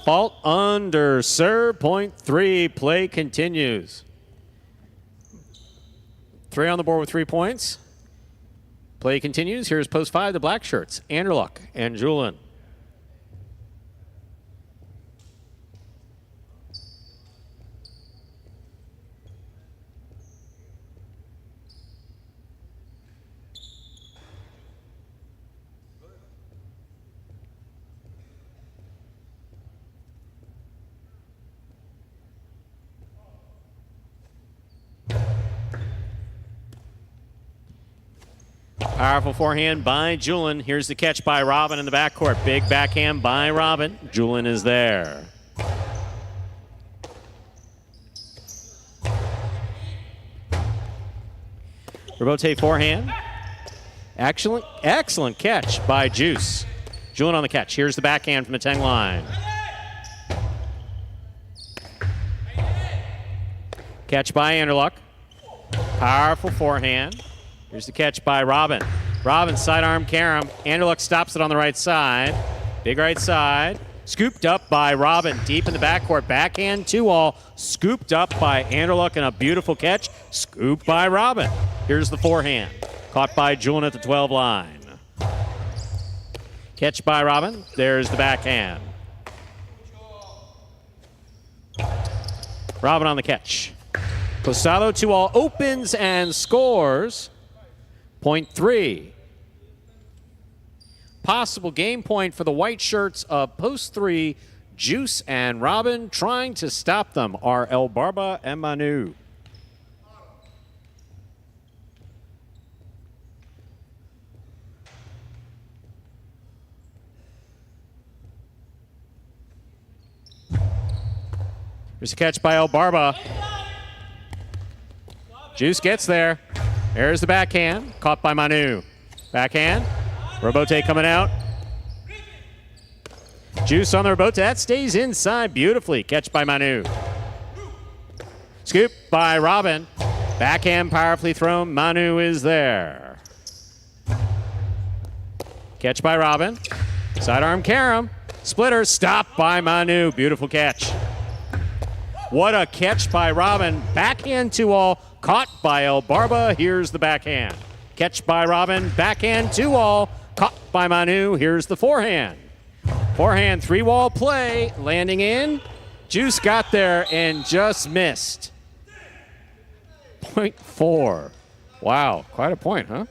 Speaker 1: Fault under serve, point 3. Play continues. 3 on the board with 3 points. Play continues. Here's post 5, the black shirts. Anderluck and Julin. Powerful forehand by Julin. Here's the catch by Robin in the backcourt. Big backhand by Robin. Julin is there. Robote forehand. Excellent catch by Juice. Julin on the catch. Here's the backhand from the 10 line. Catch by Anderluck. Powerful forehand. Here's the catch by Robin. Robin sidearm carom. Anderluck stops it on the right side. Big right side. Scooped up by Robin. Deep in the backcourt. Backhand 2-all. Scooped up by Anderluck and a beautiful catch. Scooped by Robin. Here's the forehand. Caught by Julin at the 12 line. Catch by Robin. There's the backhand. Robin on the catch. Posado 2-all opens and scores. Point 3. Possible game point for the white shirts of post 3. Juice and Robin trying to stop them are El Barba and Manu. There's a catch by El Barba. Juice gets there. There's the backhand. Caught by Manu. Backhand. Robote coming out. Juice on the Robote. That stays inside beautifully. Catch by Manu. Scoop by Robin. Backhand powerfully thrown. Manu is there. Catch by Robin. Sidearm carom. Splitter. Stop by Manu. Beautiful catch. What a catch by Robin. Backhand 2-all. Caught by El Barba. Here's the backhand. Catch by Robin. Backhand 2-all. Caught by Manu. Here's the forehand. Forehand 3-wall play. Landing in. Juice got there and just missed. Point 4. Wow. Quite a point, huh?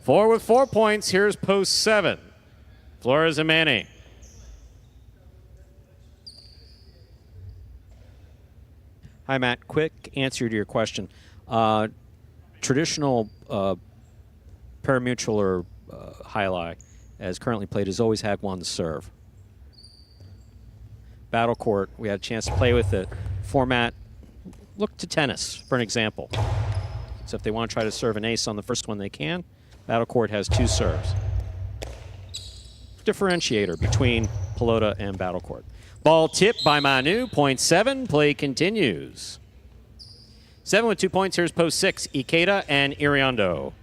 Speaker 1: 4 with 4 points. Here's post 7. Flores and Manny. Hi, Matt. Quick answer to your question. Traditional parimutuel or highlight, as currently played, has always had one serve. Battle Court, we had a chance to play with it. Format, look to tennis for an example. So if they want to try to serve an ace on the first one, they can. Battle Court has 2 serves. Differentiator between Pelota and Battle Court. Ball tipped by Manu, point 7. Play continues. 7 with 2 points. Here's post 6. Ikeda and Iriondo.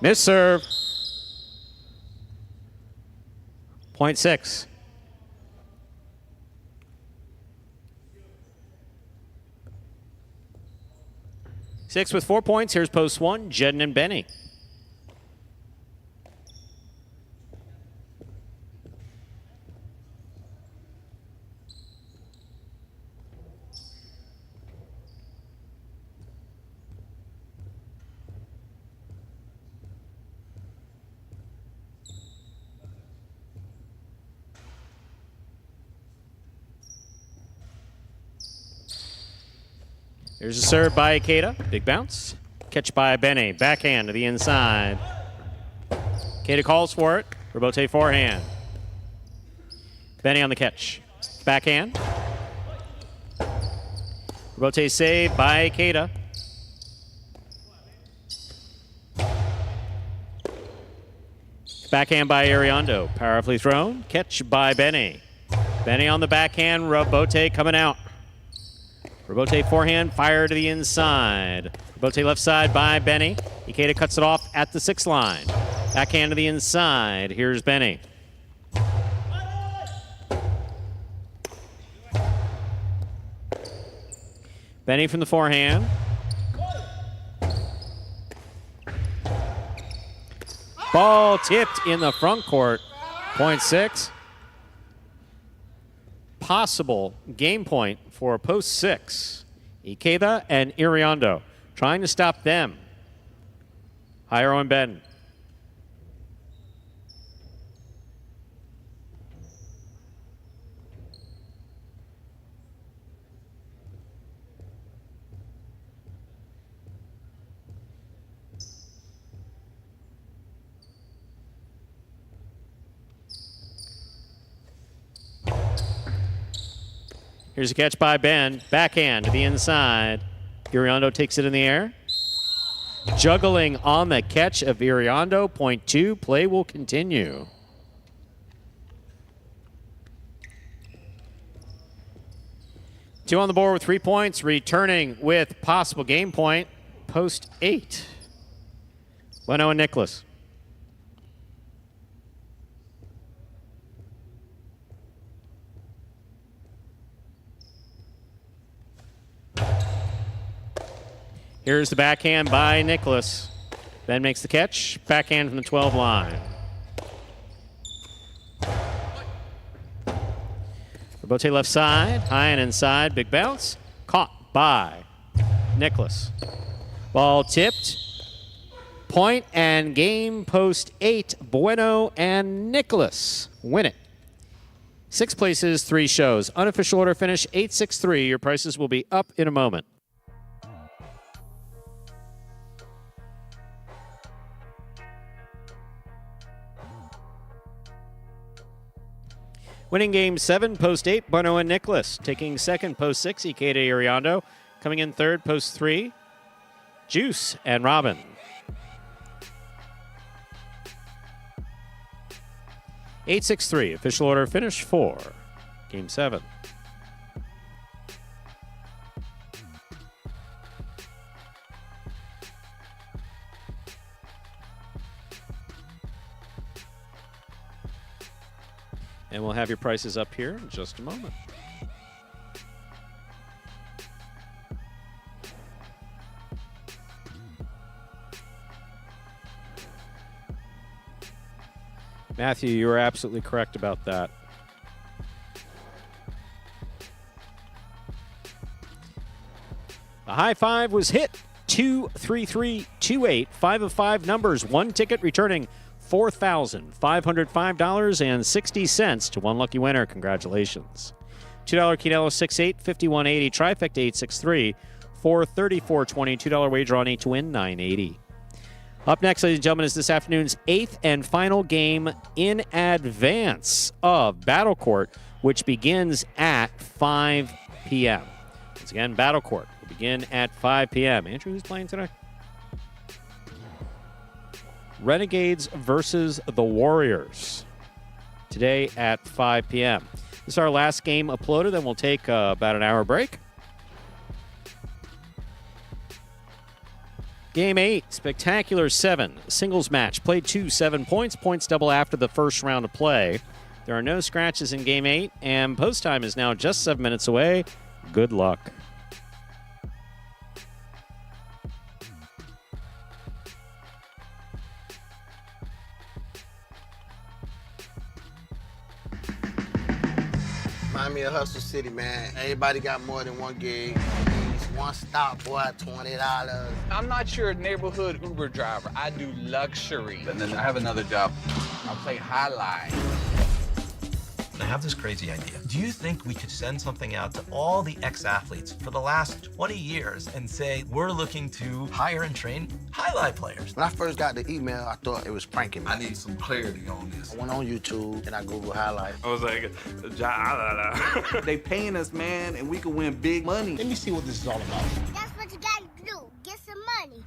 Speaker 1: Miss serve. Point 6. Six with 4 points. Here's post 1, Jedden and Benny. Here's a serve by Ikeda. Big bounce. Catch by Benny. Backhand to the inside. Ikeda calls for it. Robote forehand. Benny on the catch. Backhand. Robote save by Ikeda. Backhand by Ariando. Powerfully thrown. Catch by Benny. Benny on the backhand. Robote coming out. Robote forehand, fire to the inside. Robote left side by Benny. Ikeda cuts it off at the 6 line. Backhand to the inside. Here's Benny. Benny from the forehand. Ball tipped in the front court. Point 6. Possible game point for post 6. Ikeda and Ariando trying to stop them. Jairo and Ben. Here's a catch by Ben. Backhand to the inside. Ariando takes it in the air. Juggling on the catch of Ariando. Point 2. Play will continue. Two on the board with 3 points. Returning with possible game point. Post 8. Leno and Nicholas. Here's the backhand by Nicholas. Ben makes the catch. Backhand from the 12 line. Robote left side. High and inside. Big bounce. Caught by Nicholas. Ball tipped. Point and game post 8. Bueno and Nicholas win it. 6 places, 3 shows. Unofficial order finish 8-6-3. Your prices will be up in a moment. Winning game 7, post 8, Bueno and Nicholas. Taking second, post 6, Ikeda Ariando. Coming in third, post 3, Juice and Robin. Eight, 6-3. Official order finish 4. Game 7. And we'll have your prices up here in just a moment. Matthew, you were absolutely correct about that. The high 5 was hit. 2, 3, 3, 2, 8. 5 of 5 numbers. 1 ticket returning $4,505.60 to one lucky winner. Congratulations. $2 Quinello 6-8, 5180, trifecta 863, $434.20, $2 wager on 8 to win, $980. Up next, ladies and gentlemen, is this afternoon's 8th and final game in advance of Battle Court, which begins at 5 p.m. Once again, Battle Court will begin at 5 p.m. Andrew, who's playing today? Renegades versus the Warriors today at 5 p.m. This is our last game uploaded, then we'll take about an hour break. Game 8, spectacular 7. Singles match. Played 2, 7 points. Points double after the first round of play. There are no scratches in Game 8, and post time is now just 7 minutes away. Good luck.
Speaker 12: Remind me of Hustle City, man. Everybody got more than one gig. One stop, boy, $20.
Speaker 13: I'm not your neighborhood Uber driver. I do luxury. And then I have another job. I play highlight.
Speaker 14: I have this crazy idea. Do you think we could send something out to all the ex-athletes for the last 20 years and say, we're looking to hire and train highlight players?
Speaker 12: When I first got the email, I thought it was pranking me.
Speaker 13: I need some clarity on this.
Speaker 12: I went on YouTube and I Googled highlight.
Speaker 13: I was like, they paying us, man, and we can win big money.
Speaker 12: Let me see what this is all about.
Speaker 15: That's what you gotta do. Get some money.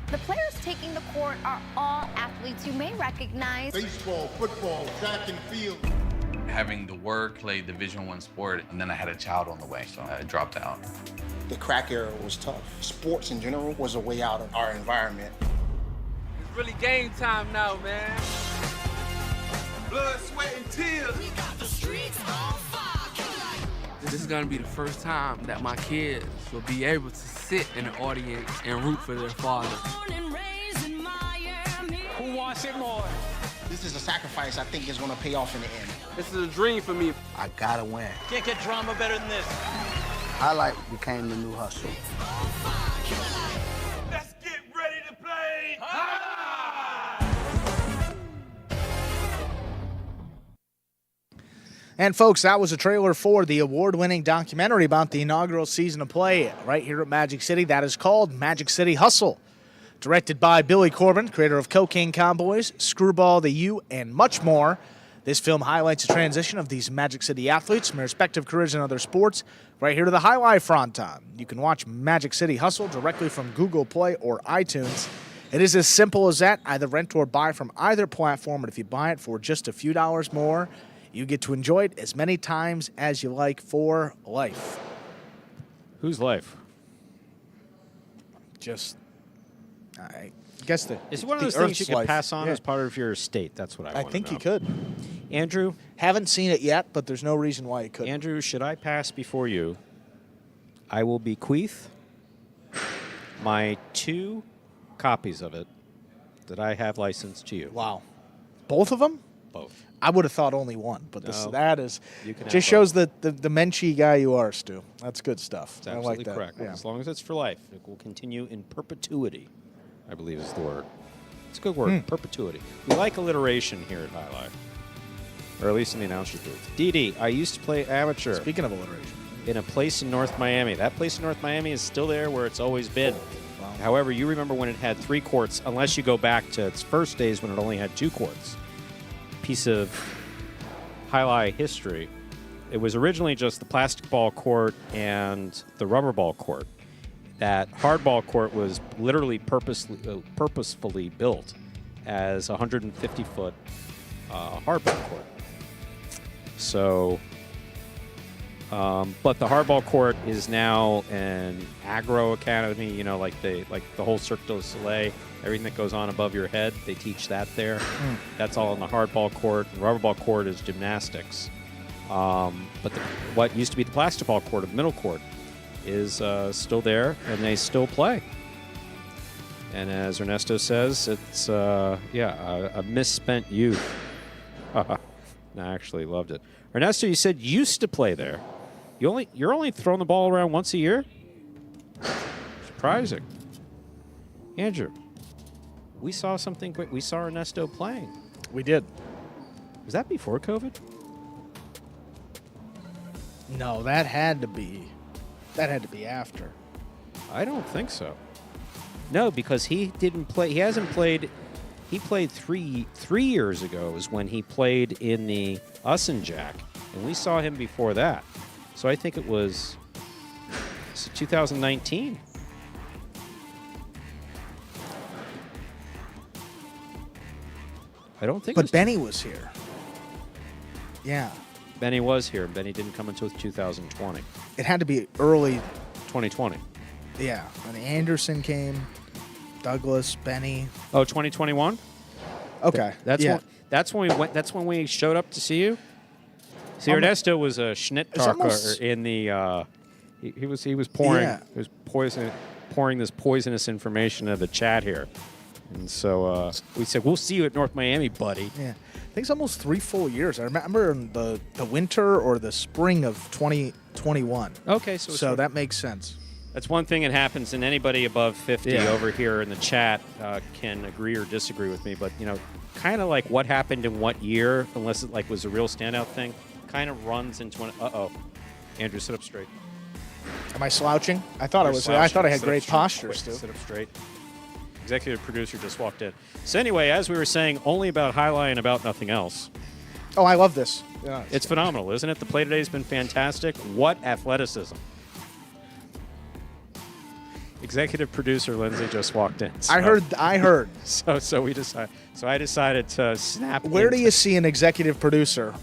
Speaker 16: The players taking the court are all athletes you may recognize.
Speaker 17: Baseball, football, track and field.
Speaker 13: Having to work, play Division I sport, and then I had a child on the way, so I dropped out.
Speaker 17: The crack era was tough. Sports in general was a way out of our environment.
Speaker 13: It's really game time now, man. Blood, sweat, and tears. We got the streets on fire. This is gonna be the first time that my kids will be able to sit in the audience and root for their father. Who wants it more?
Speaker 17: This is a sacrifice I think is going to pay off in the end.
Speaker 13: This is a dream for me.
Speaker 12: I gotta win.
Speaker 14: Can't get drama better than this.
Speaker 12: Highlight became the new hustle.
Speaker 13: Let's get ready to play.
Speaker 2: And folks, that was a trailer for the award-winning documentary about the inaugural season of play right here at Magic City. That is called Magic City Hustle. Directed by Billy Corbin, creator of Cocaine Cowboys, Screwball, The U, and much more. This film highlights the transition of these Magic City athletes from their respective careers in other sports right here to the highlight front time. You can watch Magic City Hustle directly from Google Play or iTunes. It is as simple as that. Either rent or buy from either platform, but if you buy it for just a few dollars more, you get to enjoy it as many times as you like for life.
Speaker 1: Whose life?
Speaker 2: I guess
Speaker 1: is it one of those things you can pass on as part of your estate? That's what I want to know.
Speaker 2: I think you could.
Speaker 1: Andrew?
Speaker 2: Haven't seen it yet, but there's no reason why you couldn't.
Speaker 1: Andrew, should I pass before you? I will bequeath my 2 copies of it that I have licensed to you.
Speaker 2: Wow. Both of them?
Speaker 1: Both.
Speaker 2: I would have thought only one, but that is just shows the Menchie guy you are, Stu. That's good stuff.
Speaker 1: It's absolutely
Speaker 2: I like that.
Speaker 1: correct.
Speaker 2: Yeah.
Speaker 1: As long as it's for life, it will continue in perpetuity, I believe is the word. It's a good word, perpetuity. We like alliteration here at High Life, or at least in the announcer's booth. Dee, I used to play amateur.
Speaker 2: Speaking of alliteration.
Speaker 1: In a place in North Miami. That place in North Miami is still there where it's always been. Wow. However, you remember when it had 3 courts, unless you go back to its first days when it only had 2 courts. Piece of highlight history. It was originally just the plastic ball court and the rubber ball court. That hardball court was literally purposefully built as a 150-foot hardball court. So, but the hardball court is now an agro academy. You know, like the whole Cirque du Soleil. Everything that goes on above your head, they teach that there. That's all in the hardball court. The rubberball court is gymnastics. But what used to be the plastic ball court, or the middle court, is still there, and they still play. And as Ernesto says, it's a misspent youth. I actually loved it. Ernesto, you said you used to play there. You're only throwing the ball around once a year? Surprising. Andrew. We saw something quick. We saw Ernesto playing.
Speaker 2: We did.
Speaker 1: Was that before COVID?
Speaker 2: No, that had to be after.
Speaker 1: I don't think so. No, because he didn't play. He hasn't played. He played 3 years ago is when he played in the Ussin Jack, and we saw him before that. So I think it was 2019. I don't think.
Speaker 2: But Benny was here. Yeah.
Speaker 1: Benny was here. Benny didn't come until 2020.
Speaker 2: It had to be early
Speaker 1: 2020.
Speaker 2: Yeah, and Anderson came, Douglas, Benny.
Speaker 1: Oh, 2021.
Speaker 2: Okay,
Speaker 1: That's when we went. That's when we showed up to see you. See, Ernesto was a Schnittarker in the. He was pouring. He was pouring this poisonous information into the chat here, and so we said we'll see you at North Miami, buddy.
Speaker 2: Yeah, I think it's almost 3 full years. I remember in the winter or the spring of 2021.
Speaker 1: Okay,
Speaker 2: so that makes sense.
Speaker 1: That's one thing that happens, and anybody above 50 over here in the chat can agree or disagree with me. But kind of like what happened in what year, unless it was a real standout thing, kind of runs into an. Andrew, sit up straight.
Speaker 2: Am I slouching? I thought I was. I thought I had great posture, Stu.
Speaker 1: Sit up straight. Executive producer just walked in. So anyway, as we were saying, only about highlight and about nothing else.
Speaker 2: Oh, I love this. Yeah,
Speaker 1: it's phenomenal, isn't it? The play today has been fantastic. What athleticism! Executive producer Lindsay just walked in. So.
Speaker 2: I heard.
Speaker 1: So we decided. So I decided to snap.
Speaker 2: Where do you see an executive producer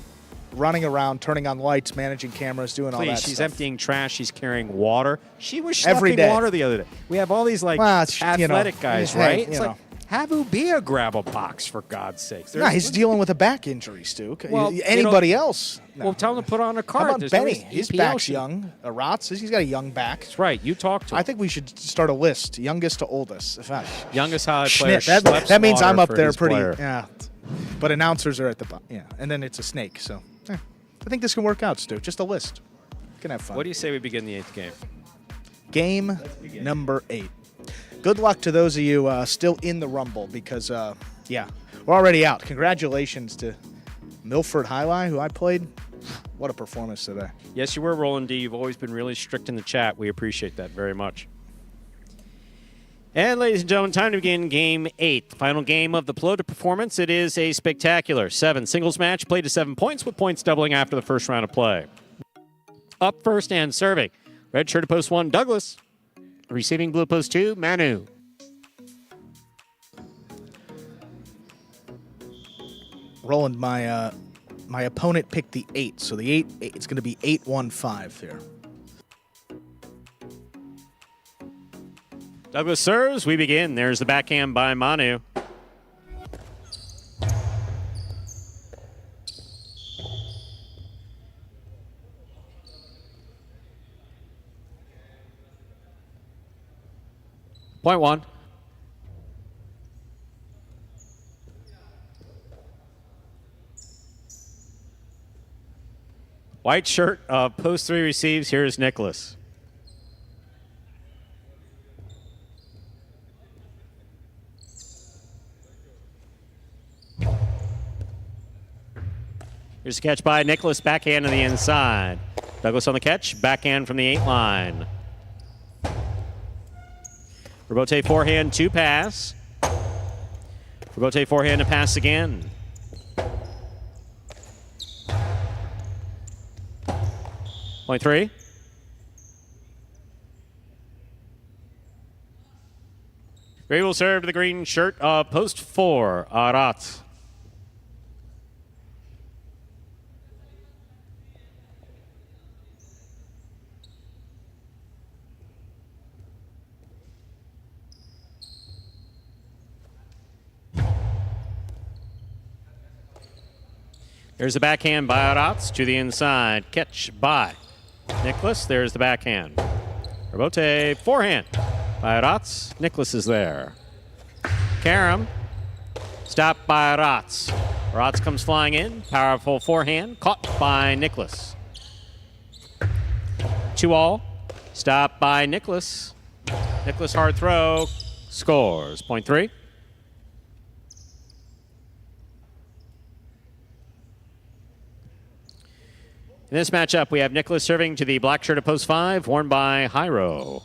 Speaker 2: running around, turning on lights, managing cameras, doing all that
Speaker 1: she's
Speaker 2: stuff?
Speaker 1: emptying trash. She's carrying water. She was
Speaker 2: every
Speaker 1: schlepping
Speaker 2: day.
Speaker 1: Water the other day. We have all these athletic guys, right? It's like have Ubia grab a box for God's sakes.
Speaker 2: No, he's dealing with a back injury, Stu.
Speaker 1: Well,
Speaker 2: anybody else? No.
Speaker 1: Well, tell him to put on a card.
Speaker 2: How about Benny? His back's young. Rotz, he's got a young back.
Speaker 1: That's right. You talked to him.
Speaker 2: I think we should start a list, youngest to oldest.
Speaker 1: Youngest highlight player.
Speaker 2: That means I'm up there pretty.
Speaker 1: Player.
Speaker 2: Yeah, but announcers are at the bottom. Yeah, and then it's a snake. So I think this can work out, Stu. Just a list. We can have fun.
Speaker 1: What do you say we begin the 8th game?
Speaker 2: Game number 8. Good luck to those of you still in the Rumble because, we're already out. Congratulations to Milford Highline, who I played. What a performance today.
Speaker 1: Yes, you were, Roland D. You've always been really strict in the chat. We appreciate that very much. And, ladies and gentlemen, time to begin Game 8. The final game of the Pelota performance. It is a spectacular 7 singles match played to 7 points with points doubling after the first round of play. Up first and serving. Red shirt to post 1, Douglas. Receiving blue post 2, Manu.
Speaker 2: Roland, my opponent picked the 8, so the 8 it's going to be 8-1-5 here.
Speaker 1: Douglas serves. We begin. There's the backhand by Manu. Point 1. White shirt, post 3 receives. Here's Nicholas. Here's a catch by Nicholas, backhand to the inside. Douglas on the catch, backhand from the 8 line. Rabote forehand to pass. Rabote forehand to pass again. Point 3. Gray will serve to the green shirt of post 4, Arat. There's the backhand by Aratz to the inside. Catch by Nicholas. There's the backhand. Rabote forehand by Aratz. Nicholas is there. Karam. Stopped by Aratz. Aratz comes flying in. Powerful forehand. Caught by Nicholas. 2-all. Stopped by Nicholas. Nicholas hard throw. Scores. Point 3. In this matchup, we have Nicholas serving to the black shirt of post 5, worn by Hyro.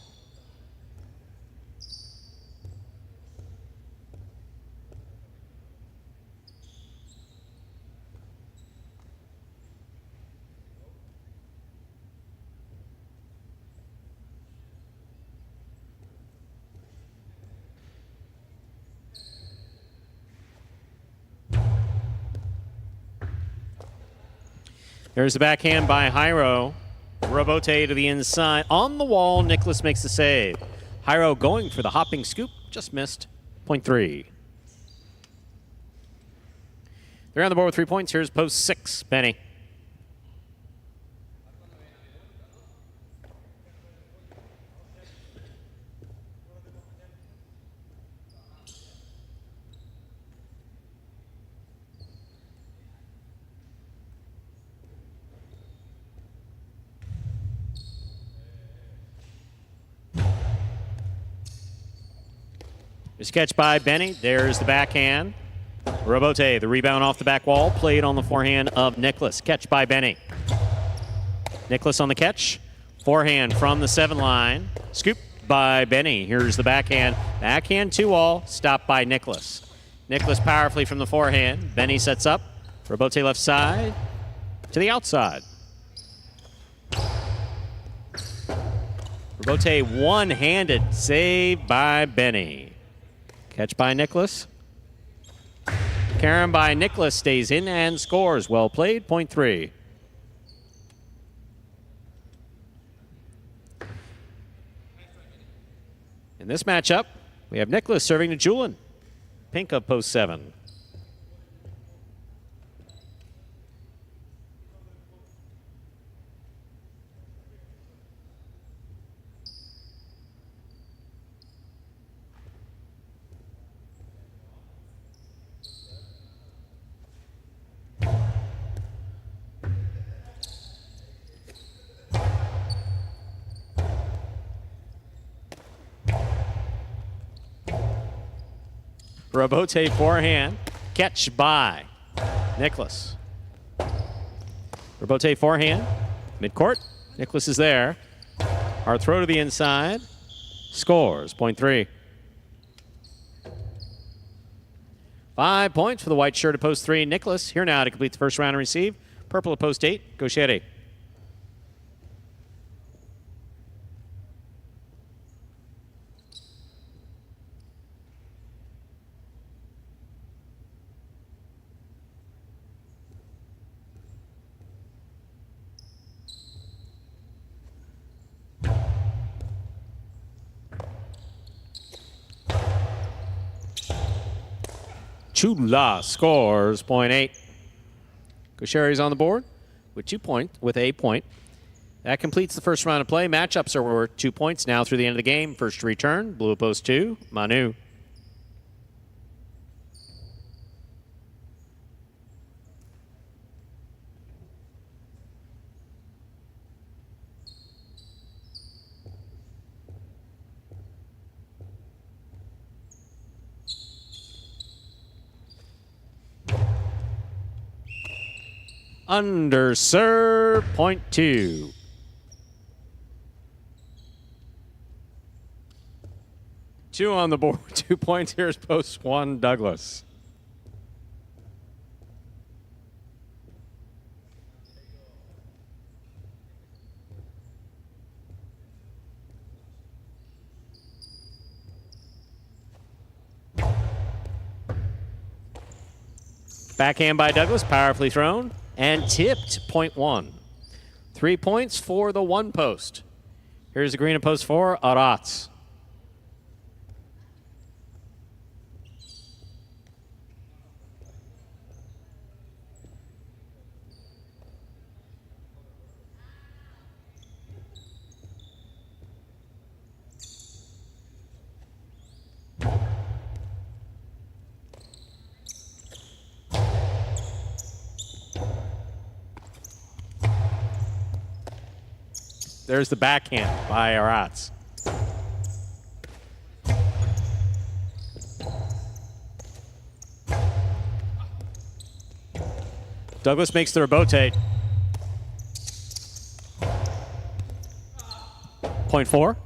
Speaker 1: There's the backhand by Hyro. Rabote to the inside. On the wall, Nicholas makes the save. Hyro going for the hopping scoop, just missed. Point 3. They're on the board with 3 points. Here's post 6, Benny. There's a catch by Benny. There's the backhand. Robote, the rebound off the back wall, played on the forehand of Nicholas. Catch by Benny. Nicholas on the catch. Forehand from the 7 line. Scoop by Benny. Here's the backhand. Backhand 2-all, stopped by Nicholas. Nicholas powerfully from the forehand. Benny sets up. Robote left side to the outside. Robote one-handed save by Benny. Catch by Nicholas. Karen by Nicholas stays in and scores. Well played, point 3. In this matchup, we have Nicholas serving to Julin. Pink of post 7. Robote forehand. Catch by Nicholas. Robote forehand. Midcourt. Nicholas is there. Our throw to the inside. Scores. Point 3. 5 points for the white shirt at post 3. Nicholas here now to complete the first round and receive. Purple at post 8. Gaucheri. Chula scores, point 8. Gaucheri's on the board with 2 points, with a point. That completes the first round of play. Matchups are worth 2 points now through the end of the game. First to return, blue post 2, Manu. Under serve, point 2. Two on the board, 2 points. Here's post 1, Douglas. Backhand by Douglas, powerfully thrown. And tipped, point 1. 3 points for the 1 post. Here's the green at post 4, Arats. There's the backhand by Arats. Douglas makes the Robote. Point 4.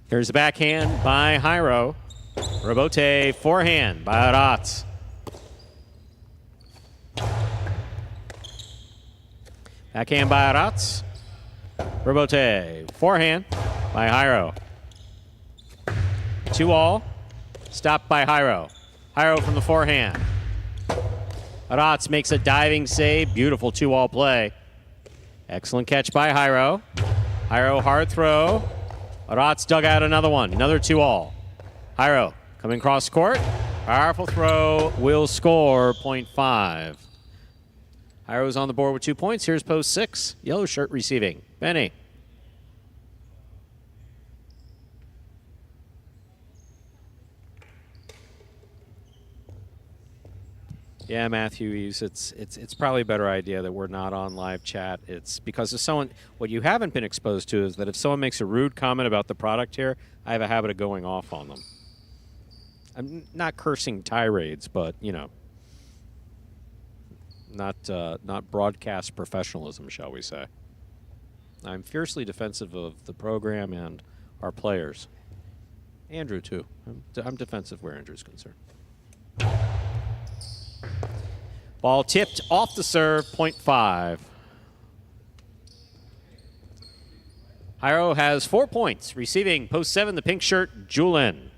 Speaker 1: Here's the backhand by Hyro. Robote forehand by Aratz. Backhand by Aratz. Robote forehand by Jairo. 2-all. Stopped by Jairo. Jairo from the forehand. Aratz makes a diving save. Beautiful 2-all play. Excellent catch by Jairo. Jairo hard throw. Aratz dug out another one. Another 2-all. Jairo coming cross court. Powerful throw. Will score. 0.5. Jairo's on the board with 2 points. Here's post 6. Yellow shirt receiving. Benny. Yeah, Matthew, it's probably a better idea that we're not on live chat. It's because if someone, what you haven't been exposed to is that if someone makes a rude comment about the product here, I have a habit of going off on them. I'm not cursing tirades, but, you know, not broadcast professionalism, shall we say. I'm fiercely defensive of the program and our players. Andrew, too. I'm defensive where Andrew's concerned. Ball tipped off the serve, 0.5. Jairo has 4 points. Receiving post 7, the pink shirt, Julin.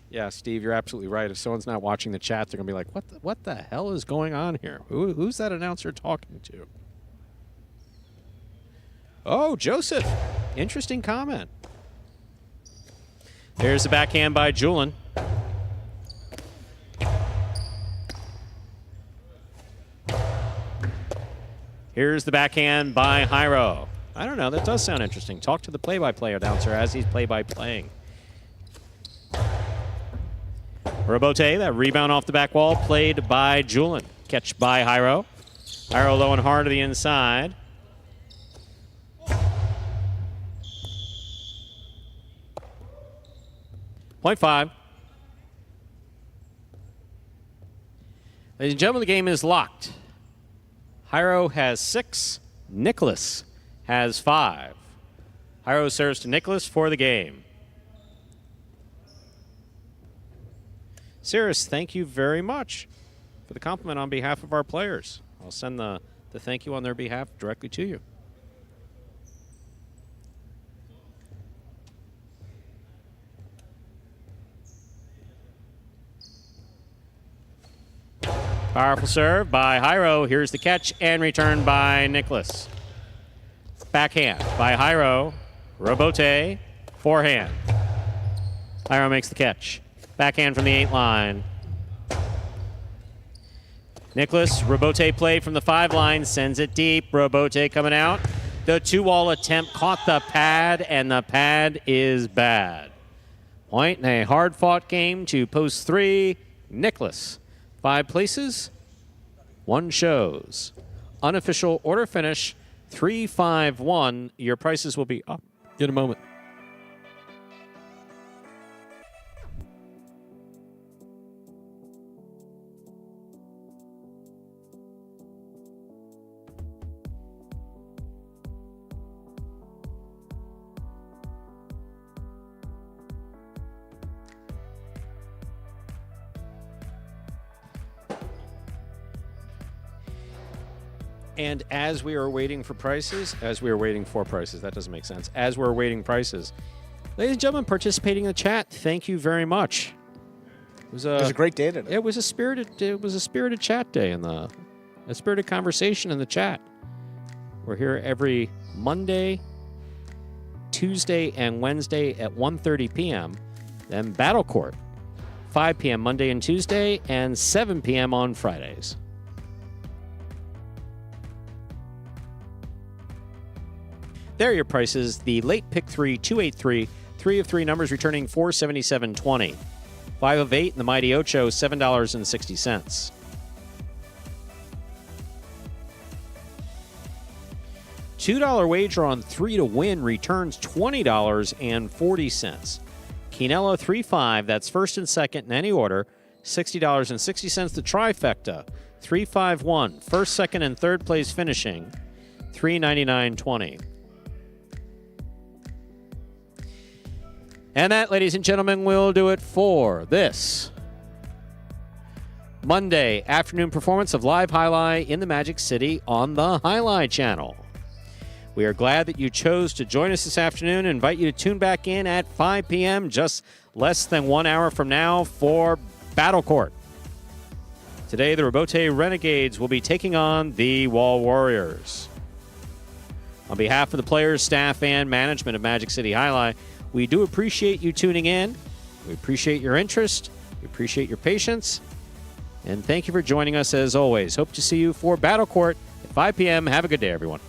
Speaker 1: Yeah, Steve, you're absolutely right. If someone's not watching the chat, they're going to be like, what the hell is going on here? Who's that announcer talking to? Oh, Joseph. Interesting comment. There's the backhand by Julin. Here's the backhand by Jairo. I don't know. That does sound interesting. Talk to the play-by-play announcer as he's play-by-playing. Robote, that rebound off the back wall, played by Julin. Catch by Jairo. Jairo low and hard to the inside. .5. Ladies and gentlemen, the game is locked. Jairo has 6. Nicholas has 5. Jairo serves to Nicholas for the game. Cirrus, thank you very much for the compliment on behalf of our players. I'll send the thank you on their behalf directly to you. Powerful serve by Jairo. Here's the catch and return by Nicholas. Backhand by Jairo. Robote, forehand. Jairo makes the catch. Backhand from the 8 line. Nicholas, Robote play from the 5 line, sends it deep. Robote coming out. The 2-wall attempt caught the pad, and the pad is bad. Point in a hard-fought game to post 3. Nicholas. 5 places, 1 shows. Unofficial order finish, 3-5-1. Your prices will be up in a moment. And as we are waiting for prices, that doesn't make sense. As we're waiting prices, ladies and gentlemen participating in the chat, thank you very much. It was a
Speaker 2: great day today.
Speaker 1: It was a spirited chat day and a spirited conversation in the chat. We're here every Monday, Tuesday, and Wednesday at 1:30 p.m. Then Battle Court, 5 p.m. Monday and Tuesday, and 7 p.m. on Fridays. There are your prices. The late pick 3, 283, 3 of 3 numbers returning $477.20. 5 of 8 in the Mighty Ocho, $7.60. $2 wager on 3 to win returns $20.40. Quinello 3-5, that's first and second in any order, $60.60. The trifecta 3-5-1, first, second, and third place finishing $399.20. And that, ladies and gentlemen, will do it for this Monday afternoon performance of Live Highlight in the Magic City on the Highlight channel. We are glad that you chose to join us this afternoon and invite you to tune back in at 5 p.m., just less than 1 hour from now, for Battle Court. Today, the Robote Renegades will be taking on the Wall Warriors. On behalf of the players, staff, and management of Magic City Highlight, we do appreciate you tuning in. We appreciate your interest. We appreciate your patience. And thank you for joining us as always. Hope to see you for Battle Court at 5 p.m. Have a good day, everyone.